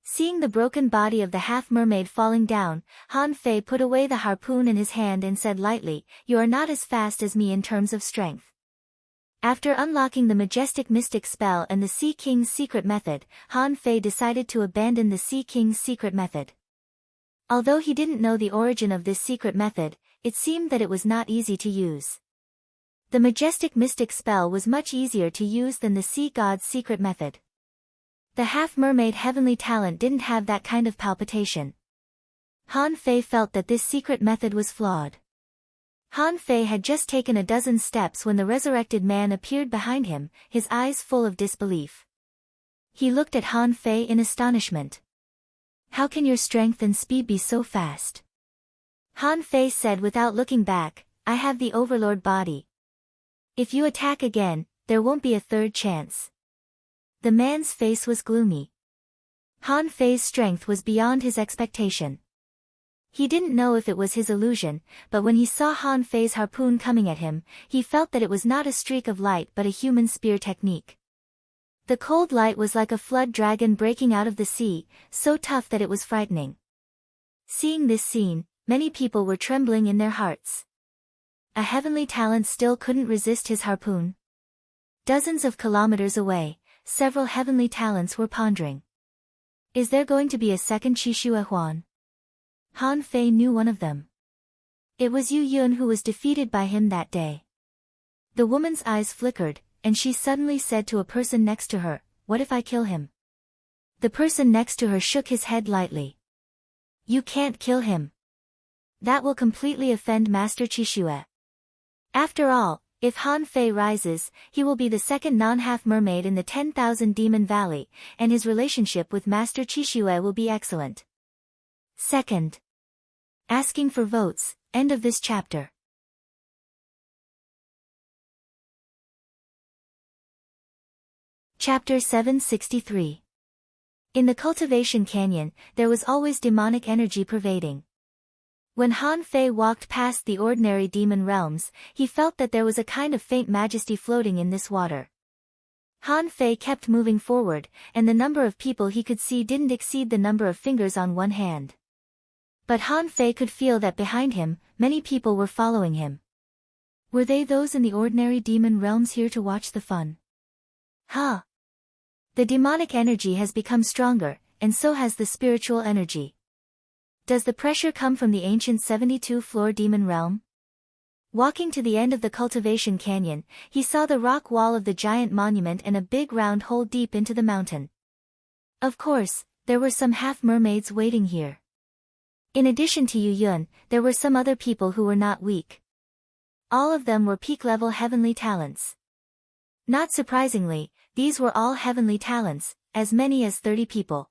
Seeing the broken body of the half-mermaid falling down, Han Fei put away the harpoon in his hand and said lightly, "You are not as fast as me in terms of strength." After unlocking the majestic mystic spell and the Sea King's secret method, Han Fei decided to abandon the Sea King's secret method. Although he didn't know the origin of this secret method, it seemed that it was not easy to use. The majestic mystic spell was much easier to use than the sea god's secret method. The half-mermaid heavenly talent didn't have that kind of palpitation. Han Fei felt that this secret method was flawed. Han Fei had just taken a dozen steps when the resurrected man appeared behind him, his eyes full of disbelief. He looked at Han Fei in astonishment. "How can your strength and speed be so fast?" Han Fei said without looking back, "I have the overlord body. If you attack again, there won't be a third chance." The man's face was gloomy. Han Fei's strength was beyond his expectation. He didn't know if it was his illusion, but when he saw Han Fei's harpoon coming at him, he felt that it was not a streak of light but a human spear technique. The cold light was like a flood dragon breaking out of the sea, so tough that it was frightening. Seeing this scene, many people were trembling in their hearts. A heavenly talent still couldn't resist his harpoon. Dozens of kilometers away, several heavenly talents were pondering. Is there going to be a second Qixue Huan? Han Fei knew one of them. It was Yu Yun who was defeated by him that day. The woman's eyes flickered, and she suddenly said to a person next to her, "What if I kill him?" The person next to her shook his head lightly. "You can't kill him. That will completely offend Master Qixue. After all, if Han Fei rises, he will be the second non-half-mermaid in the 10,000 Demon Valley, and his relationship with Master Qixue will be excellent." Second. Asking for votes, end of this chapter. Chapter 763. In the Cultivation Canyon, there was always demonic energy pervading. When Han Fei walked past the ordinary demon realms, he felt that there was a kind of faint majesty floating in this water. Han Fei kept moving forward, and the number of people he could see didn't exceed the number of fingers on one hand. But Han Fei could feel that behind him, many people were following him. Were they those in the ordinary demon realms here to watch the fun? Huh! The demonic energy has become stronger, and so has the spiritual energy. Does the pressure come from the ancient 72-floor demon realm? Walking to the end of the cultivation canyon, he saw the rock wall of the giant monument and a big round hole deep into the mountain. Of course, there were some half-mermaids waiting here. In addition to Yu Yun, there were some other people who were not weak. All of them were peak-level heavenly talents. Not surprisingly, these were all heavenly talents, as many as 30 people.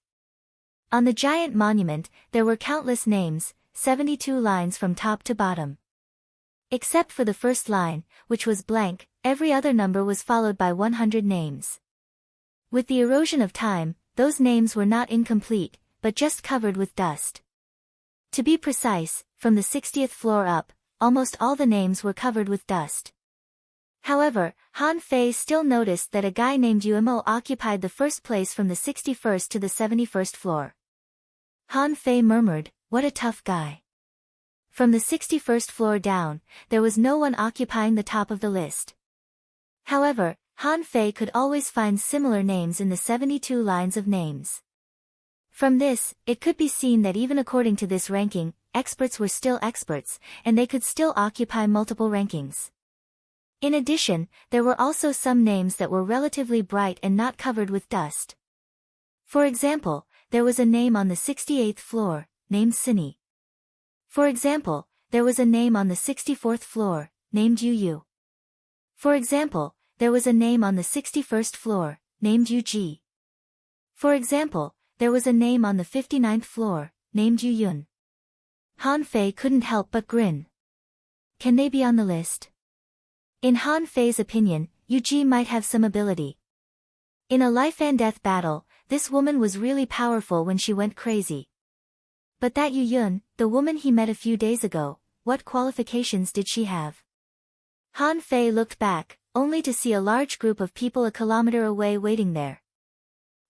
On the giant monument, there were countless names, 72 lines from top to bottom. Except for the first line, which was blank, every other number was followed by 100 names. With the erosion of time, those names were not incomplete, but just covered with dust. To be precise, from the 60th floor up, almost all the names were covered with dust. However, Han Fei still noticed that a guy named Yuemo occupied the first place from the 61st to the 71st floor. Han Fei murmured, "What a tough guy." From the 61st floor down, there was no one occupying the top of the list. However, Han Fei could always find similar names in the 72 lines of names. From this, it could be seen that even according to this ranking, experts were still experts, and they could still occupy multiple rankings. In addition, there were also some names that were relatively bright and not covered with dust. For example, there was a name on the 68th floor, named Cine. For example, there was a name on the 64th floor, named Yu Yu. For example, there was a name on the 61st floor, named Yu Ji. For example, there was a name on the 59th floor, named Yu Yun. Han Fei couldn't help but grin. Can they be on the list? In Han Fei's opinion, Yu Ji might have some ability. In a life-and-death battle, this woman was really powerful when she went crazy. But that Yu Yun, the woman he met a few days ago, what qualifications did she have? Han Fei looked back, only to see a large group of people a kilometer away waiting there.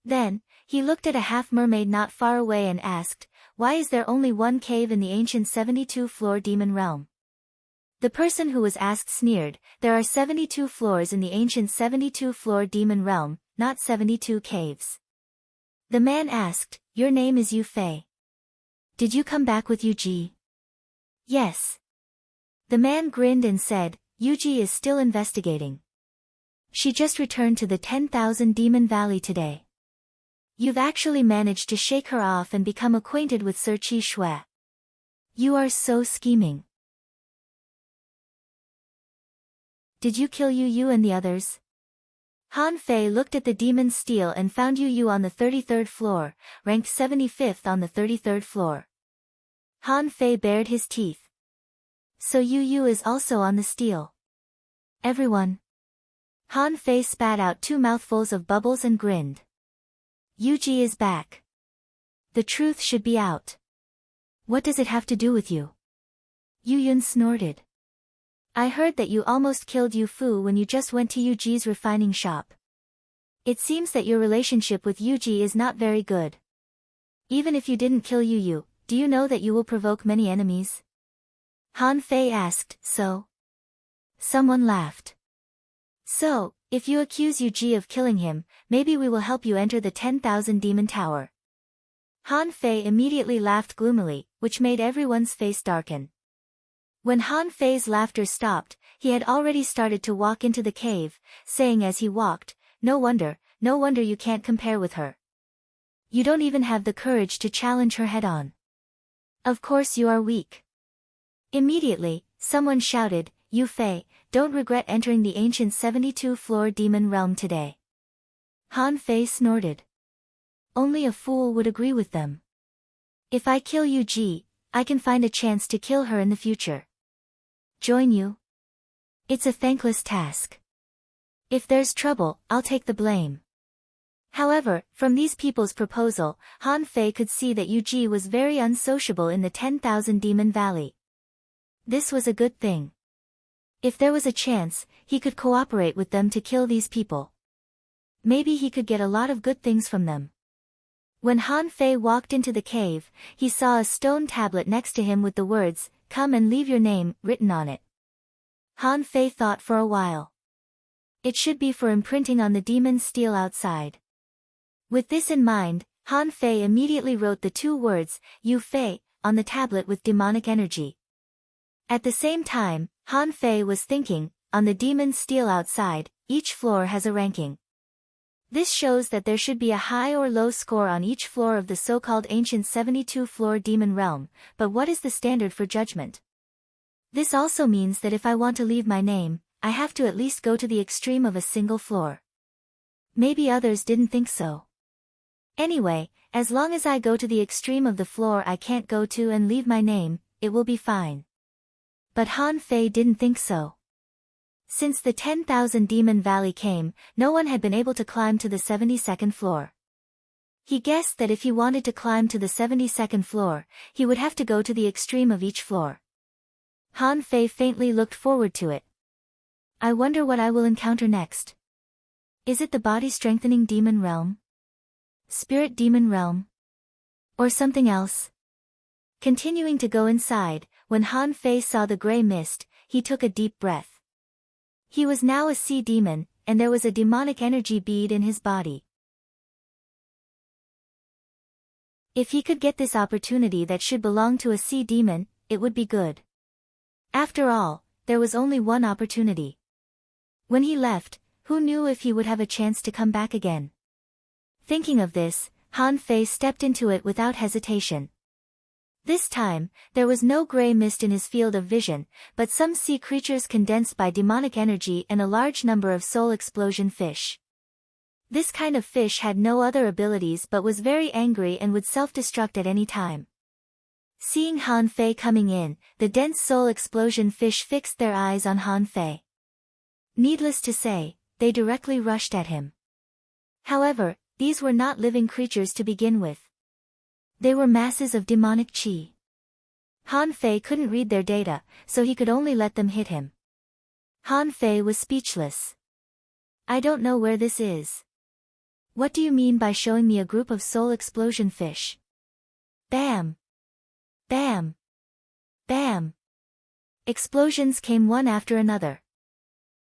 Then, he looked at a half-mermaid not far away and asked, "Why is there only one cave in the ancient 72-floor demon realm?" The person who was asked sneered, "There are 72 floors in the ancient 72-floor demon realm, not 72 caves." The man asked, "Your name is Yu Fei. Did you come back with Yu Ji?" "Yes." The man grinned and said, "Yu Ji is still investigating. She just returned to the 10,000 Demon Valley today. You've actually managed to shake her off and become acquainted with Sir Qi Shui. You are so scheming. Did you kill Yu Yu and the others?" Han Fei looked at the demon's steel and found Yu Yu on the 33rd floor, ranked 75th on the 33rd floor. Han Fei bared his teeth. "So Yu Yu is also on the steel." "Everyone." Han Fei spat out 2 mouthfuls of bubbles and grinned. "Yu Ji is back. The truth should be out." "What does it have to do with you?" Yu Yun snorted. "I heard that you almost killed Yu Fu when you just went to Yu Ji's refining shop. It seems that your relationship with Yu Ji is not very good. Even if you didn't kill Yu Yu, do you know that you will provoke many enemies?" Han Fei asked, "So?" Someone laughed. "So, if you accuse Yu Ji of killing him, maybe we will help you enter the 10,000 Demon Tower." Han Fei immediately laughed gloomily, which made everyone's face darken. When Han Fei's laughter stopped, he had already started to walk into the cave, saying as he walked, no wonder you can't compare with her. You don't even have the courage to challenge her head-on. Of course you are weak." Immediately, someone shouted, "Yu Fei, don't regret entering the ancient 72-floor demon realm today." Han Fei snorted. Only a fool would agree with them. "If I kill Yu Ji, I can find a chance to kill her in the future. Join you? It's a thankless task. If there's trouble, I'll take the blame." However, from these people's proposal, Han Fei could see that Yu Ji was very unsociable in the 10,000 Demon Valley. This was a good thing. If there was a chance, he could cooperate with them to kill these people. Maybe he could get a lot of good things from them. When Han Fei walked into the cave, he saw a stone tablet next to him with the words, "Come and leave your name," written on it. Han Fei thought for a while. It should be for imprinting on the demon's steel outside. With this in mind, Han Fei immediately wrote the 2 words, "Yu Fei," on the tablet with demonic energy. At the same time, Han Fei was thinking, on the demon's steel outside, each floor has a ranking. This shows that there should be a high or low score on each floor of the so-called ancient 72-floor demon realm, but what is the standard for judgment? This also means that if I want to leave my name, I have to at least go to the extreme of a single floor. Maybe others didn't think so. Anyway, as long as I go to the extreme of the floor I can't go to and leave my name, it will be fine. But Han Fei didn't think so. Since the 10,000 Demon Valley came, no one had been able to climb to the 72nd floor. He guessed that if he wanted to climb to the 72nd floor, he would have to go to the extreme of each floor. Han Fei faintly looked forward to it. I wonder what I will encounter next. Is it the body-strengthening demon realm? Spirit demon realm? Or something else? Continuing to go inside, when Han Fei saw the gray mist, he took a deep breath. He was now a sea demon, and there was a demonic energy bead in his body. If he could get this opportunity that should belong to a sea demon, it would be good. After all, there was only one opportunity. When he left, who knew if he would have a chance to come back again? Thinking of this, Han Fei stepped into it without hesitation. This time, there was no gray mist in his field of vision, but some sea creatures condensed by demonic energy and a large number of soul explosion fish. This kind of fish had no other abilities but was very angry and would self-destruct at any time. Seeing Han Fei coming in, the dense soul explosion fish fixed their eyes on Han Fei. Needless to say, they directly rushed at him. However, these were not living creatures to begin with. They were masses of demonic chi. Han Fei couldn't read their data, so he could only let them hit him. Han Fei was speechless. I don't know where this is. What do you mean by showing me a group of soul explosion fish? Bam! Bam! Bam! Explosions came one after another.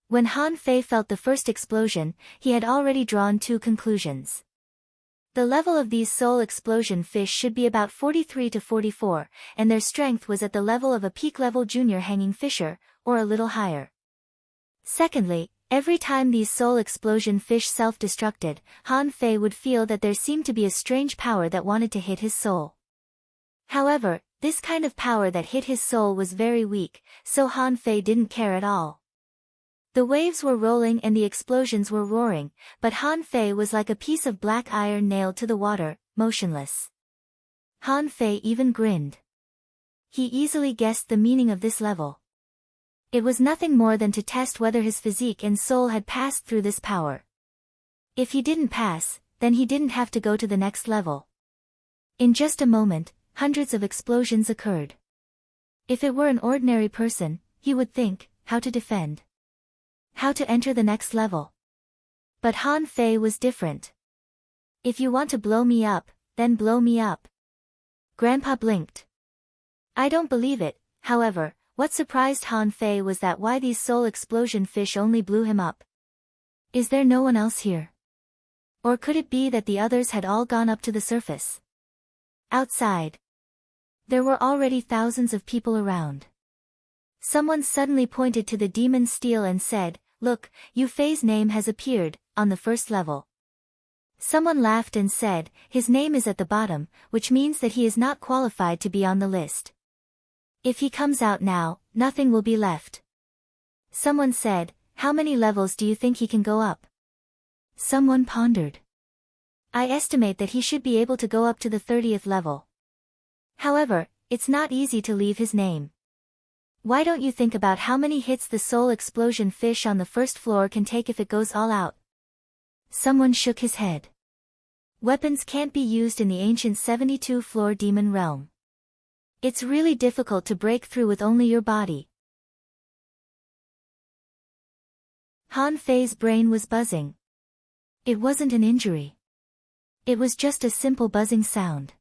When Han Fei felt the first explosion, he had already drawn two conclusions. The level of these soul explosion fish should be about 43 to 44, and their strength was at the level of a peak-level junior hanging fisher, or a little higher. Secondly, every time these soul explosion fish self-destructed, Han Fei would feel that there seemed to be a strange power that wanted to hit his soul. However, this kind of power that hit his soul was very weak, so Han Fei didn't care at all. The waves were rolling and the explosions were roaring, but Han Fei was like a piece of black iron nailed to the water, motionless. Han Fei even grinned. He easily guessed the meaning of this level. It was nothing more than to test whether his physique and soul had passed through this power. If he didn't pass, then he didn't have to go to the next level. In just a moment, hundreds of explosions occurred. If it were an ordinary person, he would think, how to defend. How to enter the next level. But Han Fei was different. If you want to blow me up, then blow me up. Grandpa blinked. I don't believe it, however, what surprised Han Fei was that why these soul explosion fish only blew him up. Is there no one else here? Or could it be that the others had all gone up to the surface? Outside. There were already thousands of people around. Someone suddenly pointed to the demon steel and said, "Look, Yu Fei's name has appeared, on the first level." Someone laughed and said, "His name is at the bottom, which means that he is not qualified to be on the list. If he comes out now, nothing will be left." Someone said, "How many levels do you think he can go up?" Someone pondered. "I estimate that he should be able to go up to the 30th level. However, it's not easy to leave his name. Why don't you think about how many hits the soul explosion fish on the first floor can take if it goes all out?" Someone shook his head. "Weapons can't be used in the ancient 72-floor demon realm. It's really difficult to break through with only your body." Han Fei's brain was buzzing. It wasn't an injury. It was just a simple buzzing sound.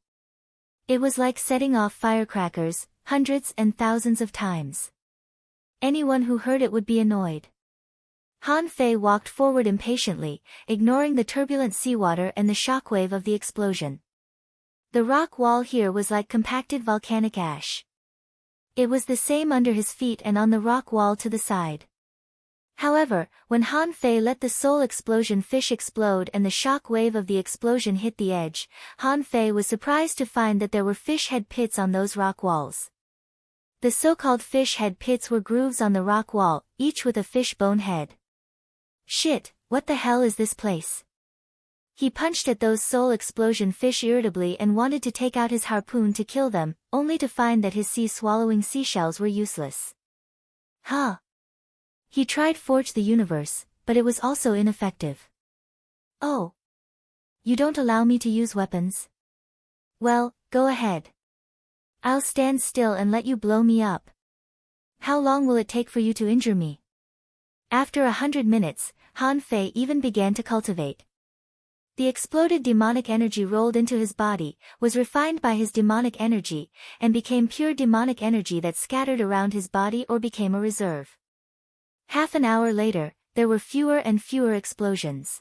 It was like setting off firecrackers, hundreds and thousands of times. Anyone who heard it would be annoyed. Han Fei walked forward impatiently, ignoring the turbulent seawater and the shockwave of the explosion. The rock wall here was like compacted volcanic ash. It was the same under his feet and on the rock wall to the side. However, when Han Fei let the soul explosion fish explode and the shock wave of the explosion hit the edge, Han Fei was surprised to find that there were fish head pits on those rock walls. The so-called fish head pits were grooves on the rock wall, each with a fish bone head. Shit, what the hell is this place? He punched at those soul explosion fish irritably and wanted to take out his harpoon to kill them, only to find that his sea-swallowing seashells were useless. Huh. He tried Forge the Universe, but it was also ineffective. Oh. You don't allow me to use weapons? Well, go ahead. I'll stand still and let you blow me up. How long will it take for you to injure me? After 100 minutes, Han Fei even began to cultivate. The exploded demonic energy rolled into his body, was refined by his demonic energy, and became pure demonic energy that scattered around his body or became a reserve. Half an hour later, there were fewer and fewer explosions.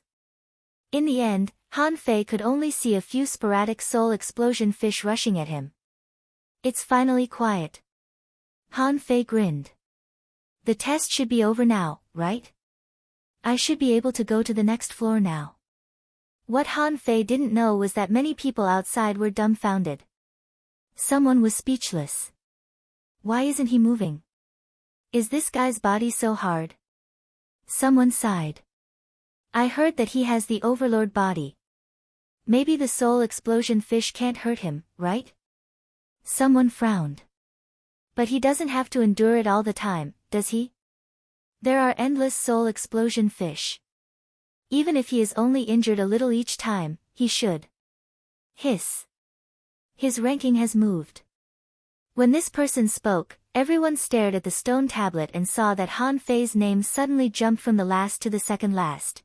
In the end, Han Fei could only see a few sporadic soul explosion fish rushing at him. It's finally quiet. Han Fei grinned. The test should be over now, right? I should be able to go to the next floor now. What Han Fei didn't know was that many people outside were dumbfounded. Someone was speechless. Why isn't he moving? Is this guy's body so hard? Someone sighed. I heard that he has the Overlord body. Maybe the soul explosion fish can't hurt him, right? Someone frowned. But he doesn't have to endure it all the time, does he? There are endless soul explosion fish. Even if he is only injured a little each time, he should. Hiss. His ranking has moved. When this person spoke, everyone stared at the stone tablet and saw that Han Fei's name suddenly jumped from the last to the second last.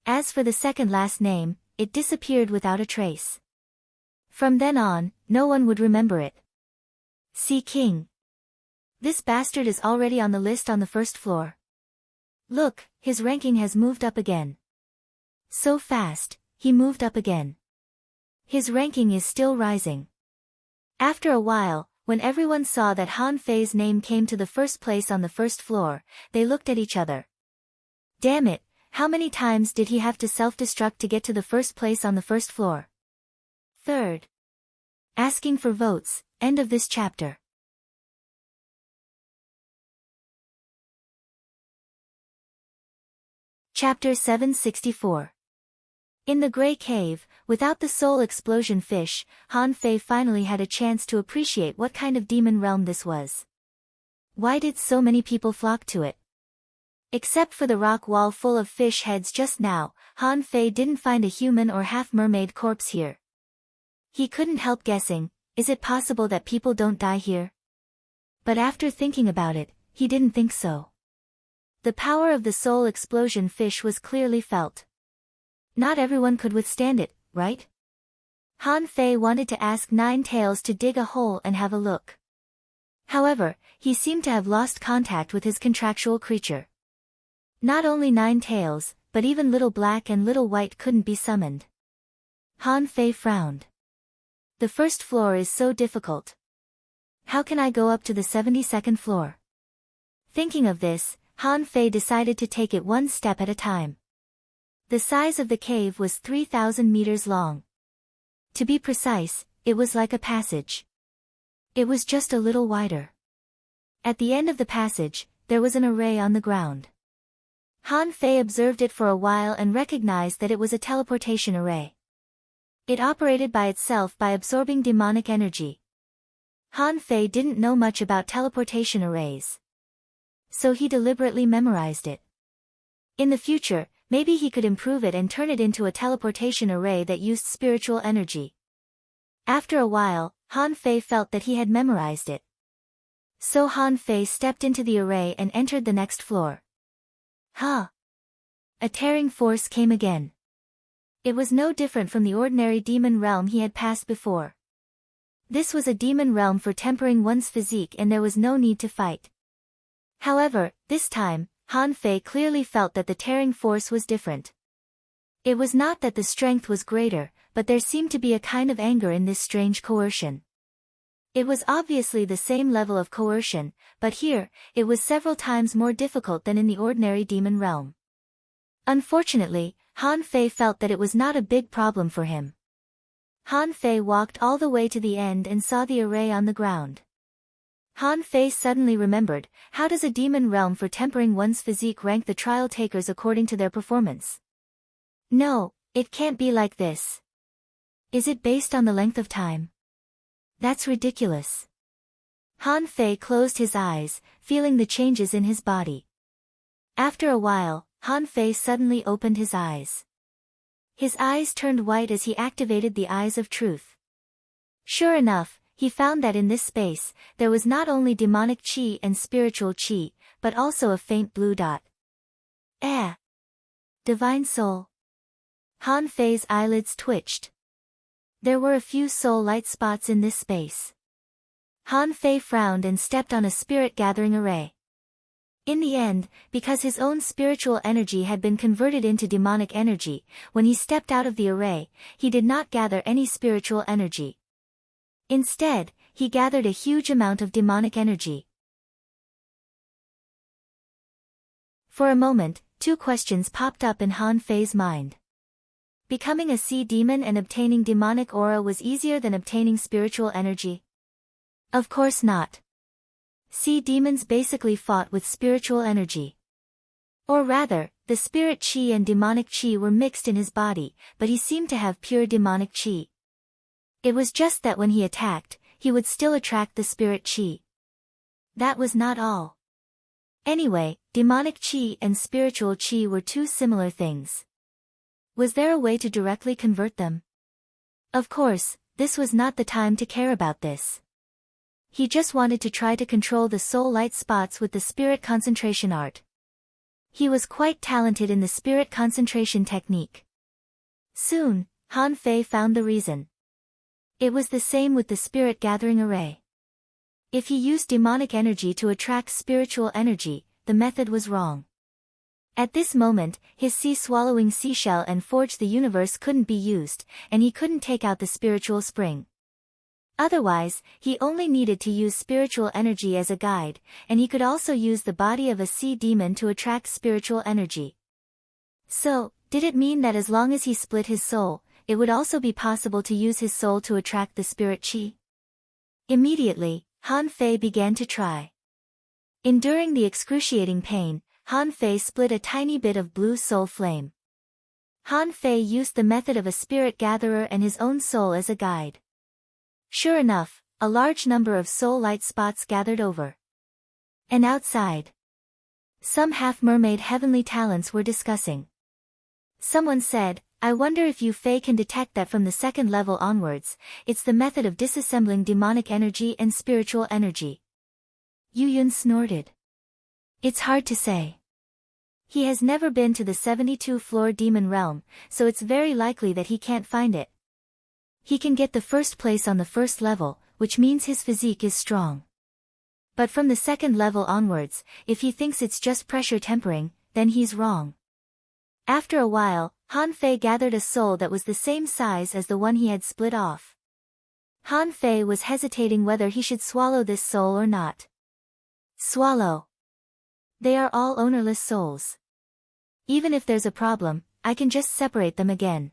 As for the second last name, it disappeared without a trace. From then on, no one would remember it. Sea King. This bastard is already on the list on the first floor. Look, his ranking has moved up again. So fast, he moved up again. His ranking is still rising. After a while, when everyone saw that Han Fei's name came to the first place on the first floor, they looked at each other. Damn it, how many times did he have to self-destruct to get to the first place on the first floor? Third. Asking for votes, end of this chapter. Chapter 764. In the Grey Cave, without the soul explosion fish, Han Fei finally had a chance to appreciate what kind of demon realm this was. Why did so many people flock to it? Except for the rock wall full of fish heads just now, Han Fei didn't find a human or half-mermaid corpse here. He couldn't help guessing, is it possible that people don't die here? But after thinking about it, he didn't think so. The power of the soul explosion fish was clearly felt. Not everyone could withstand it, right? Han Fei wanted to ask Nine Tails to dig a hole and have a look. However, he seemed to have lost contact with his contractual creature. Not only Nine Tails, but even Little Black and Little White couldn't be summoned. Han Fei frowned. The first floor is so difficult. How can I go up to the 72nd floor? Thinking of this, Han Fei decided to take it one step at a time. The size of the cave was 3,000 meters long. To be precise, it was like a passage. It was just a little wider. At the end of the passage, there was an array on the ground. Han Fei observed it for a while and recognized that it was a teleportation array. It operated by itself by absorbing demonic energy. Han Fei didn't know much about teleportation arrays. So he deliberately memorized it. In the future, maybe he could improve it and turn it into a teleportation array that used spiritual energy. After a while, Han Fei felt that he had memorized it. So Han Fei stepped into the array and entered the next floor. Huh! A tearing force came again. It was no different from the ordinary demon realm he had passed before. This was a demon realm for tempering one's physique and there was no need to fight. However, this time, Han Fei clearly felt that the tearing force was different. It was not that the strength was greater, but there seemed to be a kind of anger in this strange coercion. It was obviously the same level of coercion, but here, it was several times more difficult than in the ordinary demon realm. Unfortunately, Han Fei felt that it was not a big problem for him. Han Fei walked all the way to the end and saw the array on the ground. Han Fei suddenly remembered, how does a demon realm for tempering one's physique rank the trial takers according to their performance? No, it can't be like this. Is it based on the length of time? That's ridiculous. Han Fei closed his eyes, feeling the changes in his body. After a while, Han Fei suddenly opened his eyes. His eyes turned white as he activated the eyes of truth. Sure enough, he found that in this space, there was not only demonic qi and spiritual qi, but also a faint blue dot. Divine soul. Han Fei's eyelids twitched. There were a few soul light spots in this space. Han Fei frowned and stepped on a spirit gathering array. In the end, because his own spiritual energy had been converted into demonic energy, when he stepped out of the array, he did not gather any spiritual energy. Instead, he gathered a huge amount of demonic energy. For a moment, two questions popped up in Han Fei's mind. Becoming a sea demon and obtaining demonic aura was easier than obtaining spiritual energy? Of course not. Sea demons basically fought with spiritual energy. Or rather, the spirit chi and demonic chi were mixed in his body, but he seemed to have pure demonic chi. It was just that when he attacked, he would still attract the spirit chi. That was not all. Anyway, demonic chi and spiritual chi were two similar things. Was there a way to directly convert them? Of course, this was not the time to care about this. He just wanted to try to control the soul light spots with the spirit concentration art. He was quite talented in the spirit concentration technique. Soon, Han Fei found the reason. It was the same with the spirit gathering array. If he used demonic energy to attract spiritual energy, the method was wrong. At this moment, his sea-swallowing seashell and forge the universe couldn't be used, and he couldn't take out the spiritual spring. Otherwise, he only needed to use spiritual energy as a guide, and he could also use the body of a sea demon to attract spiritual energy. So, did it mean that as long as he split his soul, it would also be possible to use his soul to attract the spirit chi? Immediately, Han Fei began to try. Enduring the excruciating pain, Han Fei split a tiny bit of blue soul flame. Han Fei used the method of a spirit gatherer and his own soul as a guide. Sure enough, a large number of soul light spots gathered over. And outside, some half-mermaid heavenly talents were discussing. Someone said, I wonder if Yu Fei can detect that from the second level onwards, it's the method of disassembling demonic energy and spiritual energy. Yu Yun snorted. It's hard to say. He has never been to the 72-floor demon realm, so it's very likely that he can't find it. He can get the first place on the first level, which means his physique is strong. But from the second level onwards, if he thinks it's just pressure tempering, then he's wrong. After a while, Han Fei gathered a soul that was the same size as the one he had split off. Han Fei was hesitating whether he should swallow this soul or not. Swallow. They are all ownerless souls. Even if there's a problem, I can just separate them again.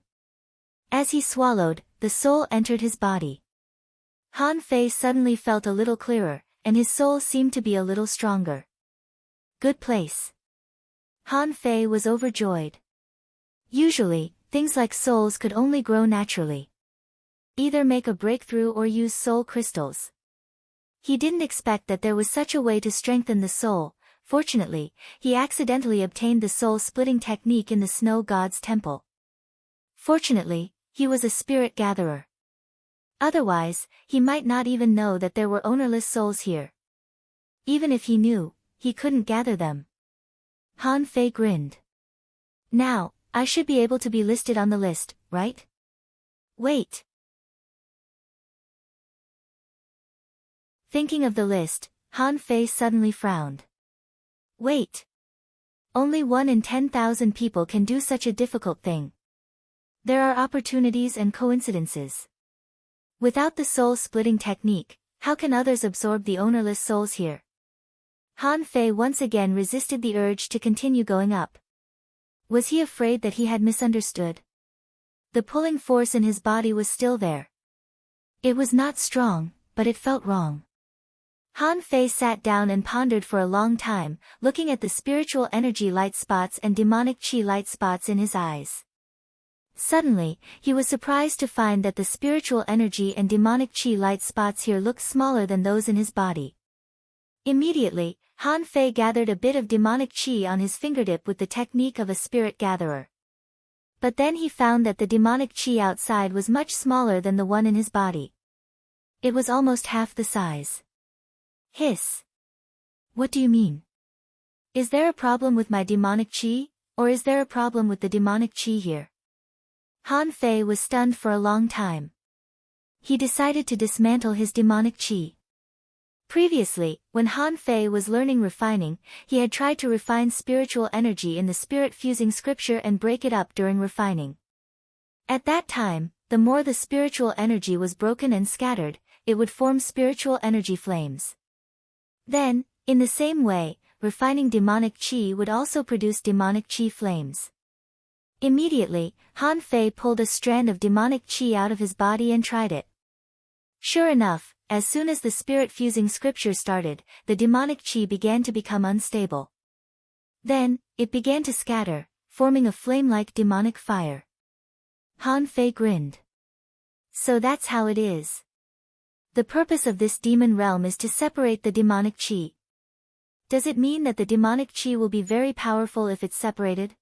As he swallowed, the soul entered his body. Han Fei suddenly felt a little clearer, and his soul seemed to be a little stronger. Good place. Han Fei was overjoyed. Usually, things like souls could only grow naturally. Either make a breakthrough or use soul crystals. He didn't expect that there was such a way to strengthen the soul. Fortunately, he accidentally obtained the soul-splitting technique in the snow god's temple. Fortunately, he was a spirit gatherer. Otherwise, he might not even know that there were ownerless souls here. Even if he knew, he couldn't gather them. Han Fei grinned. Now, I should be able to be listed on the list, right? Wait. Thinking of the list, Han Fei suddenly frowned. Wait. Only 1 in 10,000 people can do such a difficult thing. There are opportunities and coincidences. Without the soul-splitting technique, how can others absorb the ownerless souls here? Han Fei once again resisted the urge to continue going up. Was he afraid that he had misunderstood? The pulling force in his body was still there. It was not strong, but it felt wrong. Han Fei sat down and pondered for a long time, looking at the spiritual energy light spots and demonic chi light spots in his eyes. Suddenly, he was surprised to find that the spiritual energy and demonic chi light spots here looked smaller than those in his body. Immediately, Han Fei gathered a bit of demonic chi on his fingertip with the technique of a spirit gatherer. But then he found that the demonic chi outside was much smaller than the one in his body. It was almost half the size. Hiss. What do you mean? Is there a problem with my demonic chi, or is there a problem with the demonic chi here? Han Fei was stunned for a long time. He decided to dismantle his demonic chi. Previously, when Han Fei was learning refining, he had tried to refine spiritual energy in the spirit-fusing scripture and break it up during refining. At that time, the more the spiritual energy was broken and scattered, it would form spiritual energy flames. Then, in the same way, refining demonic chi would also produce demonic chi flames. Immediately, Han Fei pulled a strand of demonic chi out of his body and tried it. Sure enough, as soon as the spirit-fusing scripture started, the demonic chi began to become unstable. Then, it began to scatter, forming a flame-like demonic fire. Han Fei grinned. So that's how it is. The purpose of this demon realm is to separate the demonic chi. Does it mean that the demonic chi will be very powerful if it's separated?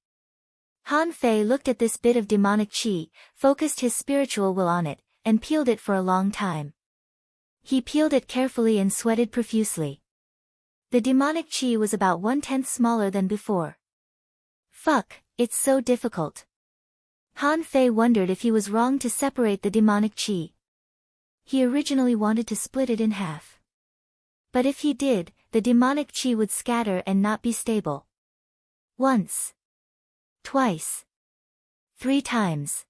Han Fei looked at this bit of demonic chi, focused his spiritual will on it, and peeled it for a long time. He peeled it carefully and sweated profusely. The demonic chi was about 1/10 smaller than before. Fuck, it's so difficult. Han Fei wondered if he was wrong to separate the demonic chi. He originally wanted to split it in half. But if he did, the demonic chi would scatter and not be stable. Once. Twice. 3 times.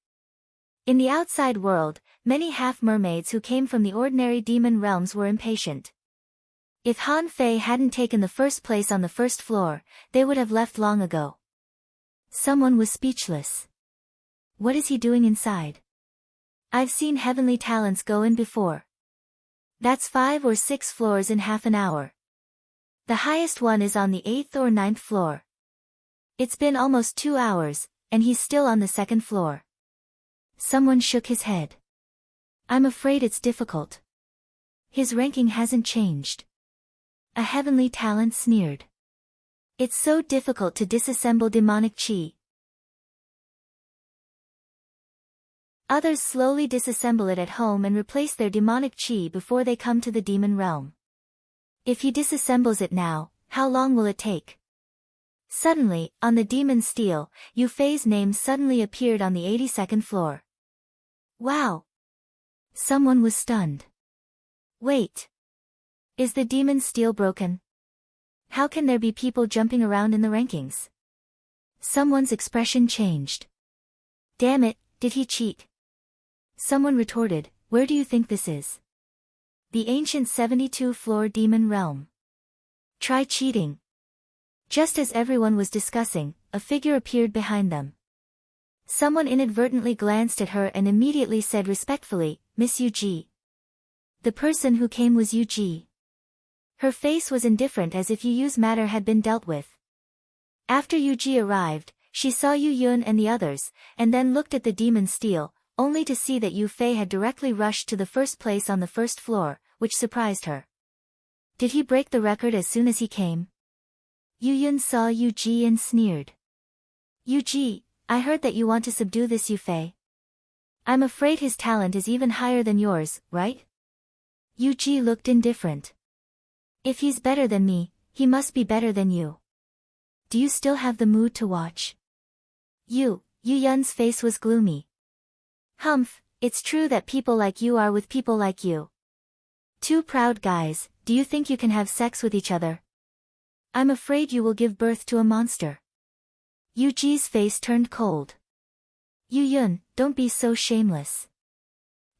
In the outside world, many half-mermaids who came from the ordinary demon realms were impatient. If Han Fei hadn't taken the first place on the first floor, they would have left long ago. Someone was speechless. What is he doing inside? I've seen heavenly talents go in before. That's 5 or 6 floors in half an hour. The highest one is on the 8th or 9th floor. It's been almost 2 hours, and he's still on the 2nd floor. Someone shook his head. I'm afraid it's difficult. His ranking hasn't changed. A heavenly talent sneered. It's so difficult to disassemble demonic chi. Others slowly disassemble it at home and replace their demonic chi before they come to the demon realm. If he disassembles it now, how long will it take? Suddenly, on the demon steel, Yu Fei's name suddenly appeared on the 82nd floor. Wow! Someone was stunned. Wait. Is the demon steel broken? How can there be people jumping around in the rankings? Someone's expression changed. Damn it, did he cheat? Someone retorted, where do you think this is? The ancient 72-floor demon realm. Try cheating. Just as everyone was discussing, a figure appeared behind them. Someone inadvertently glanced at her and immediately said respectfully, Miss Yuji. The person who came was Yuji. Her face was indifferent as if Yu's matter had been dealt with. After Yuji arrived, she saw Yu Yun and the others, and then looked at the demon steel, only to see that Yu Fei had directly rushed to the first place on the first floor, which surprised her. Did he break the record as soon as he came? Yu Yun saw Yuji and sneered. Yuji, I heard that you want to subdue this Yu Fei. I'm afraid his talent is even higher than yours, right? Yuji looked indifferent. If he's better than me, he must be better than you. Do you still have the mood to watch? Yu Yun's face was gloomy. Humph, it's true that people like you are with people like you. 2 proud guys, do you think you can have sex with each other? I'm afraid you will give birth to a monster. Yuji's face turned cold. Yu Yun, don't be so shameless.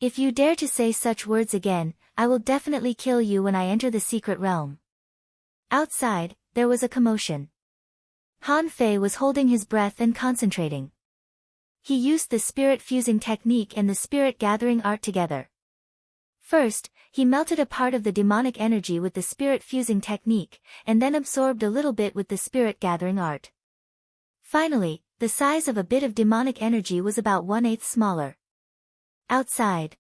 If you dare to say such words again, I will definitely kill you when I enter the secret realm. Outside, there was a commotion. Han Fei was holding his breath and concentrating. He used the spirit fusing technique and the spirit gathering art together. First, he melted a part of the demonic energy with the spirit fusing technique, and then absorbed a little bit with the spirit gathering art. Finally, the size of a bit of demonic energy was about 1/8 smaller. Outside,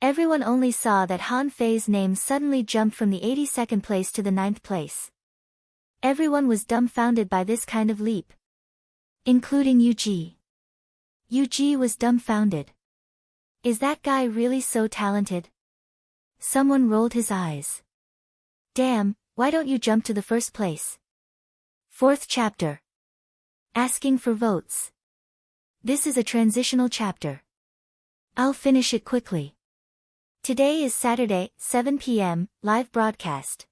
everyone only saw that Han Fei's name suddenly jumped from the 82nd place to the 9th place. Everyone was dumbfounded by this kind of leap. Including Yuji. Yuji was dumbfounded. Is that guy really so talented? Someone rolled his eyes. Damn, why don't you jump to the first place? 4th chapter. Asking for votes. This is a transitional chapter. I'll finish it quickly. Today is Saturday, 7 p.m., live broadcast.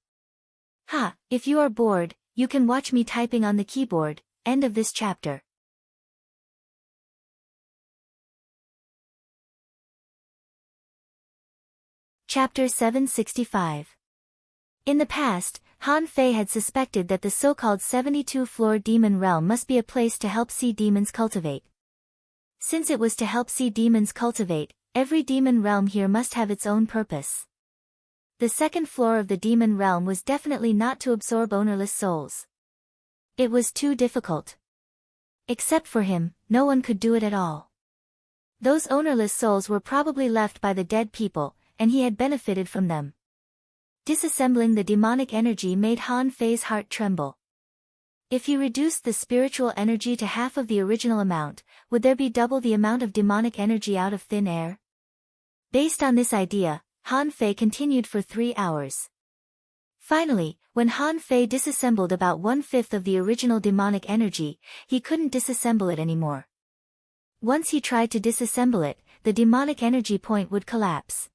Ha, if you are bored, you can watch me typing on the keyboard. End of this chapter. Chapter 765. In the past, Han Fei had suspected that the so-called 72-floor demon realm must be a place to help sea demons cultivate. Since it was to help sea demons cultivate, every demon realm here must have its own purpose. The second floor of the demon realm was definitely not to absorb ownerless souls. It was too difficult. Except for him, no one could do it at all. Those ownerless souls were probably left by the dead people, and he had benefited from them. Disassembling the demonic energy made Han Fei's heart tremble. If he reduced the spiritual energy to half of the original amount, would there be double the amount of demonic energy out of thin air? Based on this idea, Han Fei continued for 3 hours. Finally, when Han Fei disassembled about 1/5 of the original demonic energy, he couldn't disassemble it anymore. Once he tried to disassemble it, the demonic energy point would collapse.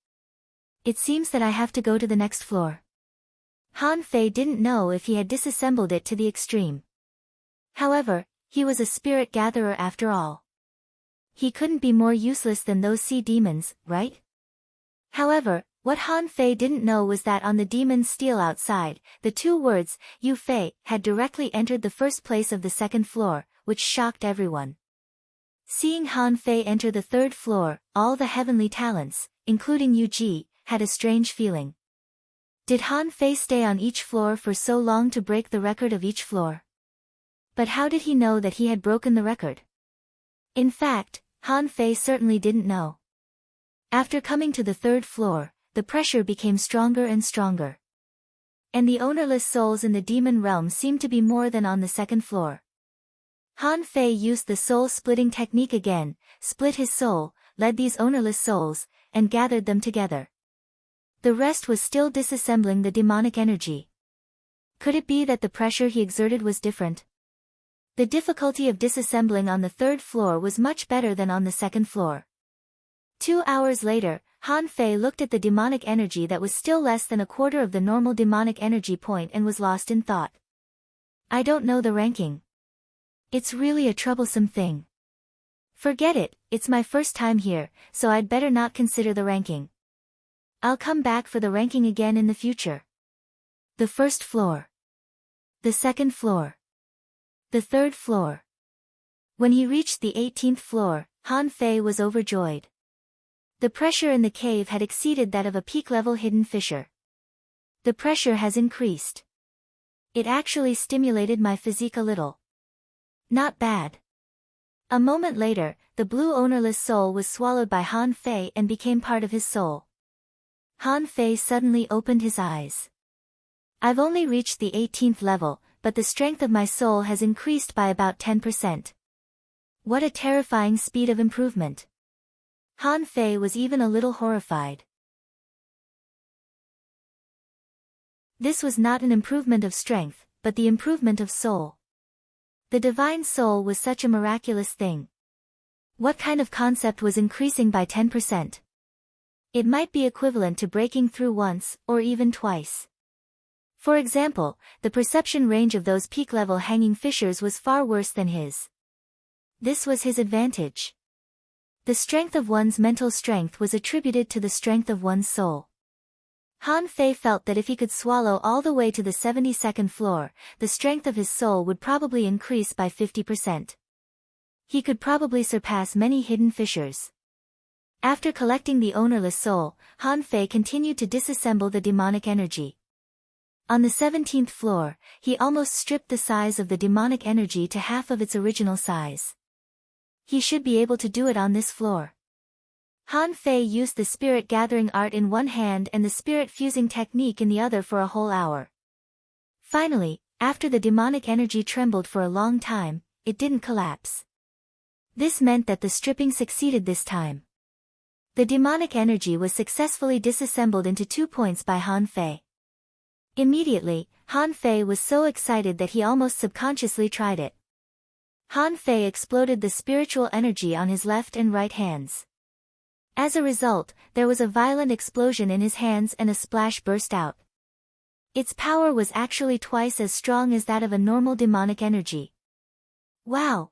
It seems that I have to go to the next floor. Han Fei didn't know if he had disassembled it to the extreme. However, he was a spirit gatherer after all. He couldn't be more useless than those sea demons, right? However, what Han Fei didn't know was that on the demon's steel outside, the 2 words, Yu Fei, had directly entered the first place of the second floor, which shocked everyone. Seeing Han Fei enter the 3rd floor, all the heavenly talents, including Yuji, had a strange feeling. Did Han Fei stay on each floor for so long to break the record of each floor? But how did he know that he had broken the record? In fact, Han Fei certainly didn't know. After coming to the 3rd floor, the pressure became stronger and stronger. And the ownerless souls in the demon realm seemed to be more than on the 2nd floor. Han Fei used the soul-splitting technique again, split his soul, led these ownerless souls, and gathered them together. The rest was still disassembling the demonic energy. Could it be that the pressure he exerted was different? The difficulty of disassembling on the 3rd floor was much better than on the 2nd floor. 2 hours later, Han Fei looked at the demonic energy that was still less than a quarter of the normal demonic energy point and was lost in thought. I don't know the ranking. It's really a troublesome thing. Forget it, it's my first time here, so I'd better not consider the ranking. I'll come back for the ranking again in the future. The 1st floor. The 2nd floor. The 3rd floor. When he reached the 18th floor, Han Fei was overjoyed. The pressure in the cave had exceeded that of a peak-level hidden fissure. The pressure has increased. It actually stimulated my physique a little. Not bad. A moment later, the blue ownerless soul was swallowed by Han Fei and became part of his soul. Han Fei suddenly opened his eyes. I've only reached the 18th level, but the strength of my soul has increased by about 10%. What a terrifying speed of improvement. Han Fei was even a little horrified. This was not an improvement of strength, but the improvement of soul. The divine soul was such a miraculous thing. What kind of concept was increasing by 10%? It might be equivalent to breaking through once, or even twice. For example, the perception range of those peak-level hanging fissures was far worse than his. This was his advantage. The strength of one's mental strength was attributed to the strength of one's soul. Han Fei felt that if he could swallow all the way to the 72nd floor, the strength of his soul would probably increase by 50%. He could probably surpass many hidden fissures. After collecting the ownerless soul, Han Fei continued to disassemble the demonic energy. On the 17th floor, he almost stripped the size of the demonic energy to half of its original size. He should be able to do it on this floor. Han Fei used the spirit gathering art in one hand and the spirit fusing technique in the other for a whole hour. Finally, after the demonic energy trembled for a long time, it didn't collapse. This meant that the stripping succeeded this time. The demonic energy was successfully disassembled into 2 points by Han Fei. Immediately, Han Fei was so excited that he almost subconsciously tried it. Han Fei exploded the spiritual energy on his left and right hands. As a result, there was a violent explosion in his hands and a splash burst out. Its power was actually twice as strong as that of a normal demonic energy. Wow!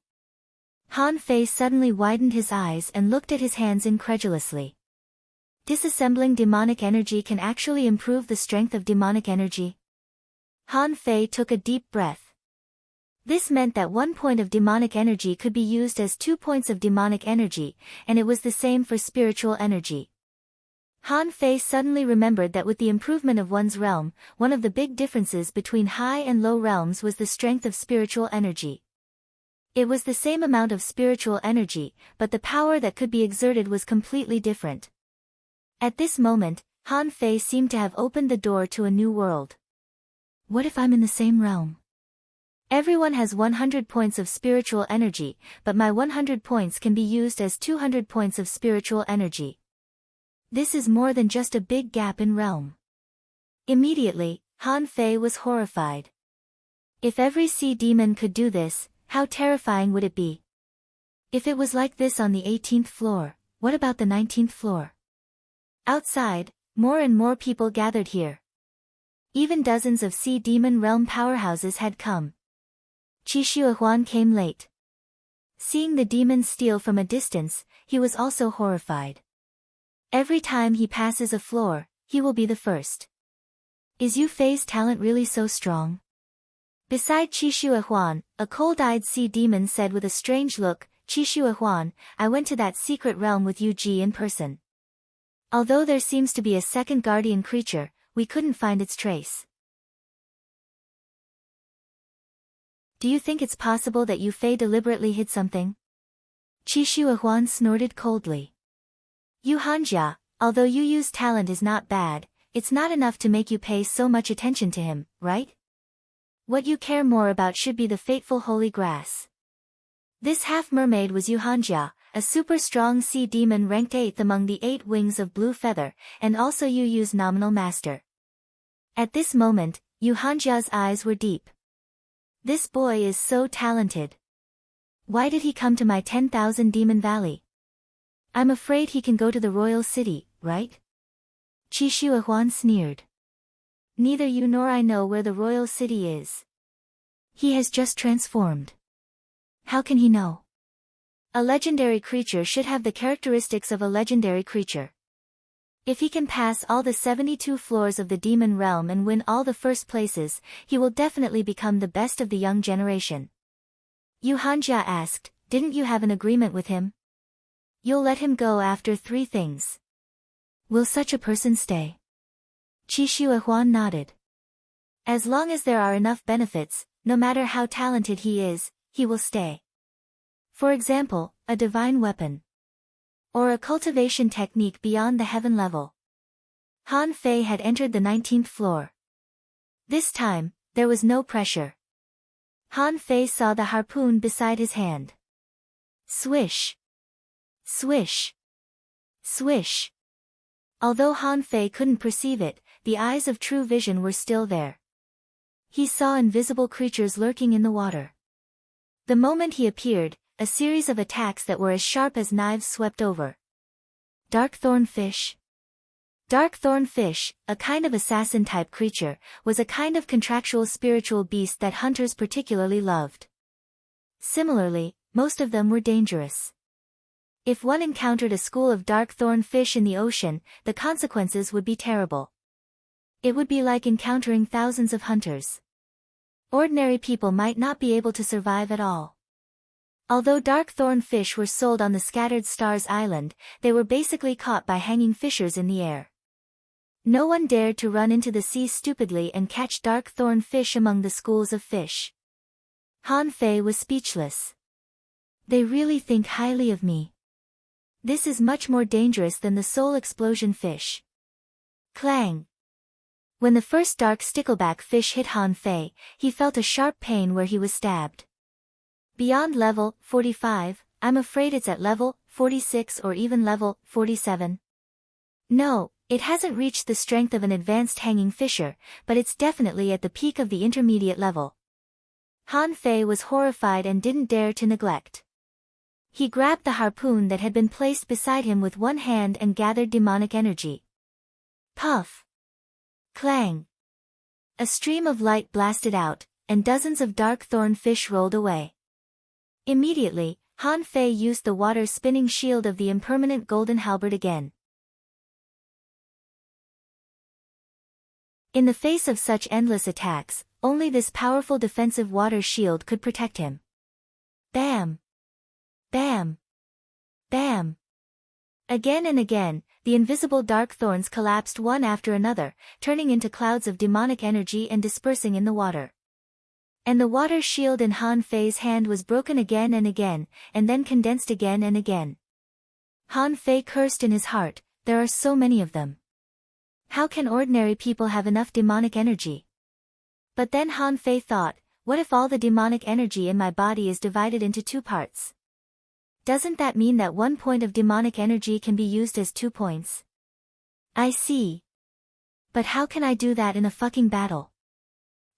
Han Fei suddenly widened his eyes and looked at his hands incredulously. Disassembling demonic energy can actually improve the strength of demonic energy? Han Fei took a deep breath. This meant that 1 point of demonic energy could be used as 2 points of demonic energy, and it was the same for spiritual energy. Han Fei suddenly remembered that with the improvement of one's realm, one of the big differences between high and low realms was the strength of spiritual energy. It was the same amount of spiritual energy, but the power that could be exerted was completely different. At this moment, Han Fei seemed to have opened the door to a new world. What if I'm in the same realm? Everyone has 100 points of spiritual energy, but my 100 points can be used as 200 points of spiritual energy. This is more than just a big gap in realm. Immediately, Han Fei was horrified. If every sea demon could do this, how terrifying would it be? If it was like this on the 18th floor, what about the 19th floor? Outside, more and more people gathered here. Even dozens of sea demon realm powerhouses had come. Qi Shuahuan came late. Seeing the demons steal from a distance, he was also horrified. Every time he passes a floor, he will be the first. Is Yu Fei's talent really so strong? Beside Qi Shuahuan, a cold-eyed sea demon said with a strange look, Qi Shuahuan, I went to that secret realm with Yu Ji in person. Although there seems to be a second guardian creature, we couldn't find its trace. Do you think it's possible that Yu Fei deliberately hid something? Qi Shuahuan snorted coldly. Yu Hanjia, although Yu Yu's talent is not bad, it's not enough to make you pay so much attention to him, right? What you care more about should be the fateful holy grass. This half-mermaid was Yu Hanjia, a super strong sea demon ranked 8th among the 8 wings of Blue Feather, and also Yu Yu's nominal master. At this moment, Yu Hanjia's eyes were deep. This boy is so talented. Why did he come to my 10,000 Demon Valley? I'm afraid he can go to the royal city, right? Qi Shuahuan sneered. Neither you nor I know where the royal city is. He has just transformed. How can he know? A legendary creature should have the characteristics of a legendary creature. If he can pass all the 72 floors of the demon realm and win all the first places, he will definitely become the best of the young generation. Yu Hanjia asked, didn't you have an agreement with him? You'll let him go after 3 things. Will such a person stay? Qi Shuahuan nodded. As long as there are enough benefits, no matter how talented he is, he will stay. For example, a divine weapon. Or a cultivation technique beyond the heaven level. Han Fei had entered the 19th floor. This time, there was no pressure. Han Fei saw the harpoon beside his hand. Swish. Swish. Swish. Although Han Fei couldn't perceive it, the eyes of true vision were still there. He saw invisible creatures lurking in the water. The moment he appeared, a series of attacks that were as sharp as knives swept over. Dark-thorn fish. Dark-thorn fish, a kind of assassin-type creature, was a kind of contractual spiritual beast that hunters particularly loved. Similarly, most of them were dangerous. If one encountered a school of dark thorn fish in the ocean, the consequences would be terrible. It would be like encountering thousands of hunters. Ordinary people might not be able to survive at all. Although dark thorn fish were sold on the scattered stars island, they were basically caught by hanging fishers in the air. No one dared to run into the sea stupidly and catch dark thorn fish among the schools of fish. Han Fei was speechless. They really think highly of me. This is much more dangerous than the soul explosion fish. Clang! When the first dark stickleback fish hit Han Fei, he felt a sharp pain where he was stabbed. Beyond level 45, I'm afraid it's at level 46 or even level 47. No, it hasn't reached the strength of an advanced hanging fisher, but it's definitely at the peak of the intermediate level. Han Fei was horrified and didn't dare to neglect. He grabbed the harpoon that had been placed beside him with one hand and gathered demonic energy. Puff! Clang! A stream of light blasted out, and dozens of dark thorn fish rolled away. Immediately, Han Fei used the water-spinning shield of the impermanent golden halberd again. In the face of such endless attacks, only this powerful defensive water shield could protect him. Bam! Bam! Bam! Again and again, the invisible dark thorns collapsed one after another, turning into clouds of demonic energy and dispersing in the water. And the water shield in Han Fei's hand was broken again and again, and then condensed again and again. Han Fei cursed in his heart, there are so many of them. How can ordinary people have enough demonic energy? But then Han Fei thought, what if all the demonic energy in my body is divided into two parts? Doesn't that mean that 1 point of demonic energy can be used as 2 points? I see. But how can I do that in a fucking battle?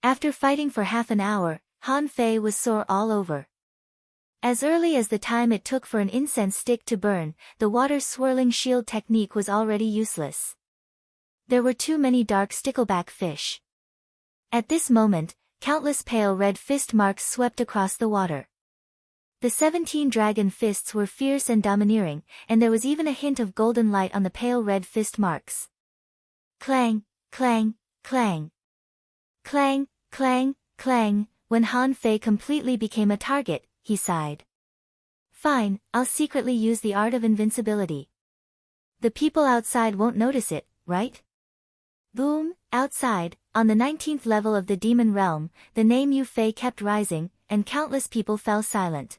After fighting for half an hour, Han Fei was sore all over. As early as the time it took for an incense stick to burn, the water-swirling shield technique was already useless. There were too many dark stickleback fish. At this moment, countless pale red fist marks swept across the water. The 17 dragon fists were fierce and domineering, and there was even a hint of golden light on the pale red fist marks. Clang, clang, clang. Clang, clang, clang. When Han Fei completely became a target, he sighed. Fine, I'll secretly use the art of invincibility. The people outside won't notice it, right? Boom! Outside, on the 19th level of the demon realm, the name Yu Fei kept rising, and countless people fell silent.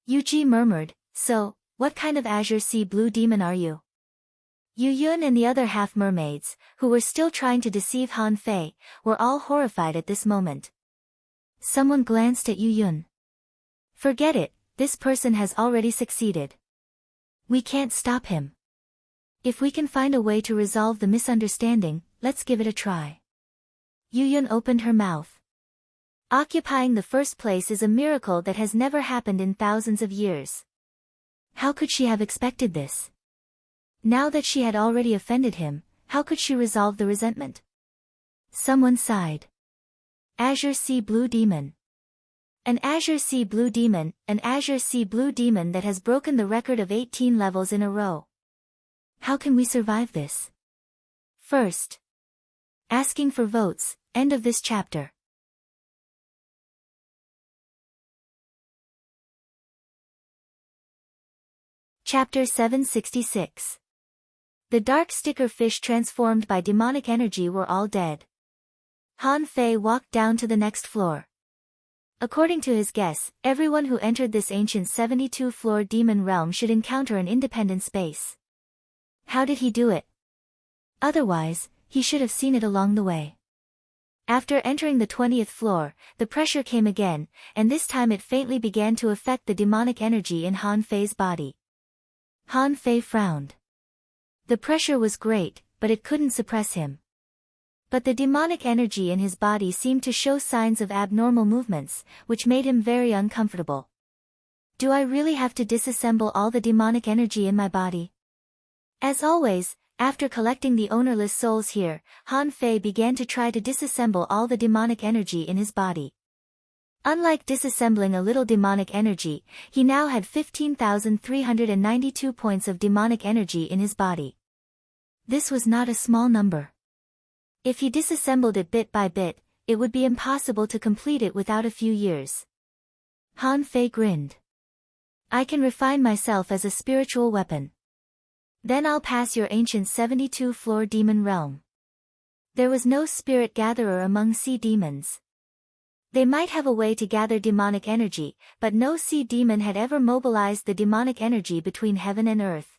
Yu Ji murmured, so, what kind of azure sea blue demon are you? Yu Yun and the other half-mermaids, who were still trying to deceive Han Fei, were all horrified at this moment. Someone glanced at Yu Yun. Forget it, this person has already succeeded. We can't stop him. If we can find a way to resolve the misunderstanding, let's give it a try. Yu Yun opened her mouth. Occupying the first place is a miracle that has never happened in thousands of years. How could she have expected this? Now that she had already offended him, how could she resolve the resentment? Someone sighed. Azure Sea Blue Demon. An Azure Sea Blue Demon, an Azure Sea Blue Demon that has broken the record of 18 levels in a row. How can we survive this? First. Asking for votes, end of this chapter. Chapter 766. The dark sticker fish transformed by demonic energy were all dead. Han Fei walked down to the next floor. According to his guess, everyone who entered this ancient 72-floor demon realm should encounter an independent space. How did he do it? Otherwise, he should have seen it along the way. After entering the 20th floor, the pressure came again, and this time it faintly began to affect the demonic energy in Han Fei's body. Han Fei frowned. The pressure was great, but it couldn't suppress him. But the demonic energy in his body seemed to show signs of abnormal movements, which made him very uncomfortable. Do I really have to disassemble all the demonic energy in my body? As always, after collecting the ownerless souls here, Han Fei began to try to disassemble all the demonic energy in his body. Unlike disassembling a little demonic energy, he now had 15,392 points of demonic energy in his body. This was not a small number. If he disassembled it bit by bit, it would be impossible to complete it without a few years. Han Fei grinned. I can refine myself as a spiritual weapon. Then I'll pass your ancient 72-floor demon realm. There was no spirit gatherer among sea demons. They might have a way to gather demonic energy, but no sea demon had ever mobilized the demonic energy between heaven and earth.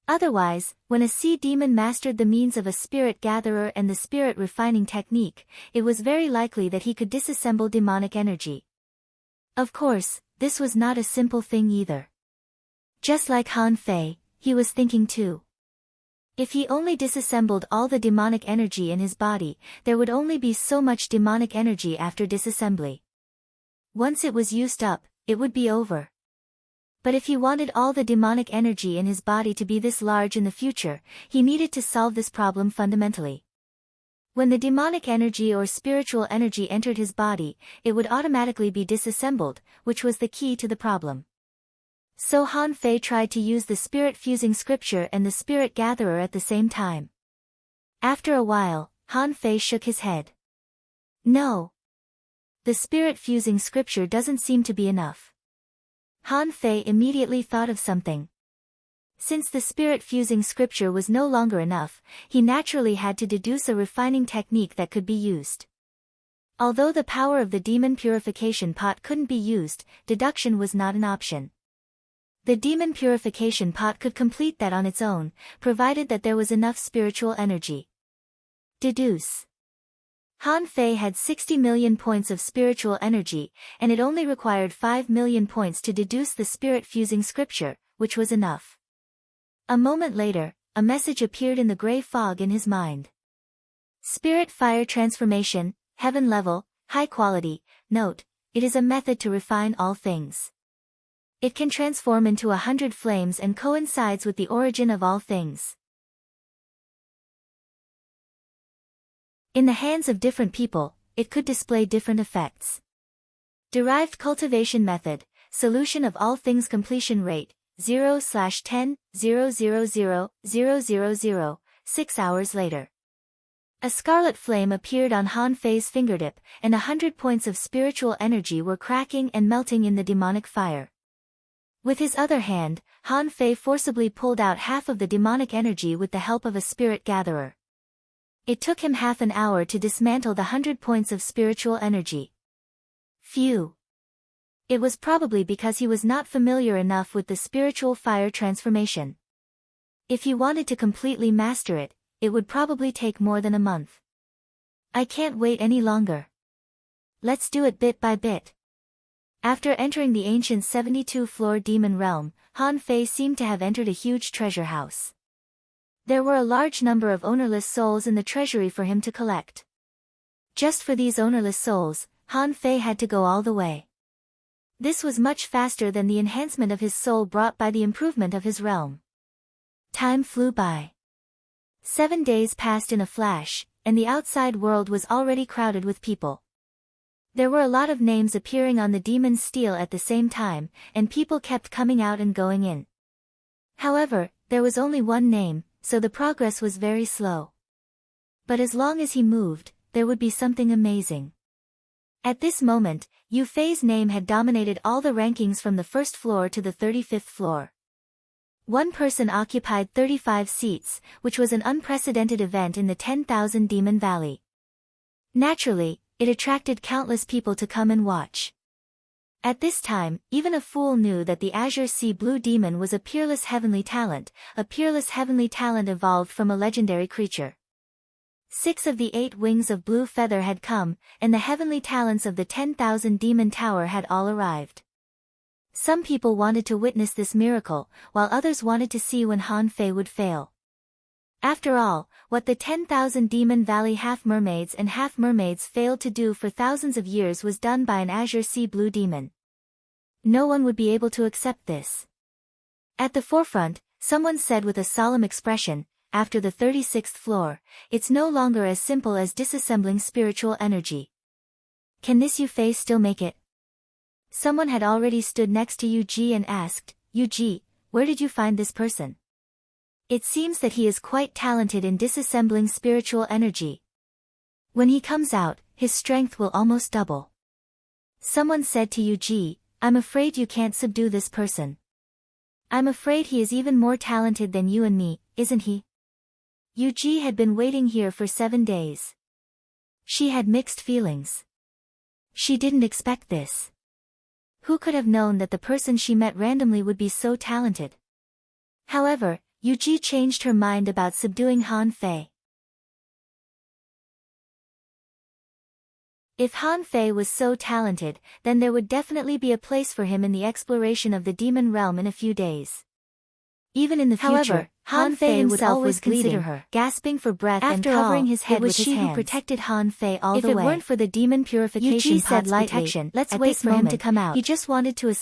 Otherwise, when a sea demon mastered the means of a spirit gatherer and the spirit refining technique, it was very likely that he could disassemble demonic energy. Of course, this was not a simple thing either. Just like Han Fei, he was thinking too. If he only disassembled all the demonic energy in his body, there would only be so much demonic energy after disassembly. Once it was used up, it would be over. But if he wanted all the demonic energy in his body to be this large in the future, he needed to solve this problem fundamentally. When the demonic energy or spiritual energy entered his body, it would automatically be disassembled, which was the key to the problem. So Han Fei tried to use the spirit-fusing scripture and the spirit gatherer at the same time. After a while, Han Fei shook his head. No. The spirit-fusing scripture doesn't seem to be enough. Han Fei immediately thought of something. Since the spirit-fusing scripture was no longer enough, he naturally had to deduce a refining technique that could be used. Although the power of the demon purification pot couldn't be used, deduction was not an option. The demon purification pot could complete that on its own, provided that there was enough spiritual energy. Deduce. Han Fei had 60 million points of spiritual energy, and it only required 5 million points to deduce the spirit-fusing scripture, which was enough. A moment later, a message appeared in the gray fog in his mind. Spirit fire transformation, heaven level, high quality. Note, it is a method to refine all things. It can transform into 100 flames and coincides with the origin of all things. In the hands of different people, it could display different effects. Derived cultivation method, solution of all things completion rate, 0/10,000,000, 6 hours later. A scarlet flame appeared on Han Fei's fingertip, and 100 points of spiritual energy were cracking and melting in the demonic fire. With his other hand, Han Fei forcibly pulled out half of the demonic energy with the help of a spirit gatherer. It took him half an hour to dismantle the 100 points of spiritual energy. Phew! It was probably because he was not familiar enough with the spiritual fire transformation. If he wanted to completely master it, it would probably take more than a month. I can't wait any longer. Let's do it bit by bit. After entering the ancient 72-floor demon realm, Han Fei seemed to have entered a huge treasure house. There were a large number of ownerless souls in the treasury for him to collect. Just for these ownerless souls, Han Fei had to go all the way. This was much faster than the enhancement of his soul brought by the improvement of his realm. Time flew by. 7 days passed in a flash, and the outside world was already crowded with people. There were a lot of names appearing on the demon's stele at the same time, and people kept coming out and going in. However, there was only one name, so the progress was very slow. But as long as he moved, there would be something amazing. At this moment, Yu Fei's name had dominated all the rankings from the first floor to the 35th floor. One person occupied 35 seats, which was an unprecedented event in the 10,000 Demon Valley. Naturally, it attracted countless people to come and watch. At this time, even a fool knew that the Azure Sea Blue Demon was a peerless heavenly talent evolved from a legendary creature. 6 of the 8 wings of Blue Feather had come, and the heavenly talents of the 10,000 Demon Tower had all arrived. Some people wanted to witness this miracle, while others wanted to see when Han Fei would fail. After all, what the 10,000 Demon Valley half-mermaids and half-mermaids failed to do for thousands of years was done by an Azure Sea Blue Demon. No one would be able to accept this. At the forefront, someone said with a solemn expression, after the 36th floor, it's no longer as simple as disassembling spiritual energy. can this Yu Fei still make it? Someone had already stood next to Yu Ji and asked, Yu Ji, where did you find this person? It seems that he is quite talented in disassembling spiritual energy. When he comes out, his strength will almost double. Someone said to Yu Ji, I'm afraid you can't subdue this person. I'm afraid he is even more talented than you and me, isn't he? Yu Ji had been waiting here for 7 days. She had mixed feelings. She didn't expect this. Who could have known that the person she met randomly would be so talented? However, Yu Ji changed her mind about subduing Han Fei. If Han Fei was so talented, then there would definitely be a place for him in the exploration of the demon realm in a few days. Even in the future, however, Han Fei would always consider her, gasping for breath and covering his head with his hands. It was she who protected Han Fei all the way. If it weren't for the demon purification pod's protection, let's wait for him to come out. He just wanted to escape.